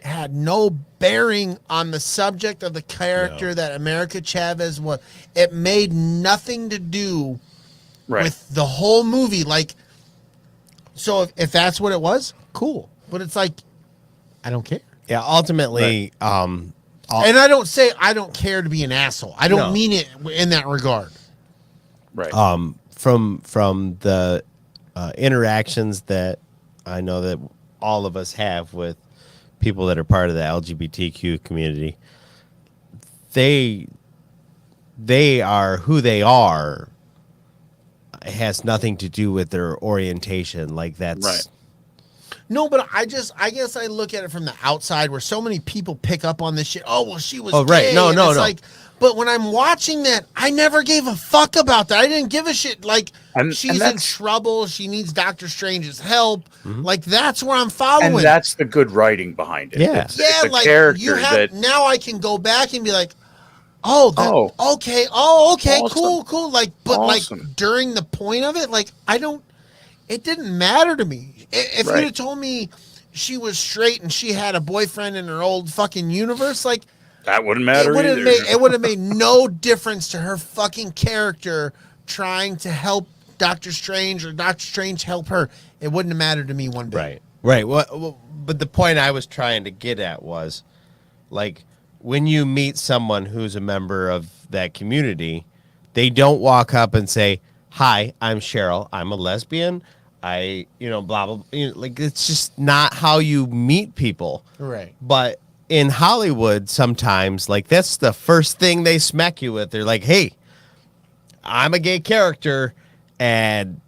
had no bearing on the subject of the character that America Chavez was. It made nothing to do with the whole movie. Like, so if that's what it was, cool. But it's like, I don't care. Yeah, ultimately, and I don't say I don't care to be an asshole. I don't mean it in that regard. Right. From the interactions that I know that all of us have with people that are part of the LGBTQ community, they are who they are. It has nothing to do with their orientation. Like that's right. No, but I guess I look at it from the outside where so many people pick up on this shit. Oh, well, she was gay. No. Like, but when I'm watching that, I never gave a fuck about that. I didn't give a shit. Like, she's in trouble. She needs Doctor Strange's help. Mm-hmm. Like, that's where I'm following. And that's the good writing behind it. Yeah. It's a like, character now I can go back and be like, okay. Awesome. Cool. Like, but like during the point of it, like, it didn't matter to me. If you'd have told me she was straight and she had a boyfriend in her old fucking universe, like that wouldn't matter. It would have made no difference to her fucking character trying to help Doctor Strange or Doctor Strange help her. It wouldn't have mattered to me one bit. Right. Well, but the point I was trying to get at was, like, when you meet someone who's a member of that community, they don't walk up and say, "Hi, I'm Cheryl. I'm a lesbian. blah, blah, like, it's just not how you meet people." Right. But in Hollywood, sometimes, like, that's the first thing they smack you with. They're like, "Hey, I'm a gay character, and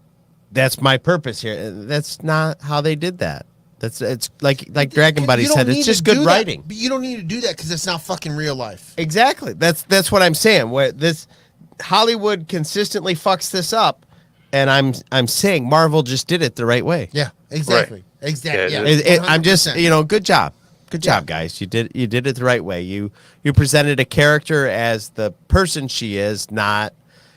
that's my purpose here." That's not how they did that. It's like Dragon Buddy said, it's just good writing. But you don't need to do that because it's not fucking real life. Exactly. That's what I'm saying. Where this Hollywood consistently fucks this up. And I'm saying Marvel just did it the right way. Yeah, exactly. Right. Exactly. Yeah, I'm just, good job. Good job, guys. You did it the right way. You presented a character as the person she is, not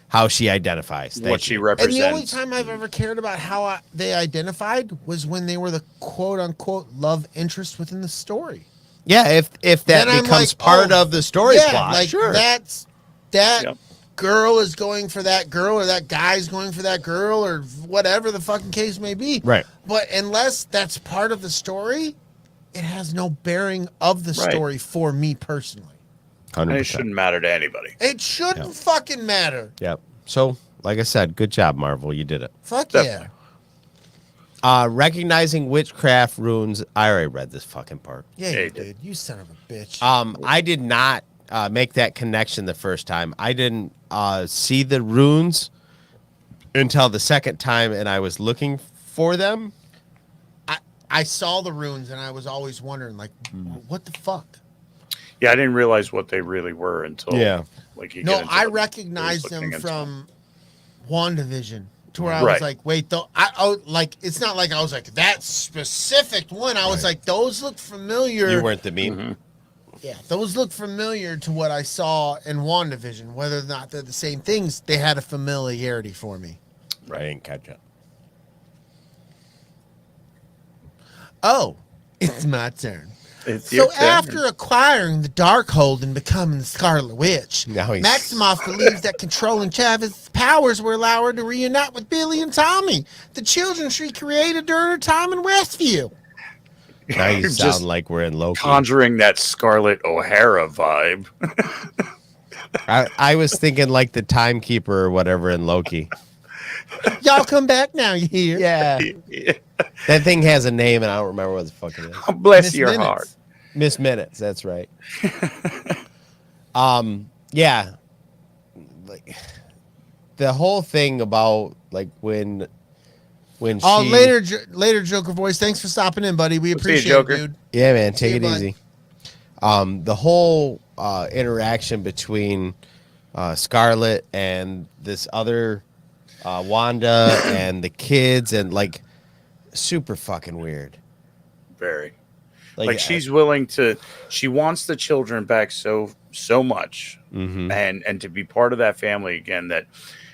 how she identifies. What she represents. And the only time I've ever cared about how they identified was when they were the quote unquote love interest within the story. Yeah, if that becomes part of the story plot, like, sure. That girl is going for that girl, or that guy's going for that girl, or whatever the fucking case may be. Right. But unless that's part of the story, it has no bearing of the story for me personally. 100%. And it shouldn't matter to anybody. It shouldn't fucking matter. Yep. So, like I said, good job, Marvel. You did it. Fuck Definitely. yeah. Recognizing witchcraft runes. I already read this fucking part. Yeah, you did. You son of a bitch. I did not make that connection the first time. I didn't see the runes until the second time, and I was looking for them. I saw the runes, and I was always wondering, like, what the fuck? Yeah, I didn't realize what they really were until like you no, get into I them. recognized Looking them into from WandaVision, to where I Right. was like, wait, like, it's not like I was like, that specific one. I was like, those look familiar. You weren't the meme. Yeah, those look familiar to what I saw in WandaVision. Whether or not they're the same things, they had a familiarity for me. I didn't catch it. Oh, it's my turn. It's So your turn. after acquiring the Darkhold and becoming the Scarlet Witch, Now he's- Maximoff believes that controlling Chavez's powers will allow her to reunite with Billy and Tommy, the children she created during her time in Westview. Now you You're sound just like we're in Loki. conjuring that Scarlett O'Hara vibe. I was thinking like the timekeeper or whatever in Loki. Y'all come back now, you hear? Yeah. That thing has a name, and I don't remember what the fuck it is. Bless Miss your Minutes. heart. Miss Minutes, that's right. Yeah. Like the whole thing about like when Oh, she later, Joker voice. Thanks for stopping in, buddy. We See you, appreciate Joker. it, dude. Yeah, man, take See it you, bud. easy. The whole interaction between Scarlet and this other Wanda and the kids, and like super fucking weird. Very. Like she's willing to. She wants the children back so much, and to be part of that family again. That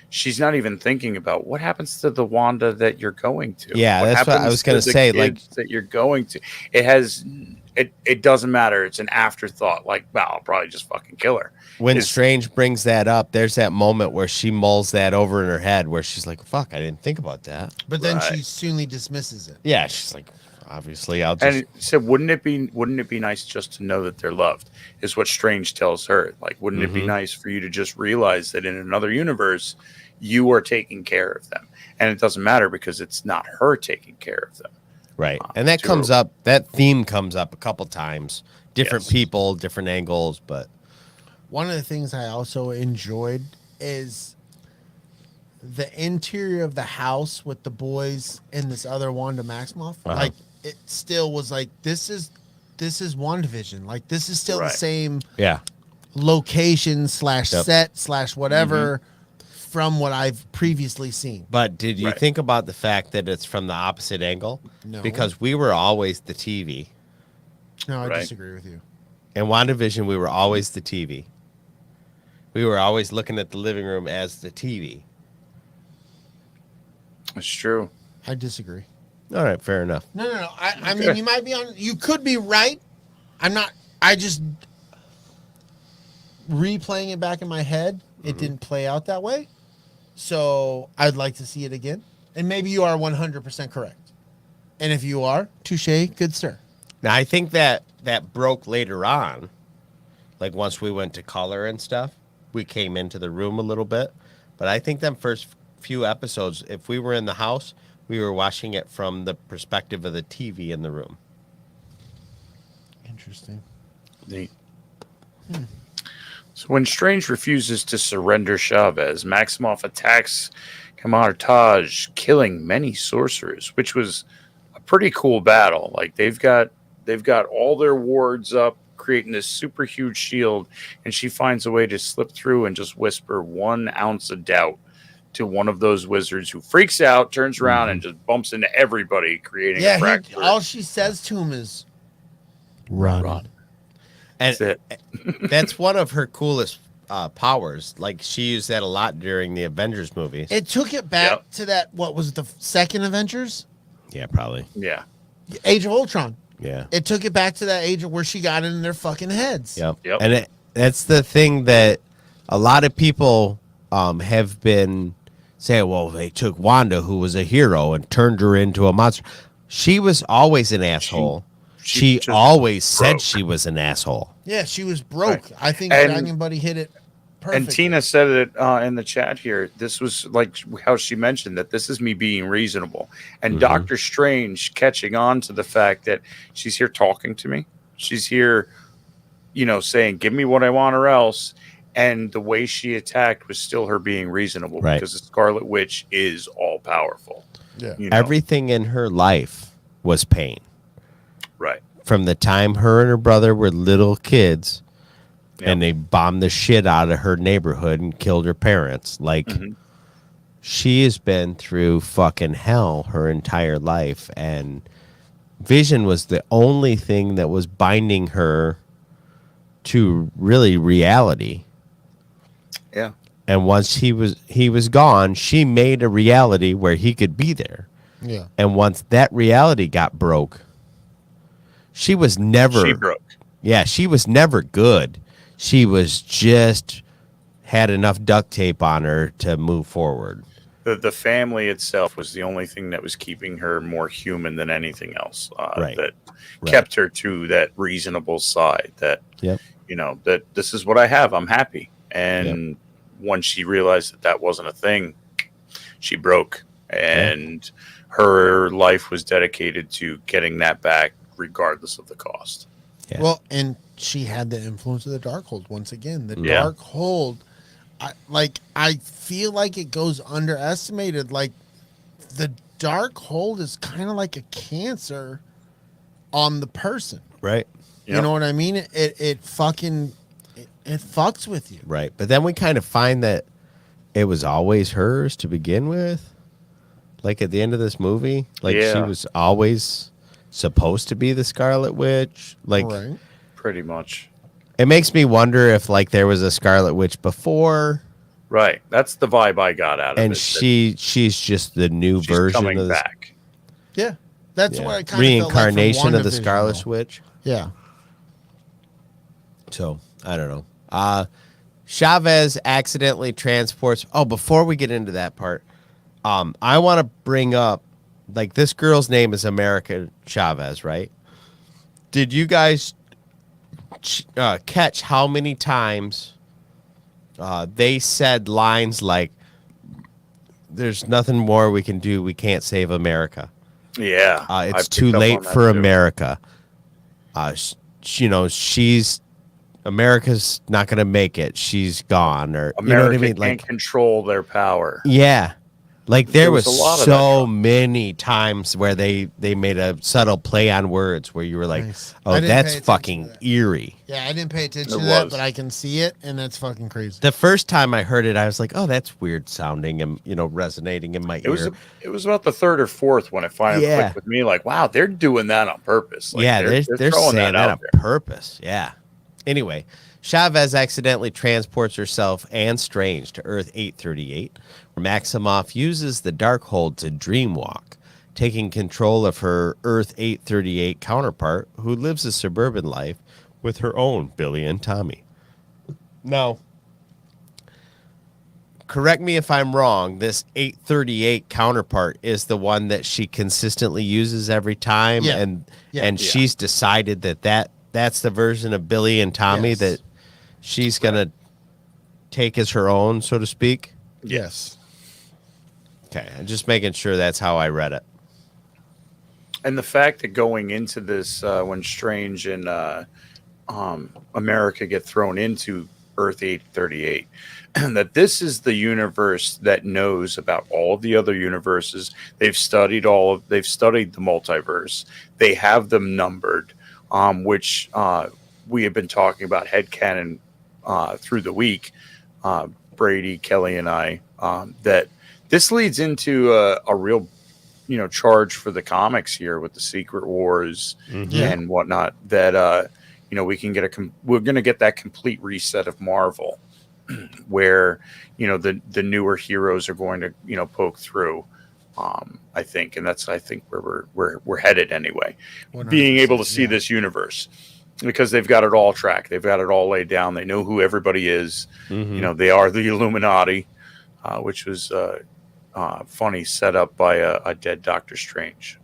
she's not even thinking about what happens to the Wanda that you're going to. Yeah, that's what I happens was gonna to the say, like- kids that you're going to. It doesn't matter. It's an afterthought. Like, well, I'll probably just fucking kill her. When Is- Strange brings that up, there's that moment where she mulls that over in her head where she's like, fuck, I didn't think about that. But then Right. she soonly dismisses it. Yeah, she's like, obviously, I'll just. And said, wouldn't it be nice just to know that they're loved? Is what Strange tells her. Like, wouldn't it be nice for you to just realize that in another universe, you are taking care of them, and it doesn't matter because it's not her taking care of them. Right. And that comes up, that theme comes up a couple times. Different Yes. people, different angles, but One of the things I also enjoyed is the interior of the house with the boys and this other Wanda Maximoff. Like, it still was like, this is WandaVision. Like, this is still the Right. same yeah. location / set / whatever Mm-hmm. from what I've previously seen. But did you Right. think about the fact that it's from the opposite angle? No. Because we were always the TV. No, I Right. disagree with you. In WandaVision, we were always the TV. We were always looking at the living room as the TV. It's true. I disagree. All right, fair enough. No. I mean, you might be on. You could be right. I'm not. I just replaying it back in my head. It didn't play out that way. So I'd like to see it again. And maybe you are 100% correct. And if you are, touche, good sir. Now, I think that broke later on. Like once we went to color and stuff, we came into the room a little bit. But I think them first few episodes, if we were in the house, we were watching it from the perspective of the TV in the room. Interesting. Neat. So when Strange refuses to surrender Chavez, Maximoff attacks Kamar Taj, killing many sorcerers, which was a pretty cool battle. Like they've got all their wards up, creating this super huge shield, and she finds a way to slip through and just whisper 1 ounce of doubt to one of those wizards, who freaks out, turns around, and just bumps into everybody, creating a Yeah, fracture. all she says to him is, run. And That's it. that's one of her coolest powers. Like she used that a lot during the Avengers movies. It took it back Yep. to that, what was it, the second Avengers? Yeah, probably. Yeah. Age of Ultron. Yeah. It took it back to that age of where she got in their fucking heads. Yep. Yep. And that's the thing that a lot of people have been saying, well, they took Wanda, who was a hero, and turned her into a monster. She was always an asshole. She just always said broke. she was an asshole. Yeah, she was broke. Right. I think And- Dragon Buddy hit it perfect. And Tina said it in the chat here. This was like how she mentioned that this is me being reasonable. And Doctor Strange catching on to the fact that she's here talking to me. She's here, saying, give me what I want or else. And the way she attacked was still her being reasonable, Right. because the Scarlet Witch is all powerful. Yeah. You know? Everything in her life was pain. Right. From the time her and her brother were little kids and they bombed the shit out of her neighborhood and killed her parents. Like, she has been through fucking hell her entire life. And Vision was the only thing that was binding her to really reality. Yeah. And once he was gone, she made a reality where he could be there. Yeah. And once that reality got broke, she was never. She broke. Yeah, she was never good. She was just had enough duct tape on her to move forward. The family itself was the only thing that was keeping her more human than anything else. That kept her to that reasonable side. That you know, that this is what I have. I'm happy. And once she realized that that wasn't a thing, she broke. And her life was dedicated to getting that back, regardless of the cost. Yeah. Well, and she had the influence of the Darkhold once again. The Yeah. Darkhold, I feel like it goes underestimated. Like, the Darkhold is kind of like a cancer on the person. Right. You know what I mean? It fucks with you. Right. But then we kind of find that it was always hers to begin with. Like at the end of this movie, like she was always supposed to be the Scarlet Witch. Like, pretty much. It makes me wonder if like there was a Scarlet Witch before. Right. That's the vibe I got out of it. And she's just the new version coming of back. Yeah. That's what I kind of reincarnation of the Scarlet Witch. Yeah. So I don't know. Chavez accidentally transports. Oh, before we get into that part, I want to bring up, like, this girl's name is America Chavez, right? Did you guys catch how many times they said lines like, "There's nothing more we can do. We can't save America." Yeah. It's too late for America. You know, America's not going to make it. She's gone. Or America you know what I mean? can't Like, control their power. yeah. Like there was a lot of so many times where they made a subtle play on words where you were like, I oh, didn't pay that's attention fucking to that. eerie. Yeah, I didn't pay attention It to that, was. but I can see it, and that's fucking crazy. The first time I heard it, I was like, oh, that's weird sounding and, you know, resonating in my ear. It was about the third or fourth when it finally clicked with me. Like, wow, they're doing that on purpose. Like, yeah, they're throwing saying that out on there. purpose. Yeah. Anyway, Chavez accidentally transports herself and Strange to Earth 838, where Maximoff uses the Darkhold to dreamwalk, taking control of her Earth 838 counterpart, who lives a suburban life with her own Billy and Tommy. Now, correct me if I'm wrong, this 838 counterpart is the one that she consistently uses every time, and she's decided that's the version of Billy and Tommy that she's going to take as her own, so to speak? Yes. Okay, I'm just making sure that's how I read it. And the fact that going into this, when Strange and America get thrown into Earth 838, that this is the universe that knows about all of the other universes. They've studied the multiverse. They have them numbered, which we have been talking about headcanon through the week, Brady, Kelly, and I, that this leads into a real, charge for the comics here with the Secret Wars and whatnot. That we can get we're going to get that complete reset of Marvel, where the newer heroes are going to poke through. I think, and that's where we're headed anyway. Being able to see this universe. Because they've got it all tracked. They've got it all laid down. They know who everybody is. They are the Illuminati, which was funny, set up by a dead Doctor Strange.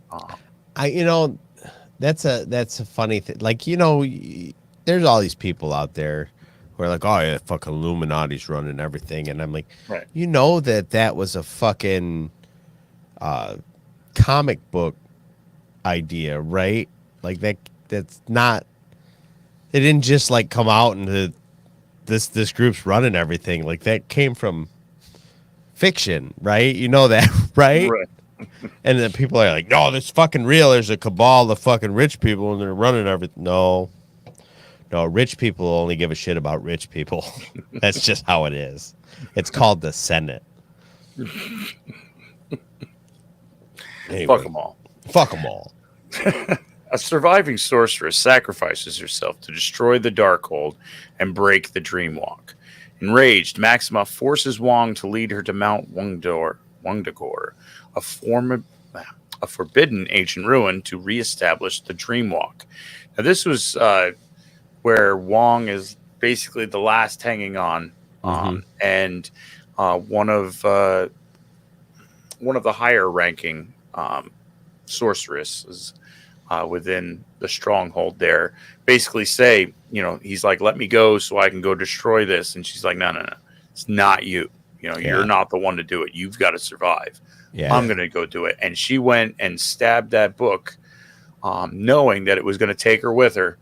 That's a funny thing. Like, there's all these people out there who are like, oh, yeah, fucking Illuminati's running everything. And I'm like, right. that was a fucking comic book idea, right? Like that's not... They didn't just like come out into this group's running everything. Like that came from fiction, right? You know that, right? Right. And then people are like, no, this fucking real. There's a cabal of fucking rich people and they're running everything. No, rich people only give a shit about rich people. That's just how it is. It's called the Senate. Anyway, Fuck them all. Fuck them all. A surviving sorceress sacrifices herself to destroy the Darkhold and break the Dreamwalk. Enraged, Maxima forces Wong to lead her to Mount Wungdagore, a forbidden ancient ruin, to reestablish the Dreamwalk. Now, this was where Wong is basically the last hanging on, and one of the higher ranking sorceresses within the stronghold there basically say, he's like, let me go so I can go destroy this. And she's like, no, it's not you. You're not the one to do it. You've got to survive. Yeah. I'm going to go do it. And she went and stabbed that book, knowing that it was going to take her with her,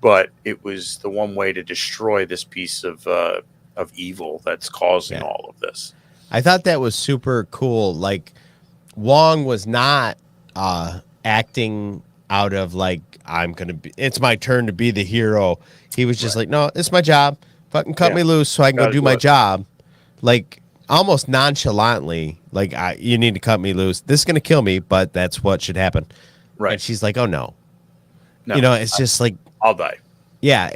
but it was the one way to destroy this piece of evil that's causing all of this. I thought that was super cool. Like, Wong was not acting out of like, it's my turn to be the hero. He was just like, no, it's my job. Fucking cut me loose so I can go do my job. Like, almost nonchalantly, like, you need to cut me loose. This is going to kill me, but that's what should happen. Right. And she's like, oh, no. It's just like, I'll die. Yeah.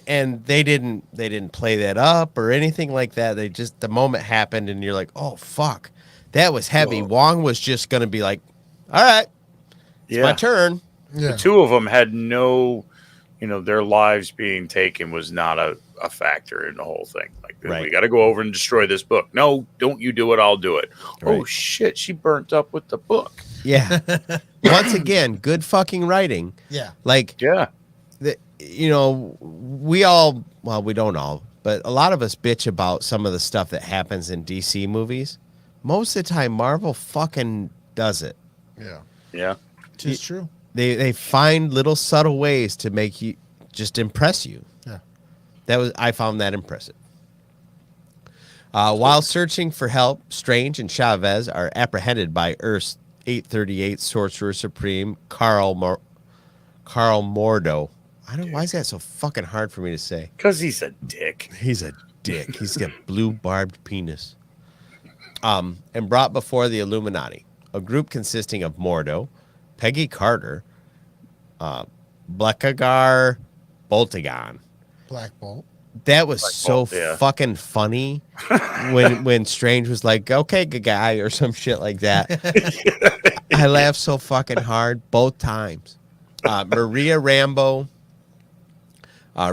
And they didn't play that up or anything like that. They just, the moment happened and you're like, oh, fuck. That was heavy. Whoa. Wong was just going to be like, all right, it's my turn. Yeah. The two of them had no, their lives being taken was not a factor in the whole thing. Like, we got to go over and destroy this book. No, don't you do it. I'll do it. Right. Oh, shit. She burnt up with the book. Yeah. Once again, good fucking writing. Yeah. Like, yeah. We all, well, we don't all, but a lot of us bitch about some of the stuff that happens in DC movies. Most of the time, Marvel fucking does it. Yeah. Yeah. It's true. They find little subtle ways to make you just impress you. Yeah. I found that impressive. While searching for help, Strange and Chavez are apprehended by Earth's 838 Sorcerer Supreme, Carl Mordo. I don't know, why is that so fucking hard for me to say? Because he's a dick. He's a dick. He's got blue barbed penis. And brought before the Illuminati, a group consisting of Mordo, Peggy Carter, Blackagar, Boltagon. Black Bolt. That was fucking funny when Strange was like, okay, good guy, or some shit like that. I laughed so fucking hard both times. Maria Rambo,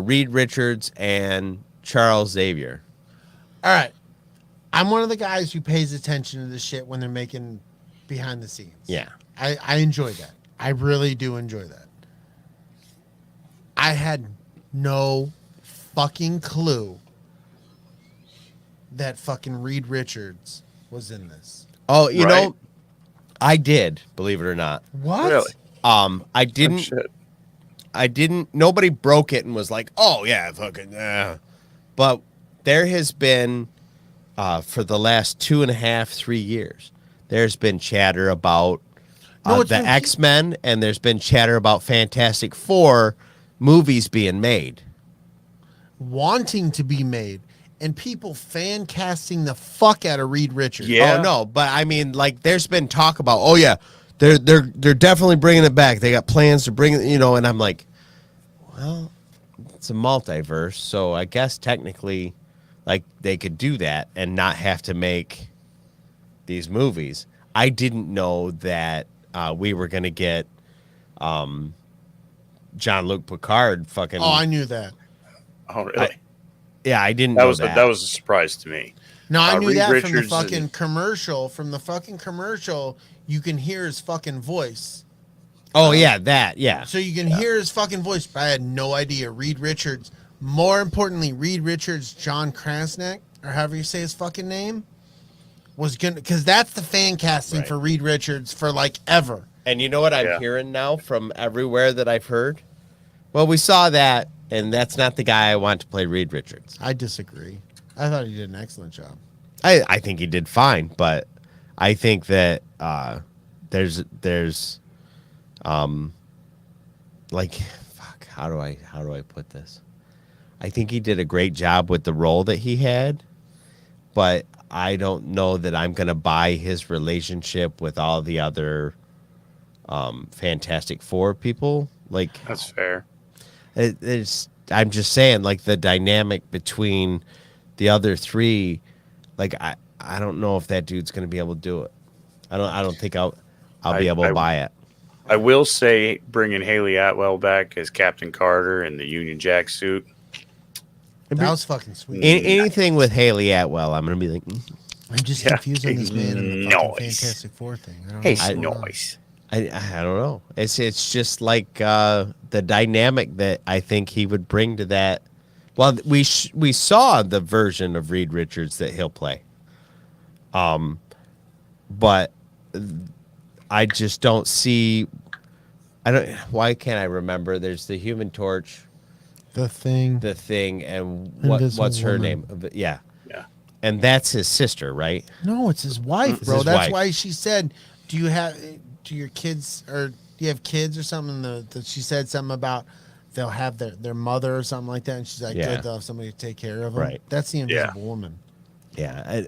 Reed Richards, and Charles Xavier. All right. I'm one of the guys who pays attention to this shit when they're making behind the scenes. Yeah. I enjoy that. I really do enjoy that. I had no fucking clue that fucking Reed Richards was in this. Oh, you know, I did, believe it or not. What? Really? I didn't, nobody broke it and was like, oh yeah, fucking, but there has been, for the last 2.5, 3 years, there's been chatter about the X-Men, and there's been chatter about Fantastic Four movies being made. Wanting to be made, and people fan casting the fuck out of Reed Richards. Yeah. Oh no, but I mean, like, there's been talk about, oh yeah, they're definitely bringing it back. They got plans to bring it, and I'm like, well, it's a multiverse, so I guess technically, like, they could do that and not have to make these movies. I didn't know that we were gonna get Jean-Luc Picard fucking. Oh, I knew that. Oh, really? I didn't know that. That was a surprise to me. No, I knew Reed that Richards from the fucking commercial. From the fucking commercial, you can hear his fucking voice. Oh, yeah, that, yeah. So you can hear his fucking voice, but I had no idea. Reed Richards, more importantly, Reed Richards, John Krasnick, or however you say his fucking name, was gonna, because that's the fan casting for Reed Richards for like ever. And you know what I'm hearing now from everywhere that I've heard? Well, we saw that and that's not the guy I want to play Reed Richards. I disagree. I thought he did an excellent job. I think he did fine, but I think that there's like, fuck, how do I put this? I think he did a great job with the role that he had, but I don't know that I'm gonna buy his relationship with all the other Fantastic Four people. Like, That's fair. I'm just saying, like, the dynamic between the other three, like, I don't know if that dude's gonna be able to do it. I don't think I'll be able to buy it. I will say bringing Haley Atwell back as Captain Carter in the Union Jack suit. That was fucking sweet. Anything with Haley Atwell, I'm gonna be like, I'm just confused on this man and the fucking Fantastic Four thing. I don't know what's going on. Noise. I don't know. It's just like the dynamic that I think he would bring to that. Well, we saw the version of Reed Richards that he'll play. But I just don't see. Why can't I remember? There's the Human Torch, The Thing, and Invisible what's her Woman. name? Yeah, and that's his sister, right? No, it's his wife, It's bro. his That's wife. why she said, do you have kids or something? That she said something about they'll have their mother or something like that, and she's like, Yeah. good, they'll have somebody to take care of them. Right. That's the Invisible Woman. Yeah,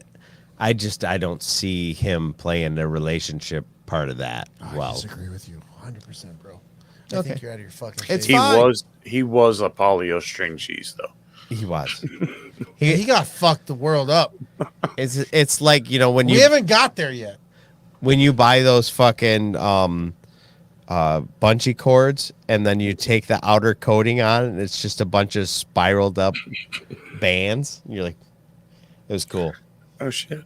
I don't see him playing the relationship part of that. I disagree with you 100%, bro. I Okay. think you're out of your fucking It's face. fine. He was a polio string cheese though. He was. He got fucked the world up. It's like, you know, when We you haven't got there yet. when you buy those fucking bungee cords and then you take the outer coating on and it's just a bunch of spiraled up bands. You're like, it was cool. Oh shit.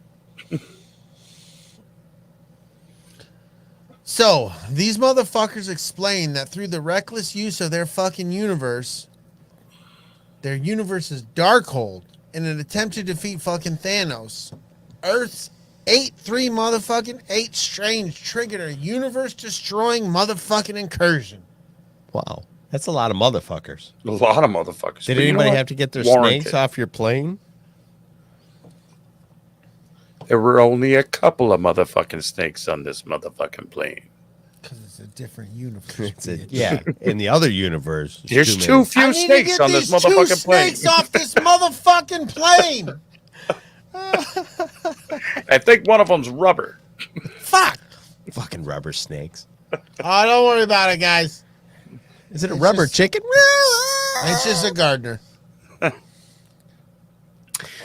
So, these motherfuckers explain that through the reckless use of their fucking universe, their universe's Darkhold, in an attempt to defeat fucking Thanos, Earth's 8-3 motherfucking 8 Strange triggered a universe-destroying motherfucking incursion. Wow. That's a lot of motherfuckers. A lot of motherfuckers. Did But you know anybody what? have to get their Warranted. snakes off your plane? There were only a couple of motherfucking snakes on this motherfucking plane. Because it's a different universe. Yeah, in the other universe. There's too too many. few I need to snakes get on this these two motherfucking plane. snakes off this motherfucking plane. I think one of them's rubber. Fuck. Fucking rubber snakes. Oh, don't worry about it, guys. Is it a It's rubber just- chicken? It's just a gardener.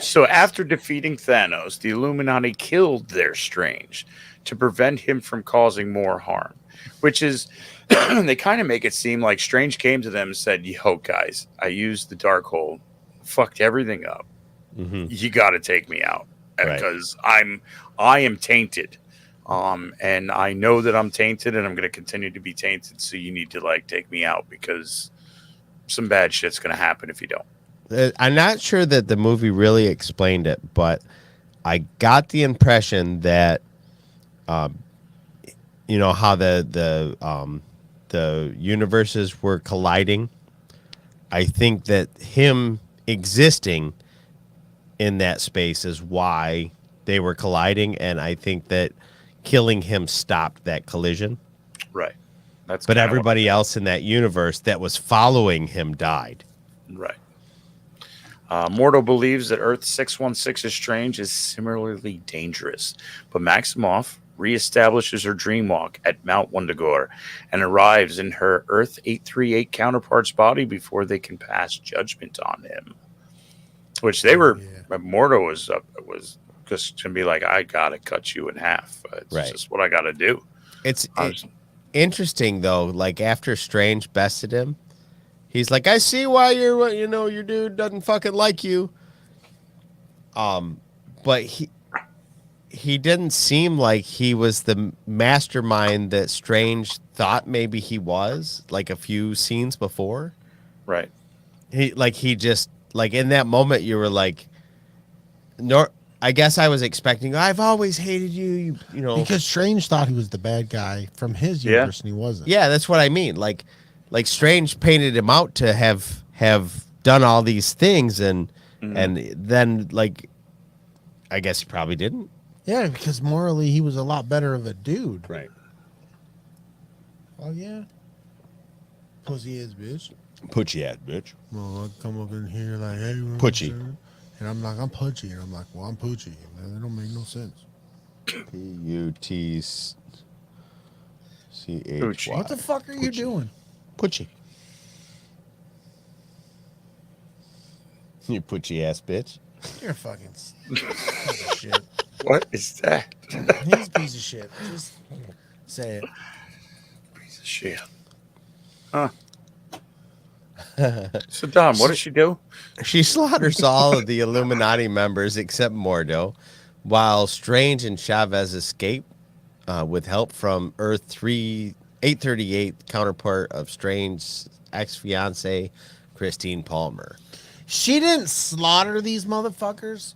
So after defeating Thanos, the Illuminati killed their Strange to prevent him from causing more harm, which is they kind of make it seem like Strange came to them and said, yo, guys, I used the Darkhold, fucked everything up. Mm-hmm. You got to take me out Right. because I am tainted. And I know that I'm tainted and I'm going to continue to be tainted. So you need to like take me out because some bad shit's going to happen if you don't. I'm not sure that the movie really explained it, but I got the impression that, you know, how the universes were colliding. I think that him existing in that space is why they were colliding, and I think that killing him stopped that collision. Right. That's But kinda everybody else in that universe that was following him died. Right. Mordo believes that Earth 616's Strange is similarly dangerous, but Maximoff reestablishes her dreamwalk at Mount Wundagore and arrives in her Earth 838 counterpart's body before they can pass judgment on him. Which they were, Mordo was just going to be like, I got to cut you in half. It's Right. just what I got to do. It's interesting though. Like after Strange bested him, he's like, "I see why your dude doesn't fucking like you." But he didn't seem like he was the mastermind that Strange thought maybe he was. Like a few scenes before, Right. he just like in that moment you were like, "No." I guess I was expecting. I've always hated you. You know, Because Strange thought he was the bad guy from his universe, and he wasn't. yeah, that's what I mean. Like Strange painted him out to have have done all these things, and then like, I guess he probably didn't. Yeah, because morally he was a lot better of a dude. Right. Oh yeah. Pussy ass bitch. Putchy at bitch. Well, I come up in here like, hey, Putchy. And I'm like, I'm Putchy. And I'm like, well, I'm Poochie. That don't make no sense. P-U-T-C-H-Y. What the fuck are you doing? Putchy. You putchy ass bitch. You're a fucking piece of shit. What is that? He's a piece of shit. Just say it. Piece of shit. Huh. So, Don, what does she do? She slaughters all of the Illuminati members except Mordo, while Strange and Chavez escape with help from Earth 838 counterpart of Strange's ex-fiancée, Christine Palmer. She didn't slaughter these motherfuckers.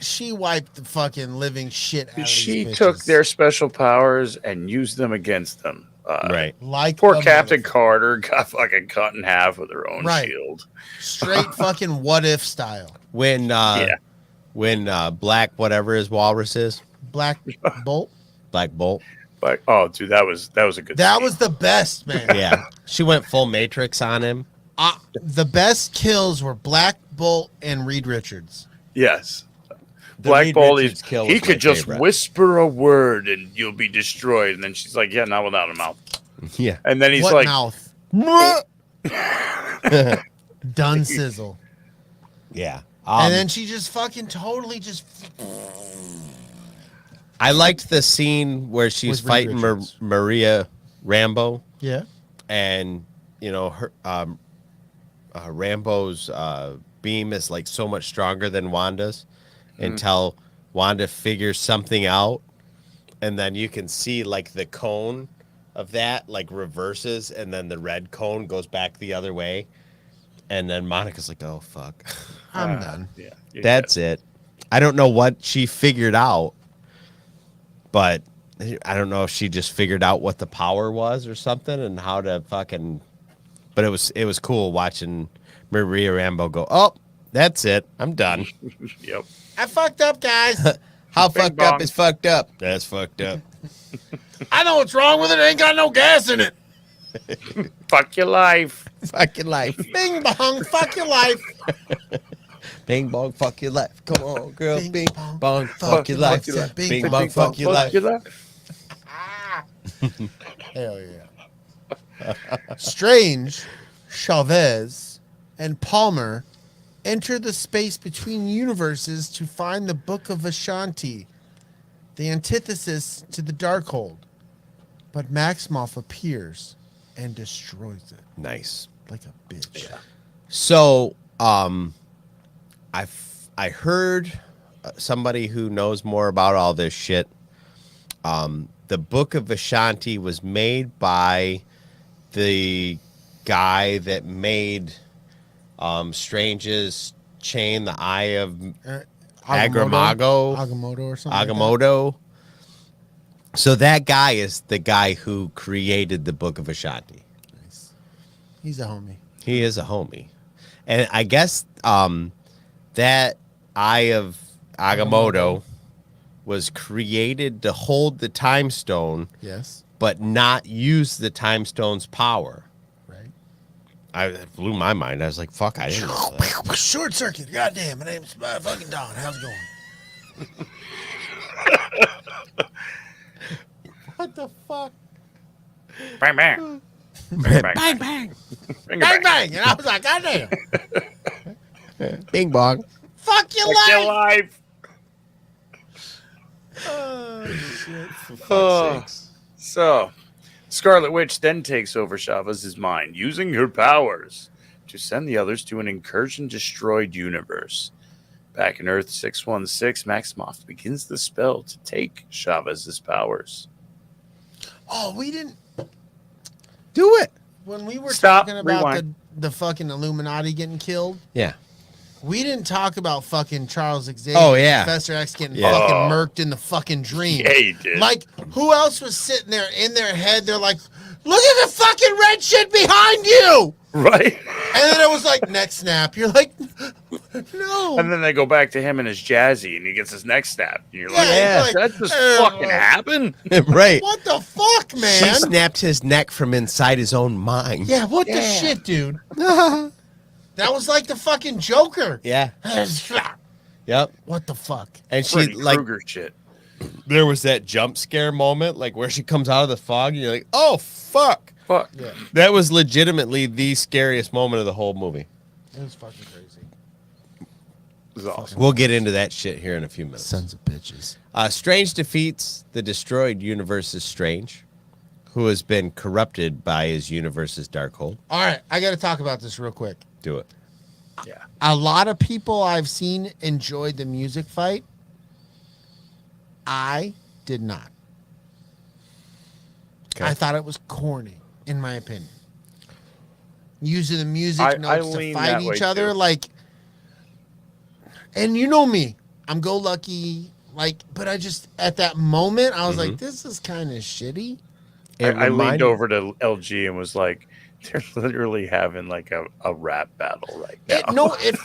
She wiped the fucking living shit out of She these took bitches. their special powers and used them against them. Right. Like Poor a Captain motherfucker. Carter got fucking cut in half with her own Right. shield. Straight fucking what if style. When Black whatever his walrus is, Black Bolt. Black Bolt. But oh, dude, that was a good. That scene. was the best, man. Yeah, she went full Matrix on him. The best kills were Black Bolt and Reed Richards. Yes. The Black Reed Bolt, Richards kill he was my could just favorite. whisper a word and you'll be destroyed. And then she's like, "Yeah, not without a mouth." Yeah. And then he's What like, mouth? Done sizzle. Yeah. And then she just fucking totally just. I liked the scene where she's With Reed fighting Richards. Maria Rambo, Yeah. and you know her Rambo's beam is like so much stronger than Wanda's until Wanda figures something out, and then you can see like the cone of that like reverses, and then the red cone goes back the other way, and then Monica's like, "Oh fuck, I'm done. "Yeah, that's it." I don't know what she figured out, but I don't know if she just figured out what the power was or something and how to fucking. But it was cool watching Maria Rambo go, "Oh, that's it. I'm done." Yep. I fucked up, guys. How Bing fucked bong. up is fucked up. That's fucked up. I know what's wrong with it. It ain't got no gas in it. Fuck your life. Fucking life. Bing bong. Fuck your life. Bing bong, fuck your life. Come on, girl. Bing Bing bong, bong, fuck your life. your life. Bing bong, fuck your life. Hell yeah. Strange, Chavez, and Palmer enter the space between universes to find the Book of Ashanti, the antithesis to the Darkhold. But Maximoff appears and destroys it Nice. like a bitch. Yeah. So, I heard somebody who knows more about all this shit. The Book of Ashanti was made by the guy that made Strange's chain, the Eye of Agamotto. Agamotto or something. Agamotto. So that guy is the guy who created the Book of Ashanti. Nice. He's a homie. He is a homie. And I guess that Eye of Agamotto was created to hold the time stone, Yes. but not use the time stone's power. Right. It blew my mind. I was like, fuck, I didn't know that. Short circuit. Goddamn, my name's fucking Don. How's it going? What the fuck? Bang bang. Bang, bang. Bang, bang. And I was like, goddamn. Bing bong. Fuck your Fuck your life. life. Oh, shit. For fuck's Oh. sakes. So, Scarlet Witch then takes over Chavez's mind, using her powers to send the others to an incursion-destroyed universe. Back in Earth 616, Maximoff begins the spell to take Chavez's powers. Oh, we didn't. Do it. When we were Stop, talking about rewind. the fucking Illuminati getting killed, Yeah. we didn't talk about fucking Charles Xavier. Oh, yeah. Professor X getting Yeah. fucking Oh. murked in the fucking dream. Yeah, he did. Like, who else was sitting there in their head? They're like, look at the fucking red shit behind you. Right. And then it was like, neck snap. You're like, no. And then they go back to him and his jazzy, and he gets his neck snapped. And you're like, Yeah, Yeah. that just fucking happened? Right. What the fuck, man? She snapped his neck from inside his own mind. Yeah, what the shit, dude? That was like the fucking Joker. Yeah. Yep. What the fuck? And she Freddy like Krueger shit. there was that jump scare moment, like where she comes out of the fog, and you're like, oh fuck. Fuck. Yeah, That was legitimately the scariest moment of the whole movie. it was fucking crazy. It was awesome. We'll get into that shit here in a few minutes. Sons of bitches. Strange defeats the destroyed universe's Strange, who has been corrupted by his universe's Darkhold. All right, I got to talk about this real quick. Do it. Yeah. A lot of people I've seen enjoyed the music fight. I did not. Okay. I thought it was corny, in my opinion. Using the music notes to lean fight that way, each other, too. like, and you know me, I'm go lucky, like, but I just at that moment I was like, this is kind of shitty. I leaned over to LG and was like, they're literally having like a rap battle right now. It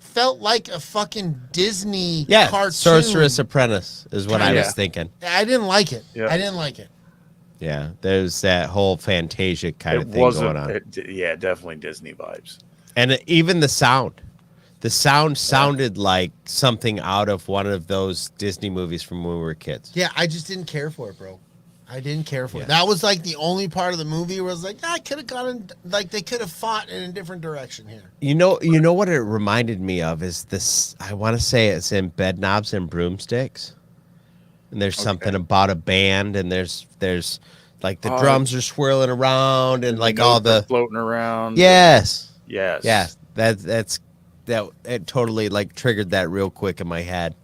felt like a fucking Disney Yeah, cartoon. Sorceress Apprentice is what I was Yeah. thinking. I didn't like it. Yeah. I didn't like it. Yeah, there's that whole Fantasia kind It of thing wasn't. going on. Yeah, definitely Disney vibes. And even the sound. The sound sounded like something out of one of those Disney movies from when we were kids. Yeah, I just didn't care for it, bro. I didn't care for Yeah. it. That was like the only part of the movie where I was like, I could have gone like they could have fought in a different direction here. You know what it reminded me of is this. I want to say it's in Bed Knobs and Broomsticks, and there's something about a band, and there's like the drums are swirling around, and like all notes are the floating around. yes, Yes. yeah, that it totally like triggered that real quick in my head.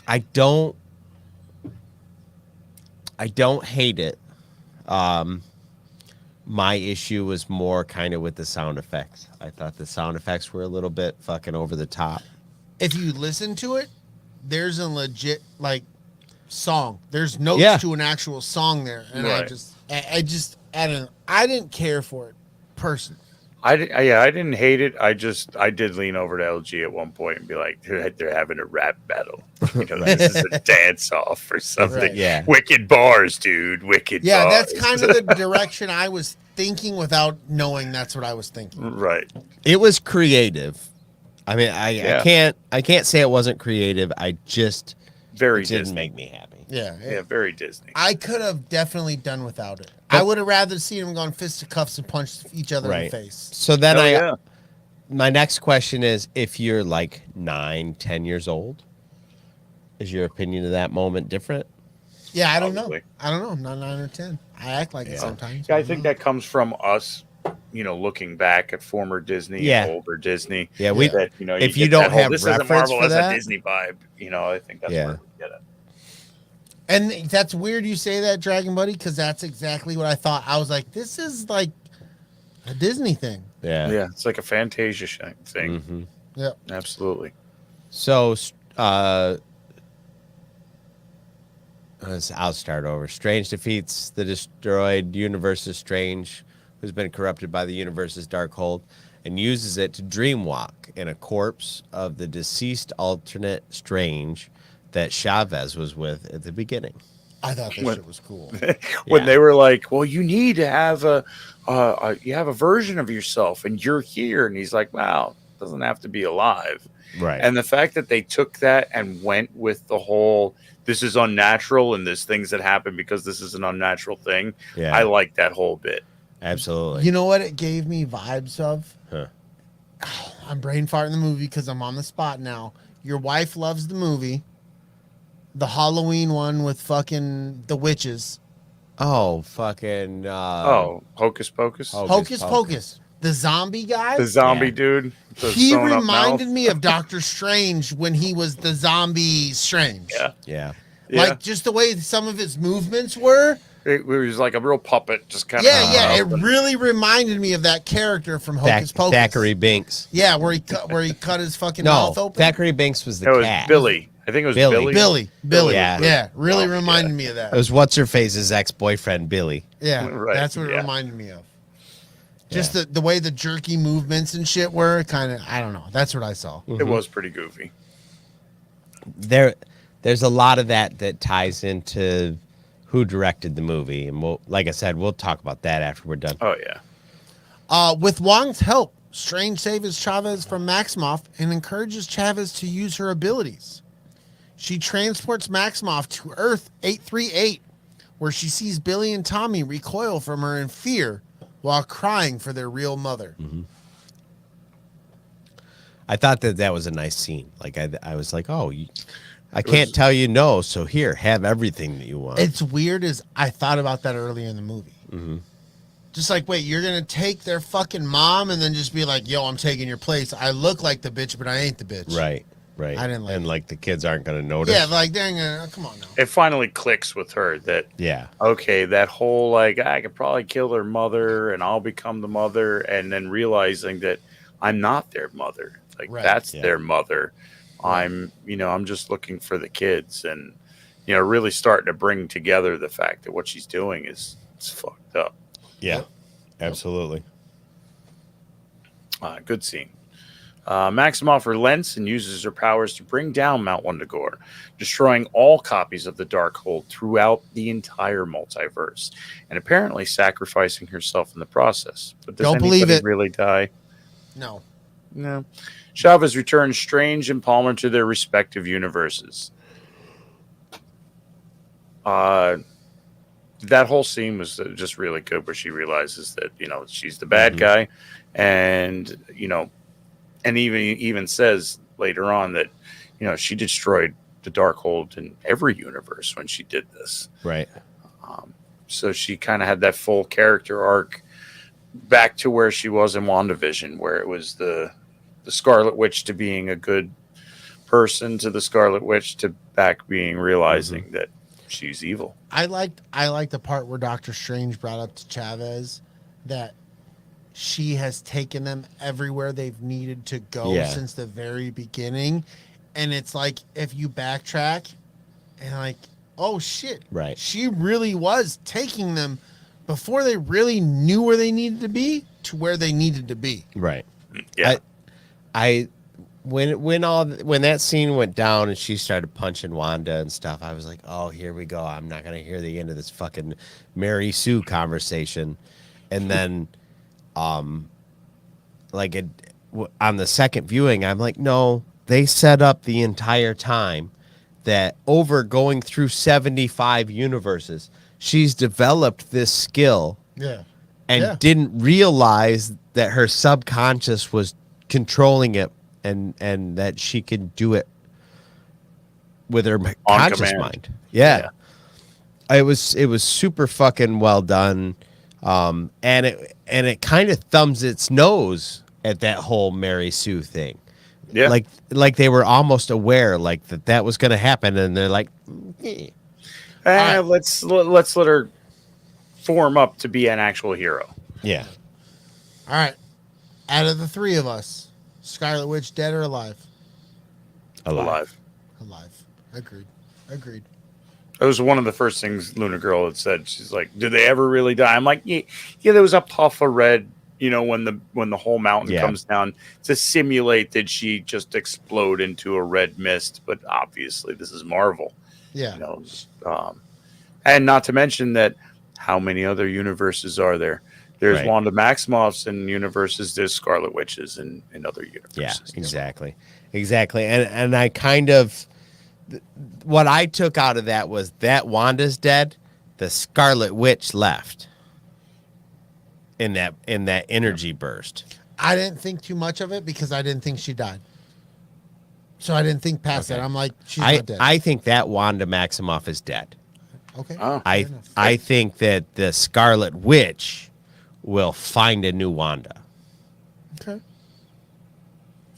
I don't hate it. My issue was more kind of with the sound effects. I thought the sound effects were a little bit fucking over the top. If you listen to it, there's a legit like song. There's notes Yeah. to an actual song there, and Right. I didn't care for it personally. I didn't hate it. I did lean over to LG at one point and be like, they're having a rap battle. You know, this is a dance off or something. Right. Yeah. Wicked bars, dude. Wicked Yeah, bars. that's kind of the direction I was thinking without knowing that's what I was thinking. right. It was creative. I mean, I can't say it wasn't creative. I just Very it didn't Disney. make me happy. Yeah, Yeah, very Disney. I could have definitely done without it. I would have rather seen them gone fisticuffs and punch each other in the face. So then Hell yeah. my next question is, if you're like 9, 10 years old, is your opinion of that moment different? Yeah, I don't know. Probably. I don't know. I'm not 9 or 10. I act like it sometimes. Yeah, I think that comes from us, looking back at former Disney, Yeah. and older Disney. Yeah, we. That, If get you don't that whole, have this isn't reference Marvel, for that's that- a Disney vibe. I think that's Yeah. where we get it. And that's weird you say that, Dragon Buddy, because that's exactly what I thought. I was like, this is like a Disney thing. Yeah. Yeah, it's like a Fantasia thing. Mhm. Yeah. Absolutely. So, I'll start over. Strange defeats the destroyed universe's Strange, who's been corrupted by the universe's Darkhold, and uses it to dreamwalk in a corpse of the deceased alternate Strange that Chavez was with at the beginning. I thought this shit was cool. When Yeah. they were like, "Well, you need to have you have a version of yourself, and you're here," and he's like, "Wow, it doesn't have to be alive." Right. And the fact that they took that and went with the whole, this is unnatural, and there's things that happen because this is an unnatural thing. Yeah. I like that whole bit. Absolutely. You know what it gave me vibes of? Huh. I'm brain farting the movie because I'm on the spot now. Your wife loves the movie. The Halloween one with fucking the witches. Oh, fucking. Hocus Pocus. Hocus Pocus. The zombie guy. The zombie dude. the He sewn up reminded mouth. me of Doctor Strange when he was the zombie Strange. Yeah. Yeah. Like just the way some of his movements were. It was like a real puppet, just kind of. Yeah. It really reminded me of that character from Hocus Pocus. Thackeray Binks. Yeah, where he cut his fucking No, mouth open. Thackeray Binks was the It was cat. Billy. I think it was Billy. Billy. Yeah. Yeah, really reminded me of that. It was what's-her-face's ex-boyfriend, Billy. Yeah, Right, that's what it reminded me of. Just the way the jerky movements and shit were kind of, I don't know. That's what I saw. It was pretty goofy. There's a lot of that ties into who directed the movie, and like I said, we'll talk about that after we're done. Oh yeah. With Wong's help, Strange saves Chavez from Maximoff and encourages Chavez to use her abilities. She transports Maximoff to Earth 838, where she sees Billy and Tommy recoil from her in fear while crying for their real mother. Mm-hmm. I thought that was a nice scene. Like I was like, oh, I can't tell you no, so here, have everything that you want. It's weird as I thought about that earlier in the movie. Mm-hmm. Just like, wait, you're going to take their fucking mom and then just be like, yo, I'm taking your place. I look like the bitch, but I ain't the bitch. Right. I didn't like and it. like the kids aren't going to notice. Yeah, like, dang, come on now. It finally clicks with her that okay, that whole like I could probably kill their mother and I'll become the mother, and then realizing that I'm not their mother. Like that's their mother. I'm just looking for the kids, and really starting to bring together the fact that what she's doing is fucked up. Yeah, absolutely. Good scene. Maximoff relents and uses her powers to bring down Mount Wundagore, destroying all copies of the Darkhold throughout the entire multiverse, and apparently sacrificing herself in the process. But does anybody really die? No. No. Chavez returns Strange and Palmer to their respective universes. That whole scene was just really good, where she realizes that she's the bad guy, and and even says later on that she destroyed the Darkhold in every universe when she did this. Right. So she kind of had that full character arc back to where she was in WandaVision, where it was the Scarlet Witch to being a good person, to the Scarlet Witch to back being realizing that she's evil. I liked the part where Doctor Strange brought up to Chavez that she has taken them everywhere they've needed to go since the very beginning. And it's like, if you backtrack and like, oh shit, right, she really was taking them before they really knew where they needed to be to where they needed to be. Right. Yeah. When that scene went down and she started punching Wanda and stuff, I was like, oh, here we go. I'm not gonna hear the end of this fucking Mary Sue conversation. And then on the second viewing, I'm like, no, they set up the entire time that over going through 75 universes, she's developed this skill and didn't realize that her subconscious was controlling it, and that she could do it with her conscious mind. Yeah. It was super fucking well done. And it kind of thumbs its nose at that whole Mary Sue thing. Yeah. Like they were almost aware like that was going to happen, and they're like, let's let her form up to be an actual hero. Yeah. All right. Out of the three of us, Scarlet Witch dead or alive? Alive. Agreed. It was one of the first things Luna Girl had said. She's like, "Did they ever really die?" I'm like, "Yeah, there was a puff of red, when the whole mountain comes down to simulate that she just explode into a red mist." But obviously, this is Marvel. Yeah. And not to mention that, how many other universes are there? There's Wanda Maximoffs in universes. There's Scarlet Witches in other universes. Yeah, exactly. And I kind of, what I took out of that was that Wanda's dead, the Scarlet Witch left in that energy burst. I didn't think too much of it because I didn't think she died. So I didn't think past that. I'm like, she's not dead. I think that Wanda Maximoff is dead. Okay. I think that the Scarlet Witch will find a new Wanda. Okay.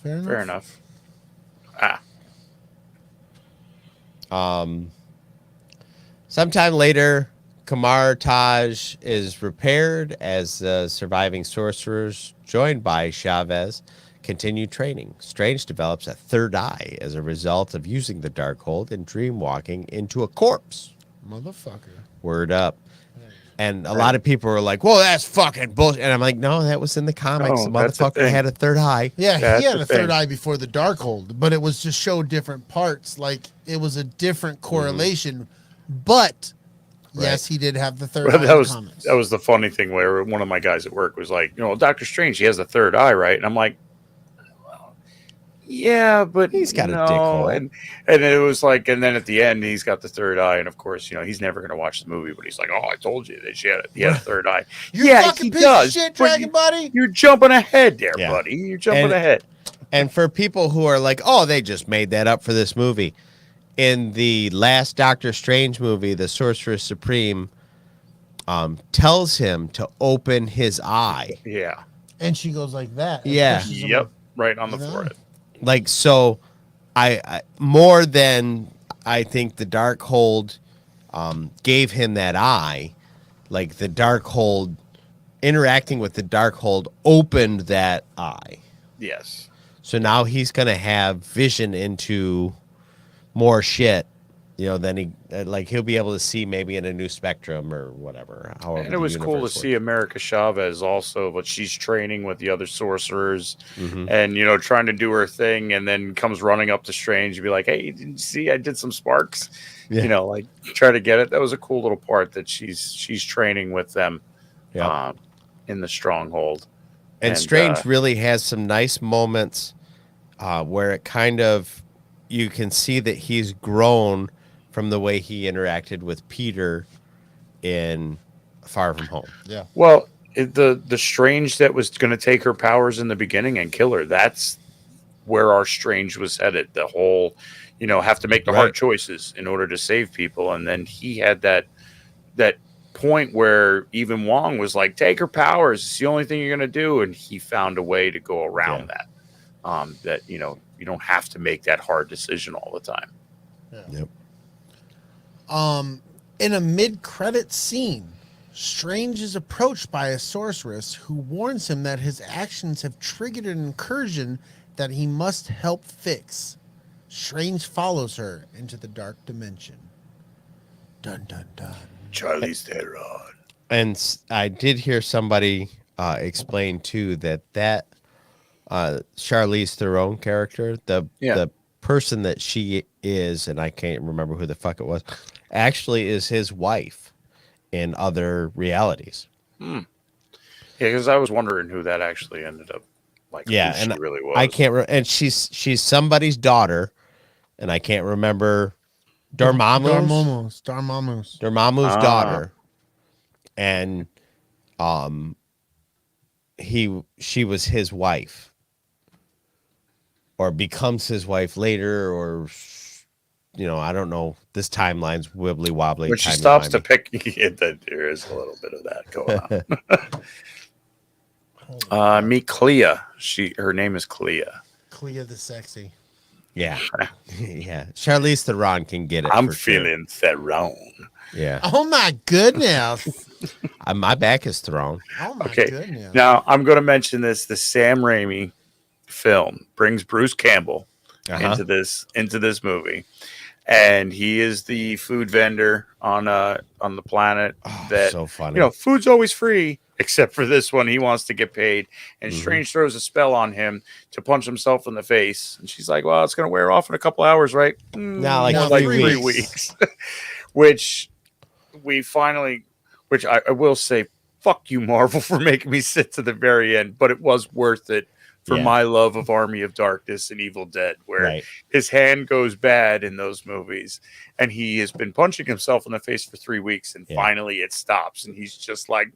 Fair enough. Sometime later, Kamar Taj is repaired as the surviving sorcerers, joined by Chavez, Continued training. Strange develops a third eye as a result of using the Darkhold and dreamwalking into a corpse. Motherfucker. Word up. And a lot of people were like, "Well, that's fucking bullshit." And I'm like, "No, that was in the comics. No, The that's the motherfucker thing. had a third eye." Yeah, That's he had the a third thing. eye before the Darkhold, but it was just showed different parts. Like it was a different correlation. But yes, he did have the third eye Well, in that the was comics. the funny thing where one of my guys at work was like, Doctor Strange, he has a third eye, right? And I'm like, well, yeah, but He's got a no. dick hole. And it was like, and then at the end, he's got the third eye, and of course, he's never going to watch the movie, but he's like, oh, I told you that he had a third eye. You yeah, fucking he piece does. of shit, but Dragon Buddy. You're jumping ahead there, Yeah. buddy. You're jumping And- ahead. And for people who are like, "Oh, they just made that up for this movie," in the last Doctor Strange movie, the Sorcerer Supreme tells him to open his eye. Yeah. And she goes like that. and Yeah. pushes him Yep. up. Right on the You know? forehead. Like, so I more than I think the Darkhold gave him that eye, like the Darkhold interacting with the Darkhold opened that eye. Yes. So now he's going to have vision into more shit, than he'll be able to see maybe in a new spectrum or whatever. However, And it was cool to see America Chavez also, but she's training with the other sorcerers and, trying to do her thing, and then comes running up to Strange and be like, hey, didn't you see I did some sparks? Yeah. Like try to get it. That was a cool little part that she's training with them in the stronghold. And Strange really has some nice moments where it kind of, you can see that he's grown from the way he interacted with Peter in Far From Home. Yeah. Well, the Strange that was going to take her powers in the beginning and kill her, that's where our Strange was headed. The whole, have to make the hard choices in order to save people. And then he had that point where even Wong was like, take her powers. It's the only thing you're going to do. And he found a way to go around that. That, you don't have to make that hard decision all the time. Yeah. Yep. In a mid-credit scene, Strange is approached by a sorceress who warns him that his actions have triggered an incursion that he must help fix. Strange follows her into the dark dimension. Dun dun dun. Charlie's Theron. And I did hear somebody explain too that Charlize Theron character, the person that she is, and I can't remember who the fuck it was, actually is his wife in other realities. Yeah, because I was wondering who that actually ended up like. Yeah, who and she really was. I can't. And she's somebody's daughter, and I can't remember Dormammu's daughter, and she was his wife, or becomes his wife later, or I don't know. This timeline's wibbly wobbly. When she stops to pick, there is a little bit of that going on. Meet Clea. Her name is Clea. Clea the sexy. Yeah, yeah. Charlize Theron can get it. I'm for sure. feeling Theron. Yeah. Oh my goodness. My back is thrown. Oh my Okay. goodness. Now I'm going to mention this. The Sam Raimi film brings Bruce Campbell into this movie, and he is the food vendor on the planet. That so funny. Food's always free. Except for this one, he wants to get paid. And Strange throws a spell on him to punch himself in the face. And she's like, well, it's going to wear off in a couple hours, right? No, like More 3 weeks. Which I will say, fuck you, Marvel, for making me sit to the very end. But it was worth it for my love of Army of Darkness and Evil Dead, where his hand goes bad in those movies. And he has been punching himself in the face for 3 weeks. And finally it stops. And he's just like,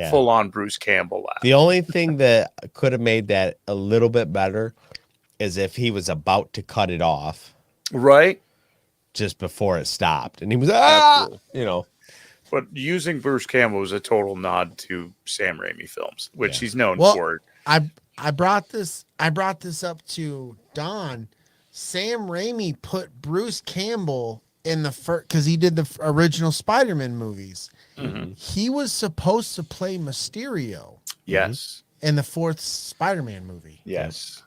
full on Bruce Campbell laugh. The only thing that could have made that a little bit better is if he was about to cut it off. Right. Just before it stopped. And he was, But using Bruce Campbell was a total nod to Sam Raimi films, which he's known for. I brought this up to Don. Sam Raimi put Bruce Campbell in the first, because he did the original Spider-Man movies. He was supposed to play Mysterio. Yes. in the 4th Spider-Man movie. Yes.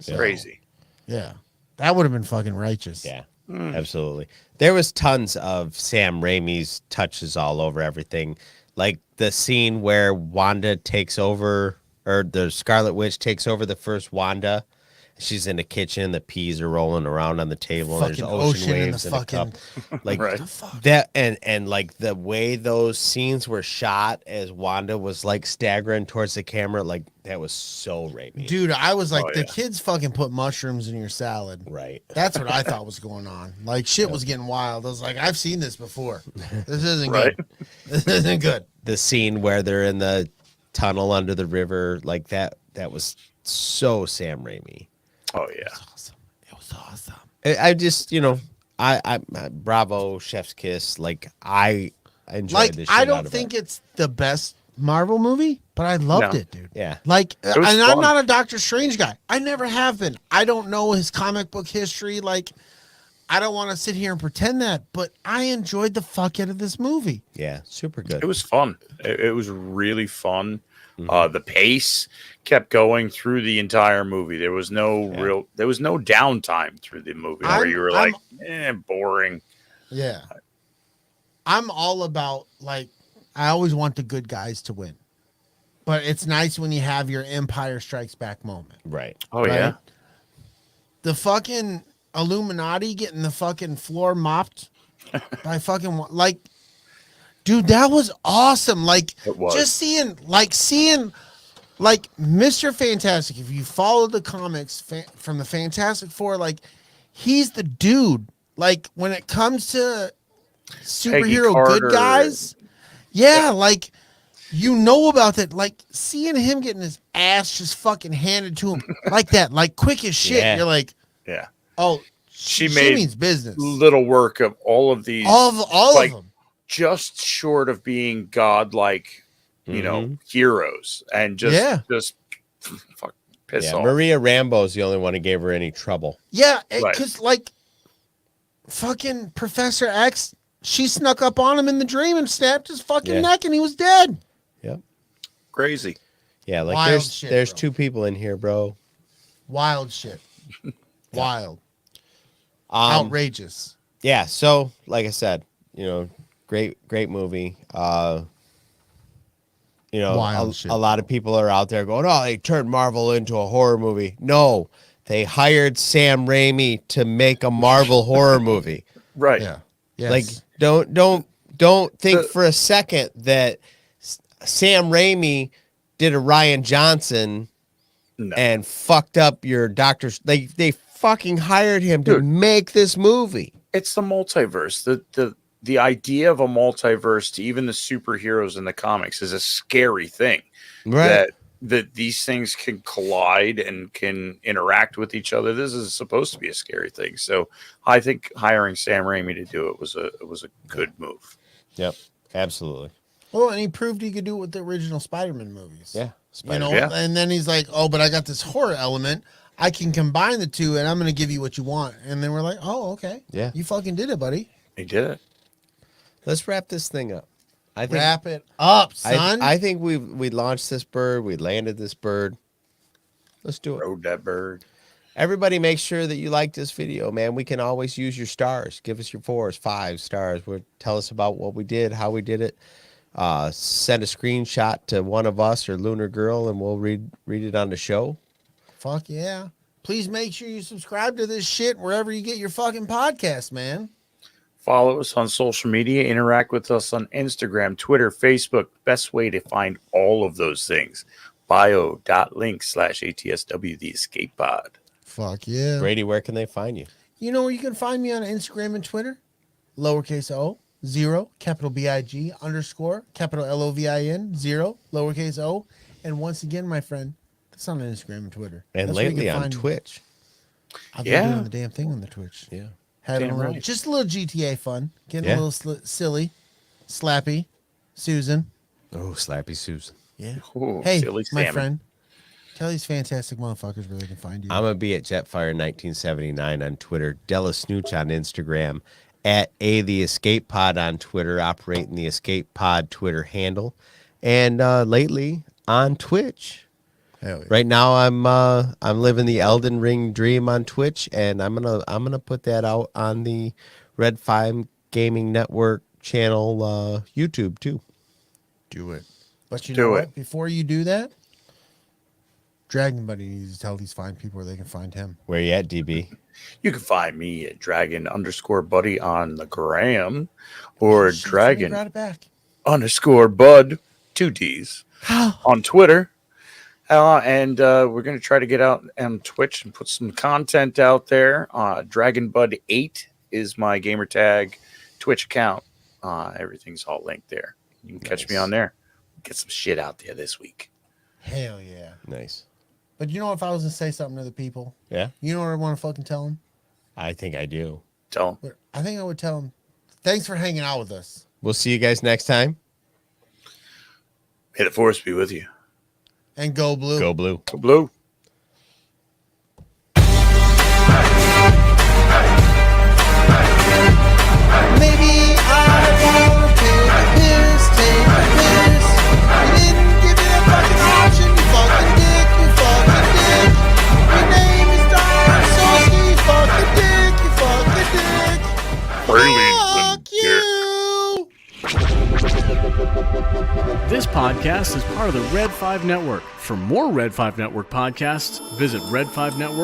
So, Crazy. Yeah. That would have been fucking righteous. Yeah, absolutely. There was tons of Sam Raimi's touches all over everything. Like the scene where Wanda takes over, or the Scarlet Witch takes over the first Wanda. She's in the kitchen. The peas are rolling around on the table. And there's Fucking ocean ocean in waves the in a fucking- cup. Like Right. that, and like the way those scenes were shot as Wanda was like staggering towards the camera, like that was so Raimi. Dude, I was like, Oh, the yeah. kids fucking put mushrooms in your salad. Right. That's what I thought was going on. Like, shit was getting wild. I was like, I've seen this before. This isn't Right. good. This isn't good. The scene where they're in the tunnel under the river, like that was so Sam Raimi. Oh yeah. Awesome. It was awesome. I just, I bravo, chef's kiss. Like I enjoyed Like, this shit I out don't of think it. it's the best Marvel movie, but I loved No. it, dude. Yeah. Like, was and I'm fun. not a Doctor Strange guy. I never have been. I don't know his comic book history. Like, I don't want to sit here and pretend that, but I enjoyed the fuck out of this movie. Yeah, super good. It was fun. It was really fun. The pace kept going through the entire movie. There was no downtime through the movie where you were like, boring. Yeah. I'm all about, like, I always want the good guys to win. But it's nice when you have your Empire Strikes Back moment. Right. Oh yeah. Right? The fucking Illuminati getting the fucking floor mopped by fucking, like, dude, that was awesome. Like, It was. just seeing Mr. Fantastic. If you follow the comics from the Fantastic Four, like, he's the dude. Like, when it comes to superhero Carter. good guys, yeah, like, you know about that. Like, seeing him getting his ass just fucking handed to him like that, like, quick as shit. Yeah. You're like, Yeah. oh, She she made means business. little work of all of these. All like, of them. just short of being godlike, heroes, and just fuck piss Yeah, off. Maria Rambo's the only one who gave her any trouble. Yeah, Right. because like fucking Professor X, she snuck up on him in the dream and snapped his fucking Yeah. neck, and he was dead. Yep. Crazy. Yeah, like Wild there's shit, there's bro. 2 people in here, bro. Wild shit. Wild. Um, Outrageous. Yeah, so like I said, great movie. Wild shit, a lot of people are out there going, "Oh, they turned Marvel into a horror movie." No, they hired Sam Raimi to make a Marvel horror movie. Right. Yeah. Yes. Like, don't think for a second that Sam Raimi did a Ryan Johnson No. and fucked up your doctors. They fucking hired him to Dude. make this movie. It's the multiverse. The idea of a multiverse to even the superheroes in the comics is a scary thing. Right. That these things can collide and can interact with each other. This is supposed to be a scary thing. So I think hiring Sam Raimi to do it was a good move. Yep. Absolutely. Well, and he proved he could do it with the original Spider-Man movies. Yeah. Yeah. And then he's like, "Oh, but I got this horror element. I can combine the two, and I'm going to give you what you want." And then we're like, "Oh, okay. Yeah. You fucking did it, buddy. He did it. Let's wrap this thing up. I think Wrap it up, son." I think we launched this bird. We landed this bird. Let's do it. Rode that bird. Everybody make sure that you like this video, man. We can always use your stars. Give us your 4s, 5 stars. Tell us about what we did, how we did it. Send a screenshot to one of us or Lunar Girl, and we'll read it on the show. Fuck yeah. Please make sure you subscribe to this shit wherever you get your fucking podcast, man. Follow us on social media. Interact with us on Instagram, Twitter, Facebook. Best way to find all of those things. bio.link/ATSW The Escape Pod. Fuck yeah. Brady, where can they find you? You know where you can find me on Instagram and Twitter? Lowercase o, 0, capital BIG, underscore, capital LOVIN, 0, lowercase o. And once again, my friend, that's on Instagram and Twitter. And That's where you lately can on find me. Twitch. I've been Yeah. doing the damn thing on the Twitch. Yeah. Having Damn a little, right. just a little GTA fun. Getting Yeah. a little silly, slappy, Susan. Oh, Slappy Susan. Yeah. Ooh, Hey, silly my salmon. friend, tell these fantastic motherfuckers where they can find you. I'm going to be at Jetfire1979 on Twitter, DellaSnooch on Instagram, at The Escape Pod on Twitter, operating the Escape Pod Twitter handle. And lately, on Twitch. Hell yeah. Right now, I'm living the Elden Ring dream on Twitch, and I'm gonna put that out on the Red 5 Gaming Network channel YouTube too. Do it. But you Do know it. what? Before you do that, Dragon Buddy needs to tell these fine people where they can find him. Where you at, DB? You can find me at Dragon_Buddy on the gram, or Shit, somebody brought it back. Dragon_Bud, 2 D's, on Twitter. And we're going to try to get out on Twitch and put some content out there. DragonBud8 is my gamer tag Twitch account. Everything's all linked there. You can catch me on there. Get some shit out there this week. Hell yeah. Nice. But you know, if I was to say something to the people, Yeah, you know what I want to fucking tell them? I think I do. Tell them. I think I would tell them, thanks for hanging out with us. We'll see you guys next time. May the force be with you. And go blue. Go blue. Go blue. Maybe I wanna take a piss. You didn't give me that fucking option, you fucking dick. Your name is Darius, Sulski, you fucking dick. Fuck you. This podcast is part of the Red 5 Network. For more Red 5 Network podcasts, visit red5network.com.